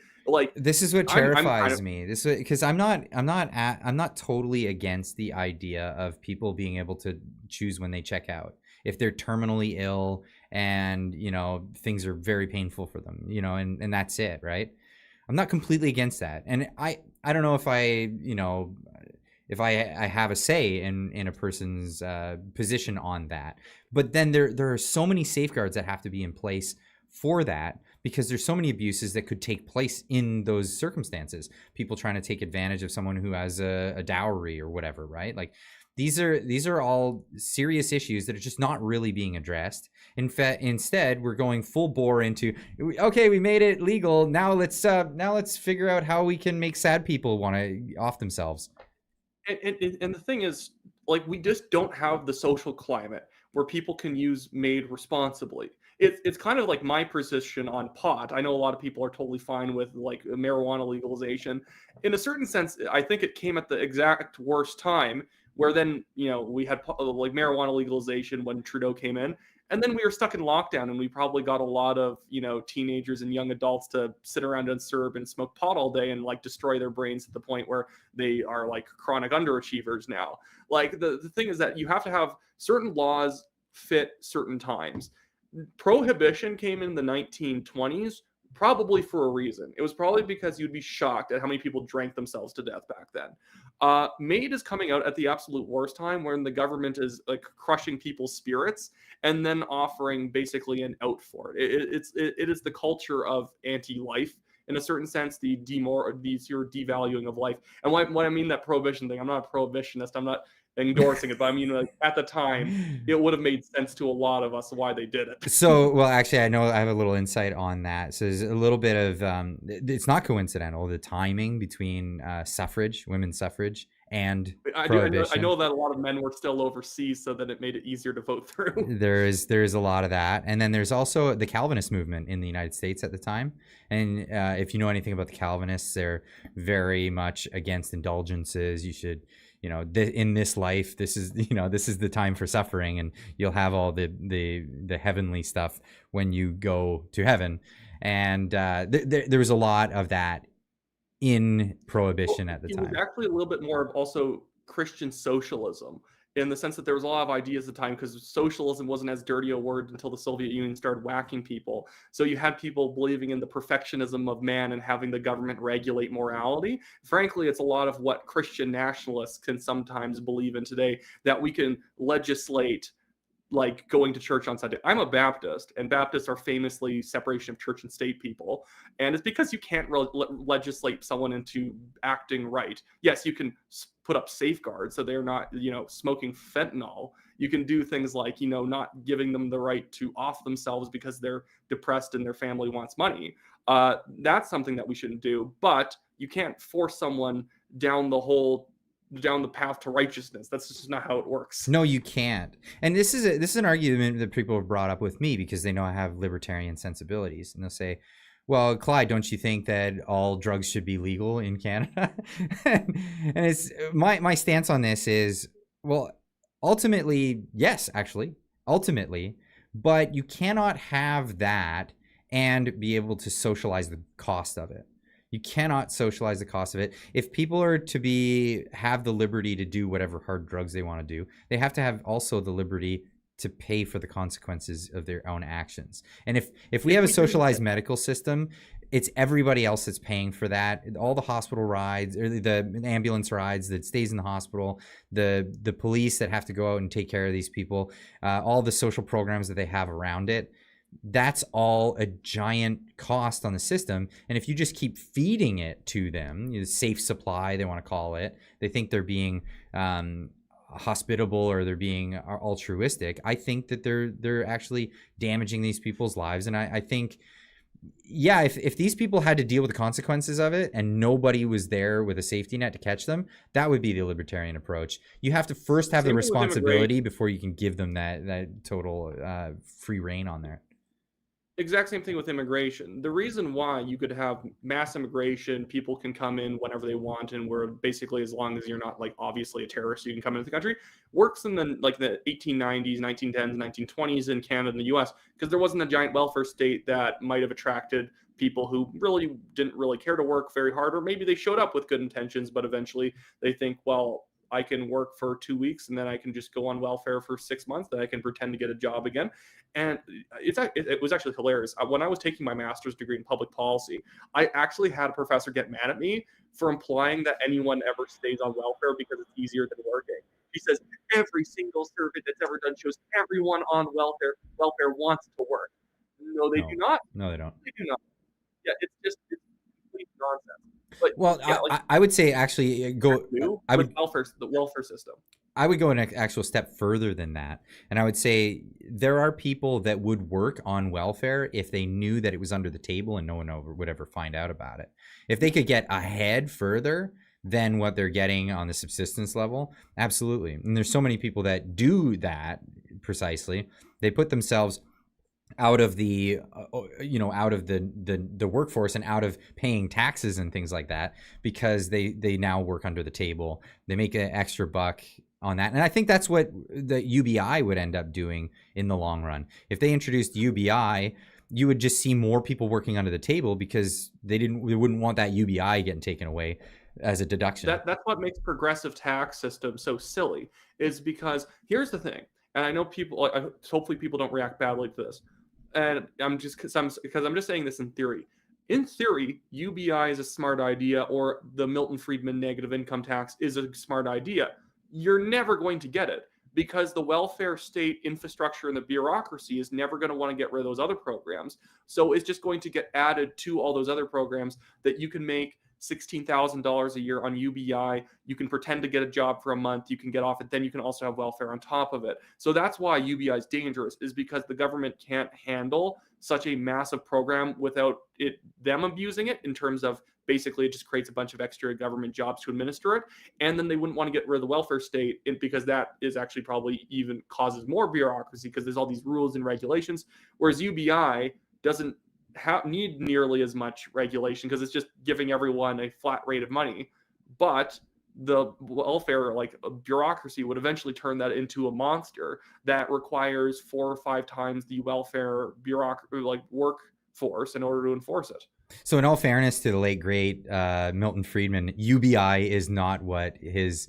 Speaker 1: This is what terrifies me. This, because I'm not totally against the idea of people being able to choose when they check out. If they're terminally ill and things are very painful for them, and that's it, right? I'm not completely against that, and I don't know if I have a say in a person's position on that. But then there are so many safeguards that have to be in place for that, because there's so many abuses that could take place in those circumstances. People trying to take advantage of someone who has a dowry or whatever, right? Like, these are all serious issues that are just not really being addressed. Instead, we're going full bore into, okay, we made it legal. Now let's figure out how we can make sad people want to off themselves.
Speaker 6: And the thing is, like, we just don't have the social climate where people can use MAID responsibly. It's kind of like my position on pot. I know a lot of people are totally fine with like marijuana legalization. In a certain sense, I think it came at the exact worst time, where then we had like marijuana legalization when Trudeau came in. And then we were stuck in lockdown, and we probably got a lot of, teenagers and young adults to sit around and serve and smoke pot all day and like destroy their brains to the point where they are like chronic underachievers now. Like, the thing is that you have to have certain laws fit certain times. Prohibition came in the 1920s, probably for a reason. It was probably because you'd be shocked at how many people drank themselves to death back then. MAID is coming out at the absolute worst time when the government is like crushing people's spirits and then offering basically an out for it. It is the culture of anti-life in a certain sense, your devaluing of life. And what I mean that prohibition thing, I'm not a prohibitionist. I'm not endorsing it, but I mean, like, at the time, it would have made sense to a lot of us why they did it.
Speaker 1: So, well, actually, I know I have a little insight on that. So there's a little bit of, it's not coincidental, the timing between women's suffrage, and prohibition.
Speaker 6: I know that a lot of men were still overseas, so that it made it easier to vote through.
Speaker 1: There's a lot of that. And then there's also the Calvinist movement in the United States at the time. And if you know anything about the Calvinists, they're very much against indulgences. You should, in this life, this is the time for suffering, and you'll have all the heavenly stuff when you go to heaven. And there was a lot of that in prohibition at the time.
Speaker 6: It was actually a little bit more of also Christian socialism, in the sense that there was a lot of ideas at the time, because socialism wasn't as dirty a word until the Soviet Union started whacking people. So you had people believing in the perfectionism of man and having the government regulate morality. Frankly, it's a lot of what Christian nationalists can sometimes believe in today, that we can legislate like going to church on Sunday. I'm a Baptist, and Baptists are famously separation of church and state people. And it's because you can't legislate someone into acting right. Yes, you can put up safeguards so they're not, smoking fentanyl. You can do things like, not giving them the right to off themselves because they're depressed and their family wants money. That's something that we shouldn't do. But you can't force someone down the path to righteousness. That's just not how it works.
Speaker 1: No, you can't. And this is an argument that people have brought up with me, because they know I have libertarian sensibilities, and they'll say, well, Clyde, don't you think that all drugs should be legal in Canada? And it's my stance on this is, well, ultimately, yes, actually, but you cannot have that and be able to socialize the cost of it. You cannot socialize the cost of it. If people are to have the liberty to do whatever hard drugs they want to do, they have to have also the liberty to pay for the consequences of their own actions. And if we have a socialized medical system, it's everybody else that's paying for that. All the hospital rides, or the ambulance rides that stays in the hospital, the police that have to go out and take care of these people, all the social programs that they have around it. That's all a giant cost on the system. And if you just keep feeding it to them, safe supply, they want to call it, they think they're being hospitable or they're being altruistic. I think that they're actually damaging these people's lives. And I think, yeah, if these people had to deal with the consequences of it and nobody was there with a safety net to catch them, that would be the libertarian approach. You have to first have the responsibility before you can give them that total free reign on there.
Speaker 6: Exact same thing with immigration. The reason why you could have mass immigration, people can come in whenever they want, and we're basically, as long as you're not like obviously a terrorist, you can come into the country, works in the 1890s, 1910s, 1920s in Canada and the US, because there wasn't a giant welfare state that might have attracted people who really didn't really care to work very hard, or maybe they showed up with good intentions, but eventually they think, well, I can work for 2 weeks and then I can just go on welfare for 6 months, then I can pretend to get a job again. And it was actually hilarious. When I was taking my master's degree in public policy, I actually had a professor get mad at me for implying that anyone ever stays on welfare because it's easier than working. He says, every single survey that's ever done shows everyone on welfare wants to work. No, they do not.
Speaker 1: No, they don't.
Speaker 6: They do not. Yeah, it's complete nonsense. But,
Speaker 1: well, yeah, I would say actually
Speaker 6: the welfare system.
Speaker 1: I would go an actual step further than that. And I would say there are people that would work on welfare if they knew that it was under the table and no one would ever find out about it. If they could get ahead further than what they're getting on the subsistence level, absolutely. And there's so many people that do that precisely. They put themselves out of the the workforce and out of paying taxes and things like that, because they now work under the table. They make an extra buck on that. And I think that's what the UBI would end up doing in the long run. If they introduced UBI, you would just see more people working under the table, because they wouldn't want that UBI getting taken away as a deduction.
Speaker 6: That's what makes progressive tax system so silly, is because here's the thing, and I know people, hopefully people don't react badly to this, and I'm just saying this in theory. in theory, UBI is a smart idea, or the Milton Friedman negative income tax is a smart idea. You're never going to get it because the welfare state infrastructure and the bureaucracy is never going to want to get rid of those other programs. So it's just going to get added to all those other programs that you can make $16,000 a year on UBI. You can pretend to get a job for a month. You can get off it. Then you can also have welfare on top of it. So that's why UBI is dangerous, is because the government can't handle such a massive program without them abusing it, in terms of basically it just creates a bunch of extra government jobs to administer it. And then they wouldn't want to get rid of the welfare state because that is actually probably even causes more bureaucracy because there's all these rules and regulations. Whereas UBI doesn't need nearly as much regulation because it's just giving everyone a flat rate of money. But the welfare bureaucracy would eventually turn that into a monster that requires 4 or 5 times the welfare workforce in order to enforce it.
Speaker 1: So in all fairness to the late great Milton Friedman, UBI is not what his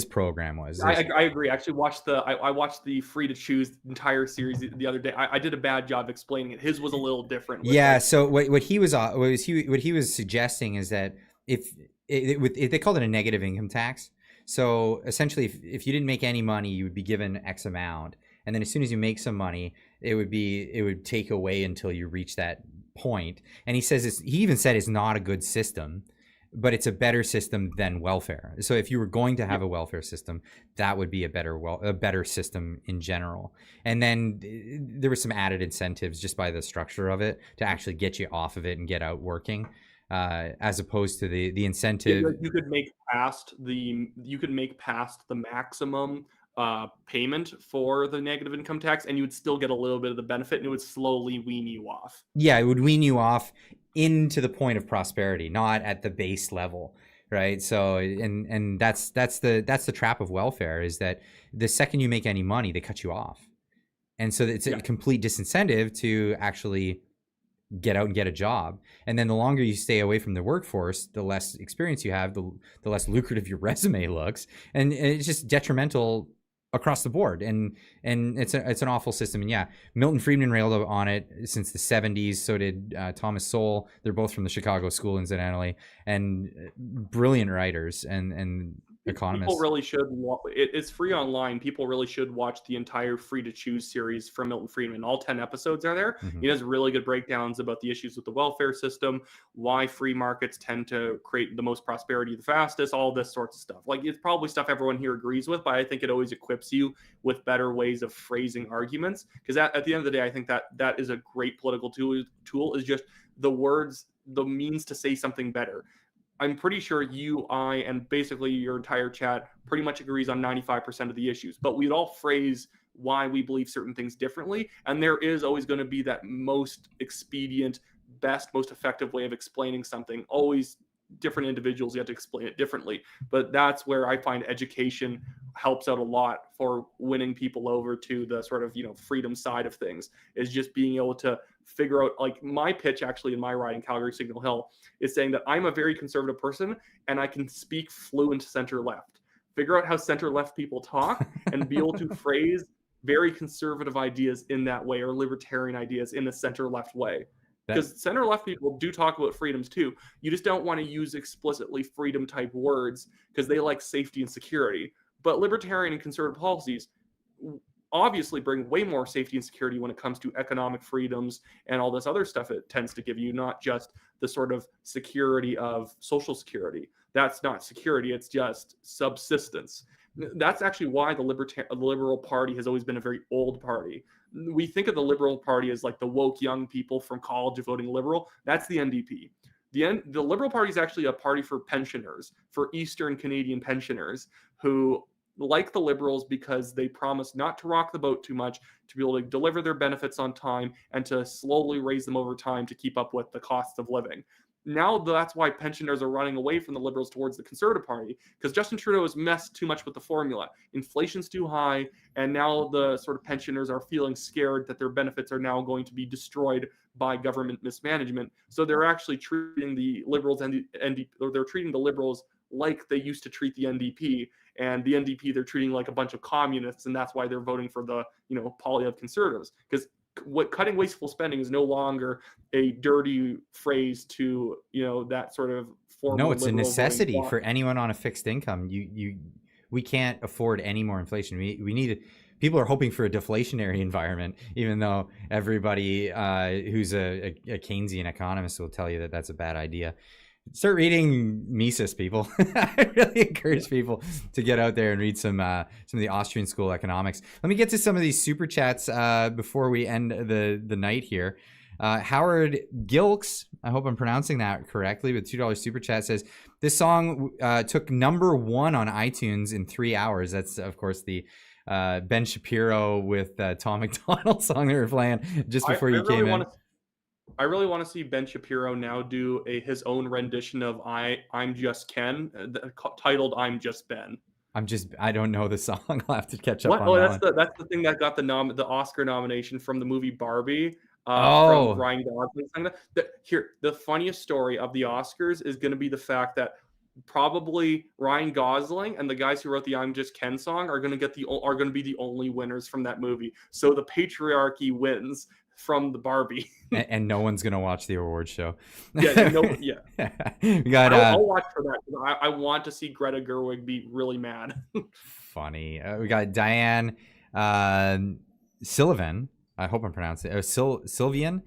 Speaker 1: program was.
Speaker 6: I agree. I actually watched I watched the Free to Choose entire series the other day. I did a bad job explaining it. His was a little different.
Speaker 1: Yeah. So what he was suggesting is that if they called it a negative income tax. So essentially, if you didn't make any money, you would be given X amount, and then as soon as you make some money, it would take away until you reach that point. And he even said it's not a good system, but it's a better system than welfare. So if you were going to have a welfare system, that would be a better system in general. And then there were some added incentives just by the structure of it to actually get you off of it and get out working, as opposed to the incentive.
Speaker 6: You could make past the maximum payment for the negative income tax, and you would still get a little bit of the benefit, and it would slowly wean you off.
Speaker 1: Yeah, it would wean you off into the point of prosperity, not at the base level, right? So, and that's the trap of welfare, is that the second you make any money, they cut you off, and so it's a complete disincentive to actually get out and get a job. And then the longer you stay away from the workforce, the less experience you have, the less lucrative your resume looks, and it's just detrimental across the board. And it's an awful system. And yeah, Milton Friedman railed on it since the 70s. So did Thomas Sowell. They're both from the Chicago School, incidentally, and brilliant writers and economists.
Speaker 6: People really should. It's free online. People really should watch the entire Free to Choose series from Milton Friedman. All 10 episodes are there.
Speaker 1: Mm-hmm.
Speaker 6: He does really good breakdowns about the issues with the welfare system, why free markets tend to create the most prosperity the fastest, all this sorts of stuff. Like, it's probably stuff everyone here agrees with, but I think it always equips you with better ways of phrasing arguments. Because at the end of the day, I think that is a great political tool is just the words, the means to say something better. I'm pretty sure you, I, and basically your entire chat pretty much agrees on 95% of the issues, but we'd all phrase why we believe certain things differently. And there is always going to be that most expedient, best, most effective way of explaining something. Always different individuals, you have to explain it differently. But that's where I find education helps out a lot for winning people over to the sort of, freedom side of things, is just being able to figure out, like, my pitch actually in my riding, Calgary Signal Hill, is saying that I'm a very conservative person and I can speak fluent center left. Figure out how center left people talk and be able to phrase very conservative ideas in that way, or libertarian ideas in a center left way. Because center left people do talk about freedoms too. You just don't want to use explicitly freedom type words because they like safety and security. But libertarian and conservative policies obviously bring way more safety and security when it comes to economic freedoms and all this other stuff it tends to give you, not just the sort of security of social security. That's not security, it's just subsistence. That's actually why the Liberal Party has always been a very old party. We think of the Liberal Party as like the woke young people from college voting Liberal. That's the NDP. The Liberal Party is actually a party for pensioners, for Eastern Canadian pensioners who like the Liberals because they promise not to rock the boat too much, to be able to deliver their benefits on time, and to slowly raise them over time to keep up with the cost of living. Now that's why pensioners are running away from the Liberals towards the Conservative Party, because Justin Trudeau has messed too much with the formula. Inflation's too high, and now the sort of pensioners are feeling scared that their benefits are now going to be destroyed by government mismanagement. So they're actually treating the Liberals and the NDP, or they're treating the Liberals like they used to treat the NDP, and the NDP they're treating like a bunch of communists, and that's why they're voting for the Poilievre Conservatives, because what cutting wasteful spending is no longer a dirty phrase to, that sort of former
Speaker 1: No, it's a
Speaker 6: liberal voting
Speaker 1: necessity
Speaker 6: bloc.
Speaker 1: for anyone on a fixed income. We can't afford any more inflation. We need. People are hoping for a deflationary environment, even though everybody who's a Keynesian economist will tell you that that's a bad idea. Start reading Mises, people. I really encourage people to get out there and read some of the Austrian School economics. Let me get to some of these super chats before we end the night here. Howard Gilks, I hope I'm pronouncing that correctly, with $2 super chat, says this song took #1 on iTunes in 3 hours. That's of course the Ben Shapiro with Tom McDonald song they were playing just before you came in.
Speaker 6: I really want to see Ben Shapiro now do his own rendition of I'm Just Ken, titled I'm Just Ben.
Speaker 1: I don't know the song. I'll have to catch up on
Speaker 6: that. That's the thing that got the Oscar nomination from the movie Barbie.
Speaker 1: Oh.
Speaker 6: From Ryan Gosling. The funniest story of the Oscars is going to be the fact that probably Ryan Gosling and the guys who wrote the I'm Just Ken song are going to be the only winners from that movie. So the patriarchy wins from the Barbie.
Speaker 1: and no one's gonna watch the award show.
Speaker 6: Yeah.
Speaker 1: We got.
Speaker 6: I'll watch for that. I want to see Greta Gerwig be really mad.
Speaker 1: Funny. We got Diane Sullivan. I hope I'm pronouncing it. Sylvian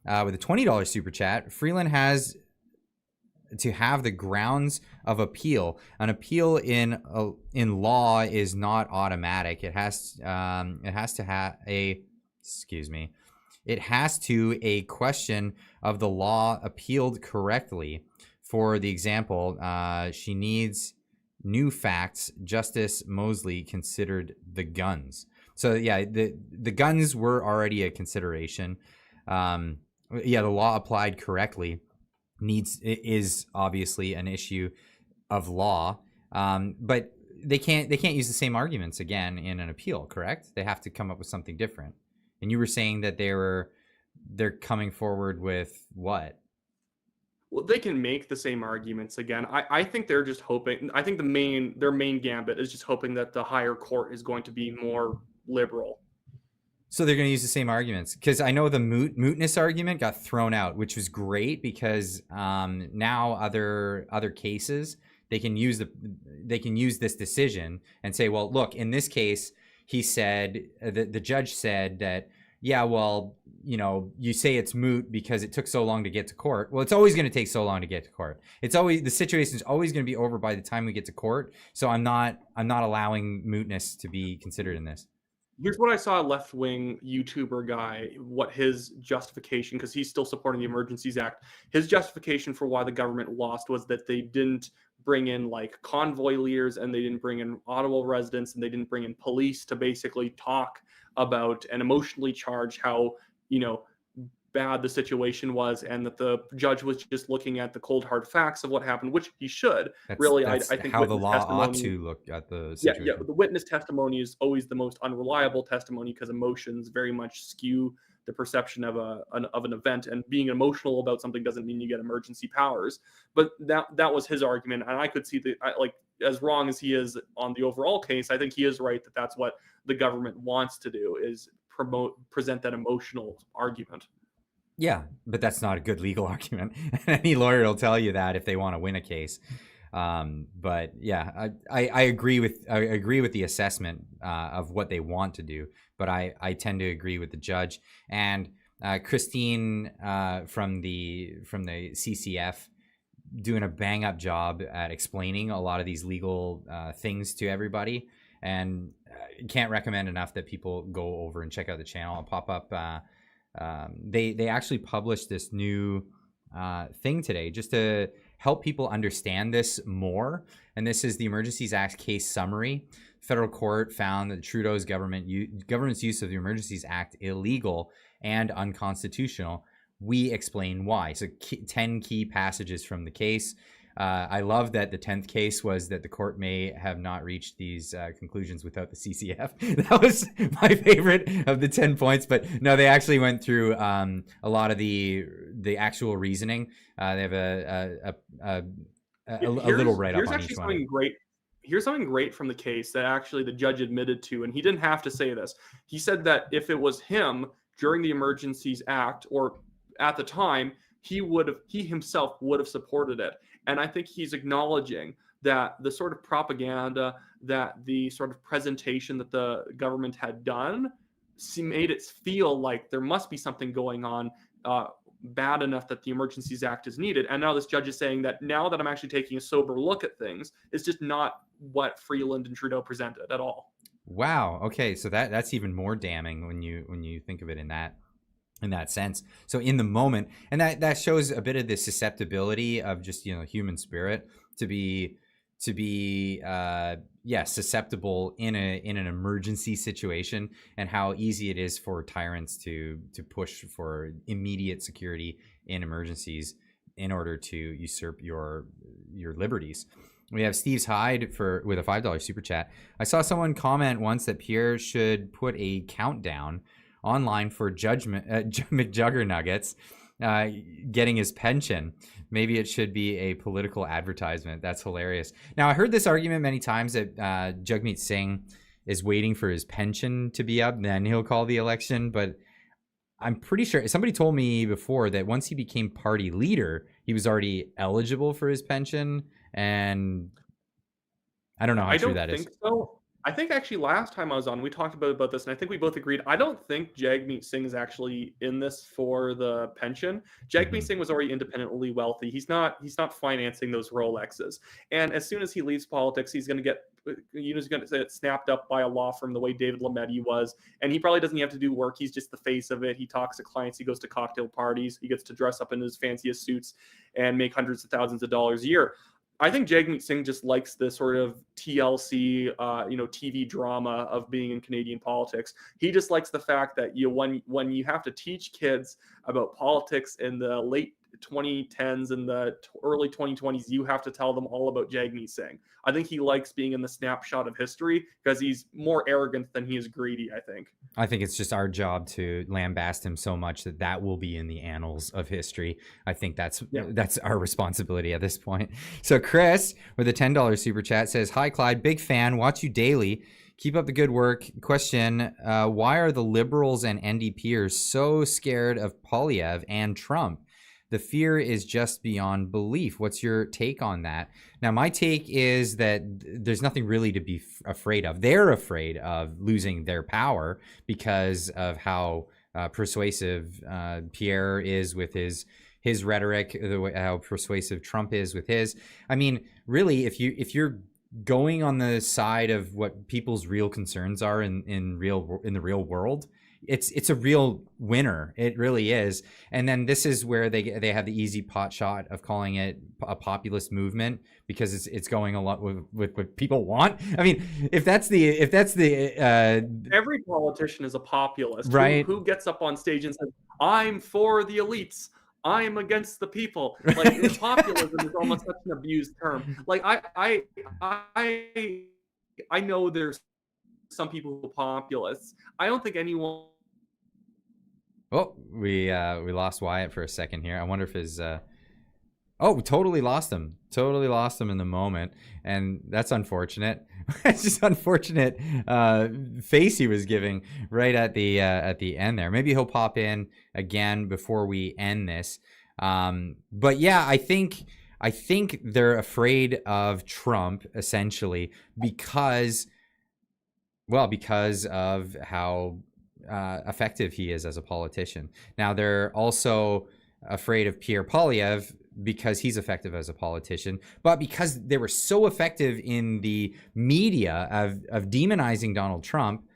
Speaker 1: with a $20 super chat. Freeland has to have the grounds of appeal. An appeal in law is not automatic. It has to have a. Excuse me. It has to a question of the law appealed correctly. For the example, she needs new facts. Justice Mosley considered the guns. So yeah, the guns were already a consideration. The law applied correctly is obviously an issue of law. But they can't use the same arguments again in an appeal, correct? They have to come up with something different. And you were saying that they're coming forward with what?
Speaker 6: Well, they can make the same arguments again. I think they're just hoping. I think their main gambit is just hoping that the higher court is going to be more liberal.
Speaker 1: So they're going to use the same arguments, because I know the mootness argument got thrown out, which was great because now other cases they can use this decision and say, well, look, in this case. He said, the judge said that, yeah, well, you say it's moot because it took so long to get to court. Well, it's always going to take so long to get to court. The situation is always going to be over by the time we get to court. So I'm not allowing mootness to be considered in this.
Speaker 6: Here's what I saw a left-wing YouTuber guy, what his justification, because he's still supporting the Emergencies Act, his justification for why the government lost was that they didn't bring in like convoy leaders, and they didn't bring in Ottawa residents, and they didn't bring in police to basically talk about and emotionally charge how bad the situation was, and that the judge was just looking at the cold hard facts of what happened, which he should.
Speaker 1: That's
Speaker 6: I think
Speaker 1: how the law ought to look at the situation.
Speaker 6: Yeah, the witness testimony is always the most unreliable testimony because emotions very much skew the perception of an event, and being emotional about something doesn't mean you get emergency powers. But that was his argument, and I could see as wrong as he is on the overall case, I think he is right that that's what the government wants to do, is present that emotional argument.
Speaker 1: Yeah, but that's not a good legal argument. Any lawyer will tell you that if they want to win a case. But yeah, I agree with the assessment of what they want to do, but I tend to agree with the judge. And Christine from the CCF doing a bang up job at explaining a lot of these legal things to everybody, and can't recommend enough that people go over and check out the channel. I'll pop up. They actually published this new thing today just to help people understand this more. And this is the Emergencies Act case summary. Federal court found that Trudeau's government's use of the Emergencies Act illegal and unconstitutional. We explain why. So 10 key passages from the case. I love that the 10th case was that the court may have not reached these conclusions without the CCF. That was my favorite of the 10 points. But no, they actually went through a lot of the actual reasoning. They have a little write-up on each one.
Speaker 6: Here's something great from the case that actually the judge admitted to, and he didn't have to say this. He said that if it was him, during the Emergencies Act, or at the time, he himself would have supported it. And I think he's acknowledging that the sort of propaganda, that the sort of presentation that the government had done made it feel like there must be something going on bad enough that the Emergencies Act is needed. And now this judge is saying that now that I'm actually taking a sober look at things, it's just not what Freeland and Trudeau presented at all.
Speaker 1: Wow. Okay, so that's even more damning when you think of it in that sense. So in the moment, and that shows a bit of the susceptibility of just, human spirit to be susceptible in an emergency situation, and how easy it is for tyrants to push for immediate security in emergencies in order to usurp your liberties. We have Steve's Hyde with a $5 super chat. I saw someone comment once that Pierre should put a countdown online for McJuggernuggets getting his pension. Maybe it should be a political advertisement. That's hilarious. Now, I heard this argument many times that Jagmeet Singh is waiting for his pension to be up, and then he'll call the election. But I'm pretty sure somebody told me before that once he became party leader, he was already eligible for his pension. And I don't know how true that is.
Speaker 6: I don't think so. I think actually last time I was on, we talked about this, and I think we both agreed. I don't think Jagmeet Singh is actually in this for the pension. Jagmeet Singh was already independently wealthy. He's not financing those Rolexes. And as soon as he leaves politics, he's going to get snapped up by a law firm the way David Lametti was. And he probably doesn't have to do work. He's just the face of it. He talks to clients. He goes to cocktail parties. He gets to dress up in his fanciest suits and make hundreds of thousands of dollars a year. I think Jagmeet Singh just likes the sort of TLC, TV drama of being in Canadian politics. He just likes the fact that when you have to teach kids about politics in the late 2010s and the early 2020s, you have to tell them all about Jagmeet Singh. I think he likes being in the snapshot of history because he's more arrogant than he is greedy, I think.
Speaker 1: I think it's just our job to lambast him so much that will be in the annals of history. I think that's our responsibility at this point. So Chris, with a $10 super chat, says, "Hi Clyde, big fan, watch you daily. Keep up the good work. Question, why are the Liberals and NDPers so scared of Poilievre and Trump? The fear is just beyond belief. What's your take on that?" Now, my take is that there's nothing really to be afraid of. They're afraid of losing their power because of how persuasive Pierre is with his rhetoric, how persuasive Trump is with his. I mean, really, if you're going on the side of what people's real concerns are in the real world, it's a real winner. It really is. And then this is where they have the easy pot shot of calling it a populist movement because it's going a lot with what people want. I mean, if that's the
Speaker 6: every politician is a populist,
Speaker 1: right?
Speaker 6: Who gets up on stage and says, "I'm for the elites, I'm against the people." Like populism is almost such an abused term. Like I know there's some people who are populists. I don't think anyone.
Speaker 1: Oh, we lost Wyatt for a second here. I wonder if his we totally lost him. Totally lost him in the moment, and that's unfortunate. It's just unfortunate face he was giving right at the end there. Maybe he'll pop in again before we end this. But yeah, I think they're afraid of Trump essentially because of how effective he is as a politician. Now they're also afraid of Pierre Poilievre because he's effective as a politician, but because they were so effective in the media of demonizing Donald Trump,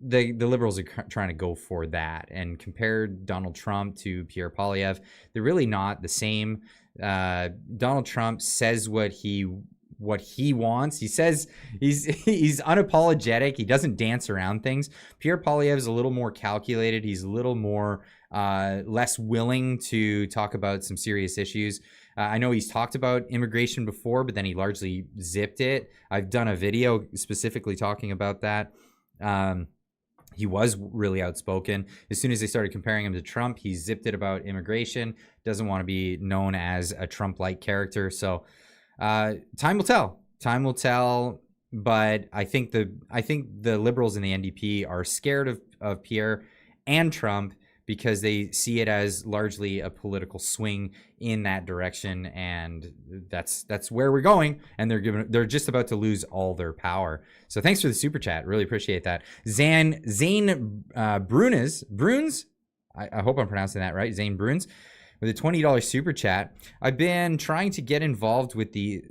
Speaker 1: the Liberals are trying to go for that and compare Donald Trump to Pierre Poilievre. They're really not the same. Donald Trump says what he wants. He says he's unapologetic. He doesn't dance around things. Pierre Poilievre is a little more calculated. He's a little more less willing to talk about some serious issues. I know he's talked about immigration before, but then he largely zipped it. I've done a video specifically talking about that. He was really outspoken. As soon as they started comparing him to Trump, he zipped it about immigration. Doesn't want to be known as a Trump-like character. So time will tell. Time will tell. But I think the Liberals and the NDP are scared of Pierre and Trump, because they see it as largely a political swing in that direction, and that's where we're going. And they're just about to lose all their power. So thanks for the super chat, really appreciate that. Zane Bruns, I hope I'm pronouncing that right. Zane Bruns with a $20 super chat. I've been trying to get involved with the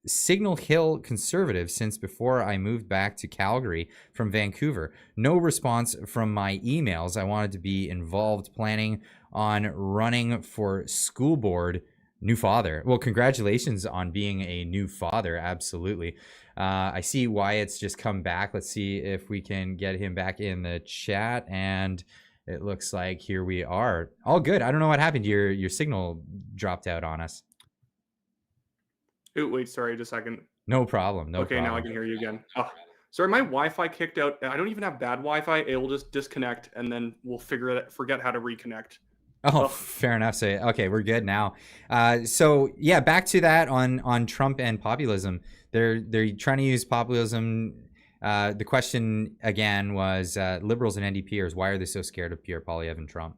Speaker 1: Signal Hill Conservatives since before I moved back to Calgary from Vancouver. No response from my emails. I wanted to be involved, planning on running for school board. New father. Well, congratulations on being a new father. Absolutely. I see Wyatt's just come back. Let's see if we can get him back in the chat. And it looks like here we are. All good. I don't know what happened. Your signal dropped out on us.
Speaker 6: Oh, wait, sorry, just a second.
Speaker 1: No problem. No
Speaker 6: okay,
Speaker 1: problem.
Speaker 6: Now I can hear you again. Oh, sorry, my Wi-Fi kicked out. I don't even have bad Wi-Fi. It will just disconnect, and then we'll forget how to reconnect.
Speaker 1: Oh, fair enough. So, okay, we're good now. So yeah, back to that on Trump and populism. They're trying to use populism. The question again was liberals and NDPers. Why are they so scared of Pierre Poilievre and Trump?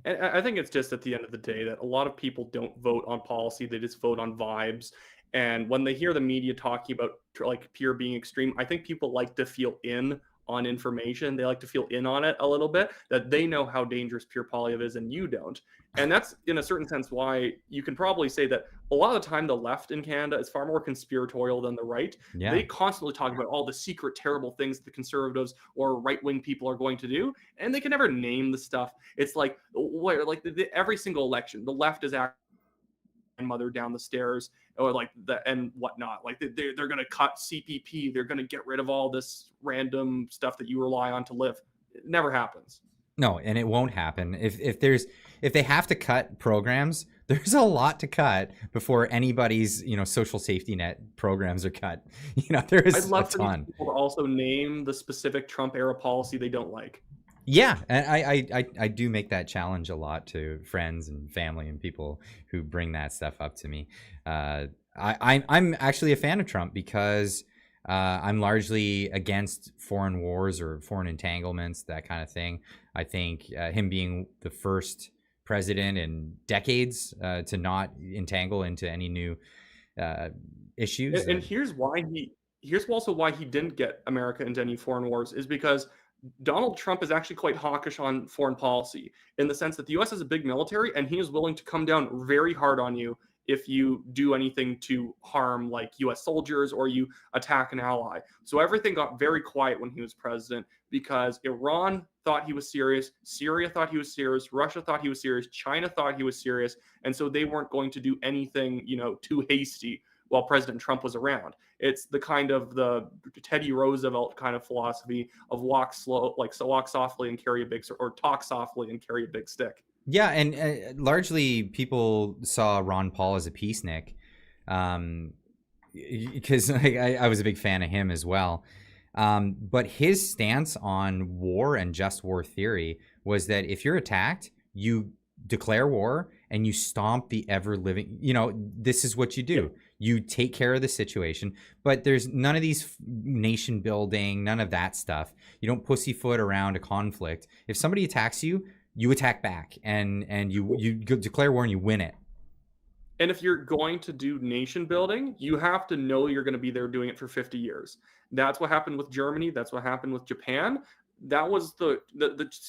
Speaker 6: And I think it's just at the end of the day that a lot of people don't vote on policy; they just vote on vibes. And when they hear the media talking about like Pierre being extreme, I think people like to feel in on information. They like to feel in on it a little bit, that they know how dangerous Pierre Poilievre is and you don't. And that's in a certain sense why you can probably say that a lot of the time the left in Canada is far more conspiratorial than the right.
Speaker 1: Yeah.
Speaker 6: They constantly talk about all the secret terrible things that the conservatives or right-wing people are going to do, and they can never name the stuff. It's like every single election, the left is acting mother down the stairs or like the and whatnot, like they're going to cut CPP, they're going to get rid of all this random stuff that you rely on to live. It never happens.
Speaker 1: No, and it won't happen. If they have to cut programs, there's a lot to cut before anybody's social safety net programs are cut. There is
Speaker 6: I'd love
Speaker 1: a
Speaker 6: for
Speaker 1: ton.
Speaker 6: these people to also name the specific Trump era policy they don't like.
Speaker 1: Yeah, and I do make that challenge a lot to friends and family and people who bring that stuff up to me. I'm actually a fan of Trump because I'm largely against foreign wars or foreign entanglements, that kind of thing. I think him being the first president in decades to not entangle into any new issues.
Speaker 6: And here's also why he didn't get America into any foreign wars, is because Donald Trump is actually quite hawkish on foreign policy, in the sense that the U.S. has a big military and he is willing to come down very hard on you if you do anything to harm like U.S. soldiers or you attack an ally. So everything got very quiet when he was president because Iran thought he was serious, Syria thought he was serious, Russia thought he was serious, China thought he was serious, and so they weren't going to do anything, too hasty while President Trump was around. It's the kind of the Teddy Roosevelt kind of philosophy of walk softly and carry a big, or talk softly and carry a big stick.
Speaker 1: Yeah, and largely people saw Ron Paul as a peacenik, because I was a big fan of him as well. But his stance on war and just war theory was that if you're attacked, you declare war and you stomp the ever living, this is what you do. You take care of the situation, but there's none of these nation building, none of that stuff. You don't pussyfoot around a conflict. If somebody attacks you, you attack back and you declare war and you win it.
Speaker 6: And if you're going to do nation building, you have to know you're going to be there doing it for 50 years. That's what happened with Germany. That's what happened with Japan. That was the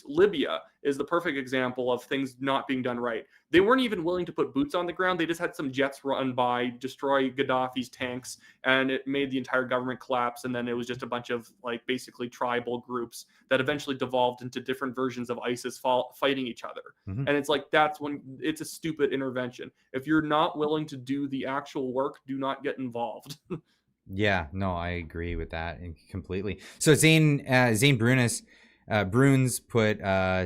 Speaker 6: Libya is the perfect example of things not being done right. They weren't even willing to put boots on the ground. They just had some jets run by, destroy Gaddafi's tanks, and it made the entire government collapse. And then it was just a bunch of basically tribal groups that eventually devolved into different versions of ISIS fighting each other. Mm-hmm. And it's that's when it's a stupid intervention. If you're not willing to do the actual work, do not get involved.
Speaker 1: Yeah, no, I agree with that completely. So Zane Bruns put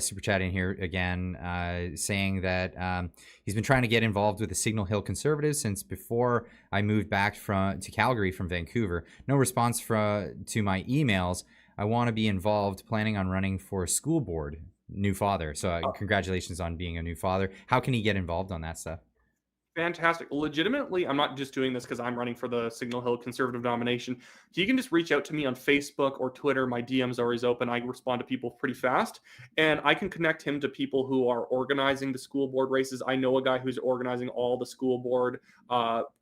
Speaker 1: super chat in here again, saying that he's been trying to get involved with the Signal Hill Conservatives since before I moved back to Calgary from Vancouver. No response to my emails. I want to be involved, planning on running for a school board. New father. So congratulations on being a new father. How can he get involved on that stuff?
Speaker 6: fantastic. Legitimately, I'm not just doing this because I'm running for the Signal Hill Conservative nomination. He can just reach out to me on Facebook or Twitter. My DM's always open. I respond to people pretty fast, and I can connect him to people who are organizing the school board races. I know a guy who's organizing all the school board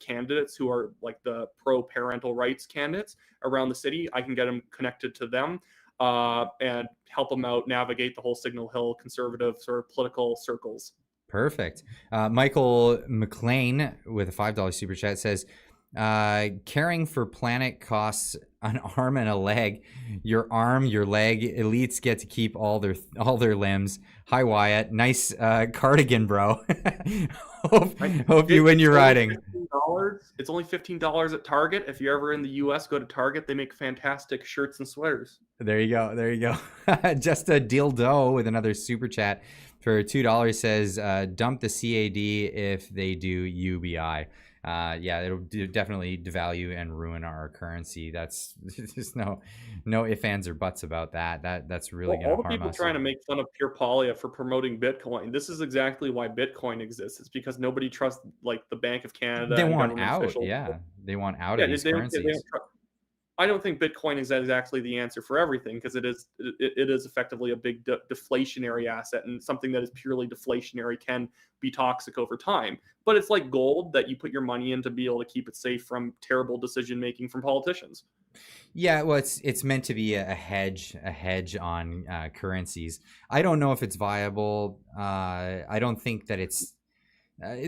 Speaker 6: candidates who are like the pro-parental rights candidates around the city. I can get him connected to them and help him out navigate the whole Signal Hill Conservative sort of political circles.
Speaker 1: Perfect. Michael McLean with a $5 super chat says, caring for planet costs an arm and a leg. Your arm, your leg. Elites get to keep all their limbs. Hi Wyatt, nice cardigan, bro. hope you win your riding.
Speaker 6: It's only $15 at Target. If you're ever in the U.S., go to Target. They make fantastic shirts and sweaters.
Speaker 1: There you go. Just a dildo with another super chat for $2 says, dump the CAD if they do UBI. Yeah, it'll definitely devalue and ruin our currency. That's there's no ifs, ands, or buts about that. That's really going to harm us.
Speaker 6: All the people trying to make fun of Pure Polia for promoting Bitcoin. This is exactly why Bitcoin exists. It's because nobody trusts like the Bank of Canada.
Speaker 1: They want out. Officials. Yeah, they want out of these currencies.
Speaker 6: I don't think Bitcoin is exactly the answer for everything because it is effectively a big deflationary asset, and something that is purely deflationary can be toxic over time. But it's like gold that you put your money in to be able to keep it safe from terrible decision making from politicians.
Speaker 1: Yeah, well, it's meant to be a hedge on currencies. I don't know if it's viable. I don't think that it's.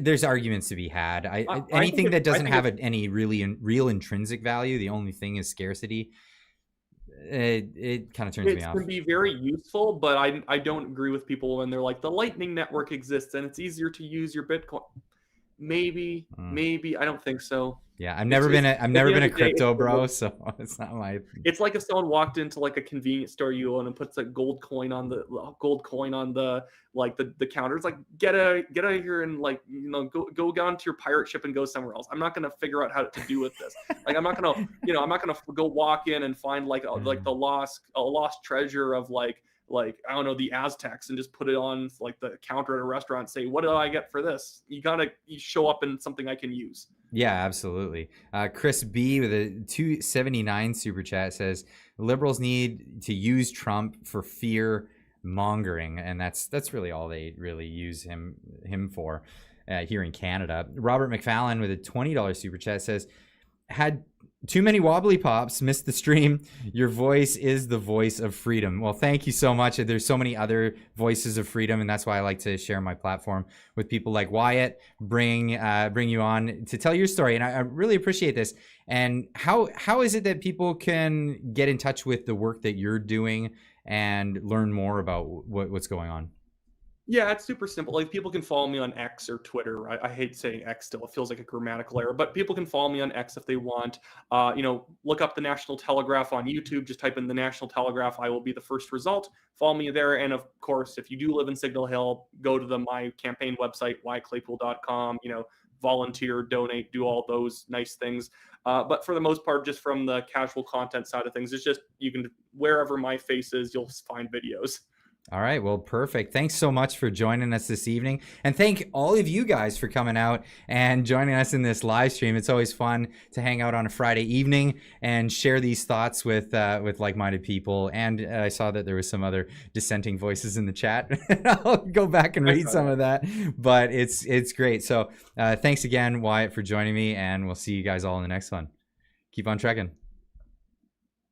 Speaker 1: There's arguments to be had. Anything that doesn't have any real intrinsic value, the only thing is scarcity. It kind of turns me off.
Speaker 6: It can be very useful, but I don't agree with people when they're like, the Lightning Network exists and it's easier to use your Bitcoin. Maybe I don't think so.
Speaker 1: Yeah, I've never been a crypto bro, so it's not my.
Speaker 6: It's like if someone walked into like a convenience store you own and puts a gold coin on the like the counter. It's like get out of here and like go down to your pirate ship and go somewhere else. I'm not gonna figure out how to do with this. Like I'm not gonna go walk in and find like the lost treasure of like I don't know, the Aztecs and just put it on like the counter at a restaurant and say, what do I get for this? You show up in something I can use.
Speaker 1: Yeah, absolutely. Chris B with a $2.79 super chat says liberals need to use Trump for fear mongering, and that's really all they really use him for here in Canada. Robert McFallon with a $20 super chat says, had too many wobbly pops, missed the stream. Your voice is the voice of freedom. Well, thank you so much. There's so many other voices of freedom, and that's why I like to share my platform with people like Wyatt, bring you on to tell your story. And I really appreciate this. And how is it that people can get in touch with the work that you're doing and learn more about what's going on?
Speaker 6: Yeah, it's super simple. Like people can follow me on X or Twitter. I hate saying X still. It feels like a grammatical error, but people can follow me on X if they want. Look up the National Telegraph on YouTube. Just type in the National Telegraph. I will be the first result. Follow me there. And of course, if you do live in Signal Hill, go to my campaign website, wyattclaypool.com, volunteer, donate, do all those nice things. But for the most part, just from the casual content side of things, it's just, you can, wherever my face is, you'll find videos.
Speaker 1: All right. Well, perfect. Thanks so much for joining us this evening. And thank all of you guys for coming out and joining us in this live stream. It's always fun to hang out on a Friday evening and share these thoughts with like-minded people. And I saw that there was some other dissenting voices in the chat. I'll go back and read some of that, but it's great. So thanks again, Wyatt, for joining me, and we'll see you guys all in the next one. Keep on trekking.